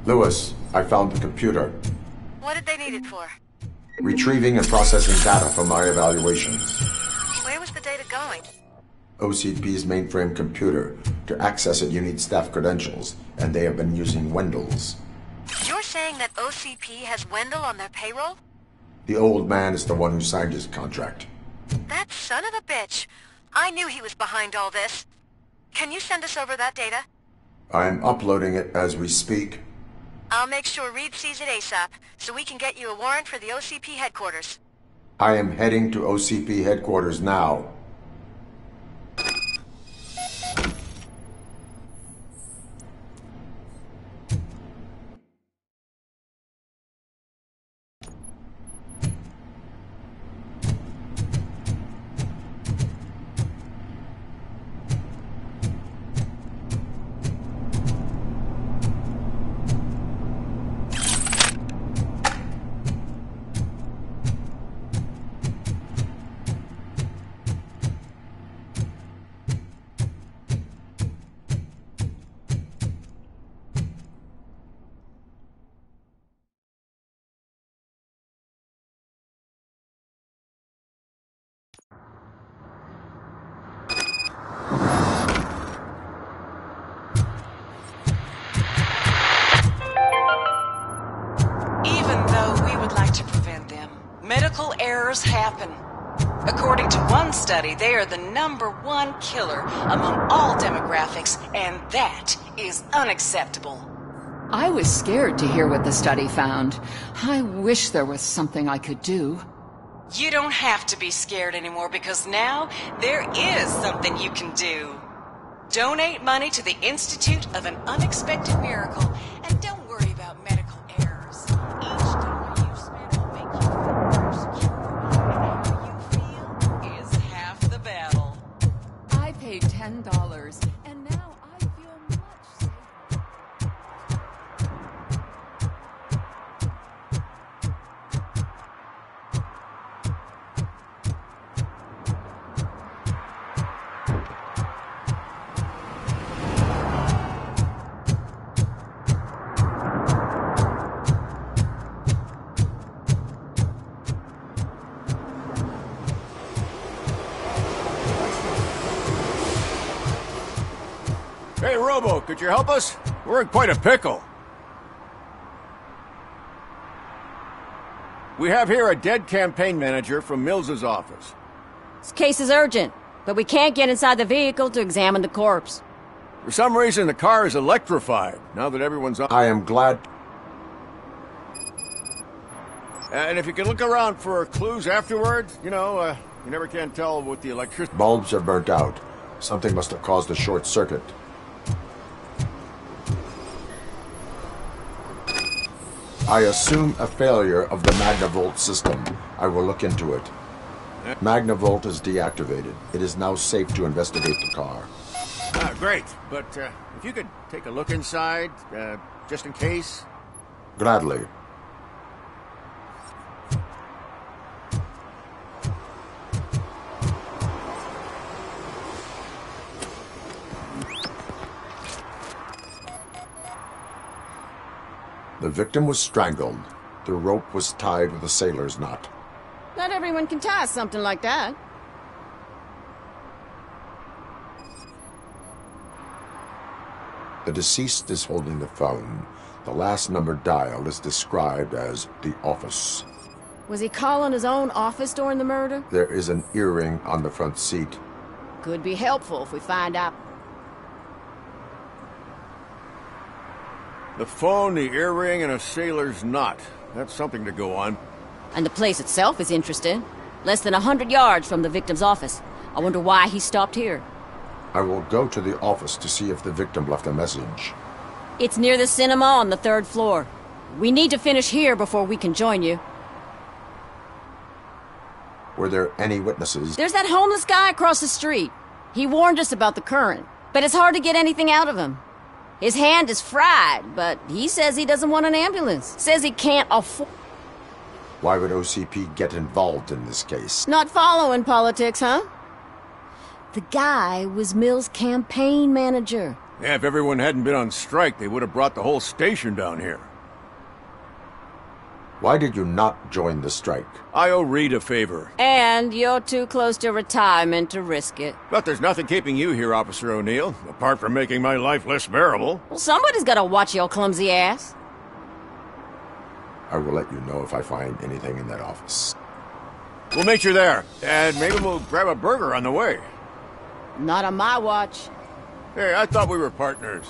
Lewis, I found the computer. What did they need it for? Retrieving and processing data from my evaluations. Where was the data going? OCP's mainframe computer. To access it, you need staff credentials, and they have been using Wendell's. You're saying that OCP has Wendell on their payroll? The old man is the one who signed his contract. That son of a bitch. I knew he was behind all this. Can you send us over that data? I'm uploading it as we speak. I'll make sure Reed sees it ASAP, so we can get you a warrant for the OCP headquarters. I am heading to OCP headquarters now. medical errors happen. According to one study, they are the #1 killer among all demographics, and that is unacceptable. I was scared to hear what the study found. I wish there was something I could do. You don't have to be scared anymore because now there is something you can do. Donate money to the Institute of an Unexpected Miracle, and don't worry about medical errors. Each dollar you spend will make you feel more secure, and how you feel is half the battle. I paid $10, and now I feel much safer. Hey, Robo, could you help us? We're in quite a pickle. We have here a dead campaign manager from Mills's office. This case is urgent, but we can't get inside the vehicle to examine the corpse. For some reason, the car is electrified, now that everyone's on... I am glad... And if you can look around for clues afterwards, you never can tell with the electricity... Bulbs are burnt out. Something must have caused a short circuit. I assume a failure of the Magnavolt system. I will look into it. Magnavolt is deactivated. It is now safe to investigate the car. Great, but if you could take a look inside, just in case. Gladly. The victim was strangled. The rope was tied with a sailor's knot. Not everyone can tie something like that. The deceased is holding the phone. The last number dialed is described as the office. Was he calling his own office during the murder? There is an earring on the front seat. Could be helpful if we find out. The phone, the earring, and a sailor's knot. That's something to go on. And the place itself is interesting. Less than 100 yards from the victim's office. I wonder why he stopped here. I will go to the office to see if the victim left a message. It's near the cinema on the 3rd floor. We need to finish here before we can join you. Were there any witnesses? There's that homeless guy across the street. He warned us about the current, but it's hard to get anything out of him. His hand is fried, but he says he doesn't want an ambulance. Says he can't afford... Why would OCP get involved in this case? Not following politics, huh? The guy was Mill's campaign manager. Yeah, if everyone hadn't been on strike, they would have brought the whole station down here. Why did you not join the strike? I owe Reed a favor. And you're too close to retirement to risk it. But there's nothing keeping you here, Officer O'Neill, apart from making my life less bearable. Well, somebody's gotta watch your clumsy ass. I will let you know if I find anything in that office. We'll meet you there, and maybe we'll grab a burger on the way. Not on my watch. Hey, I thought we were partners.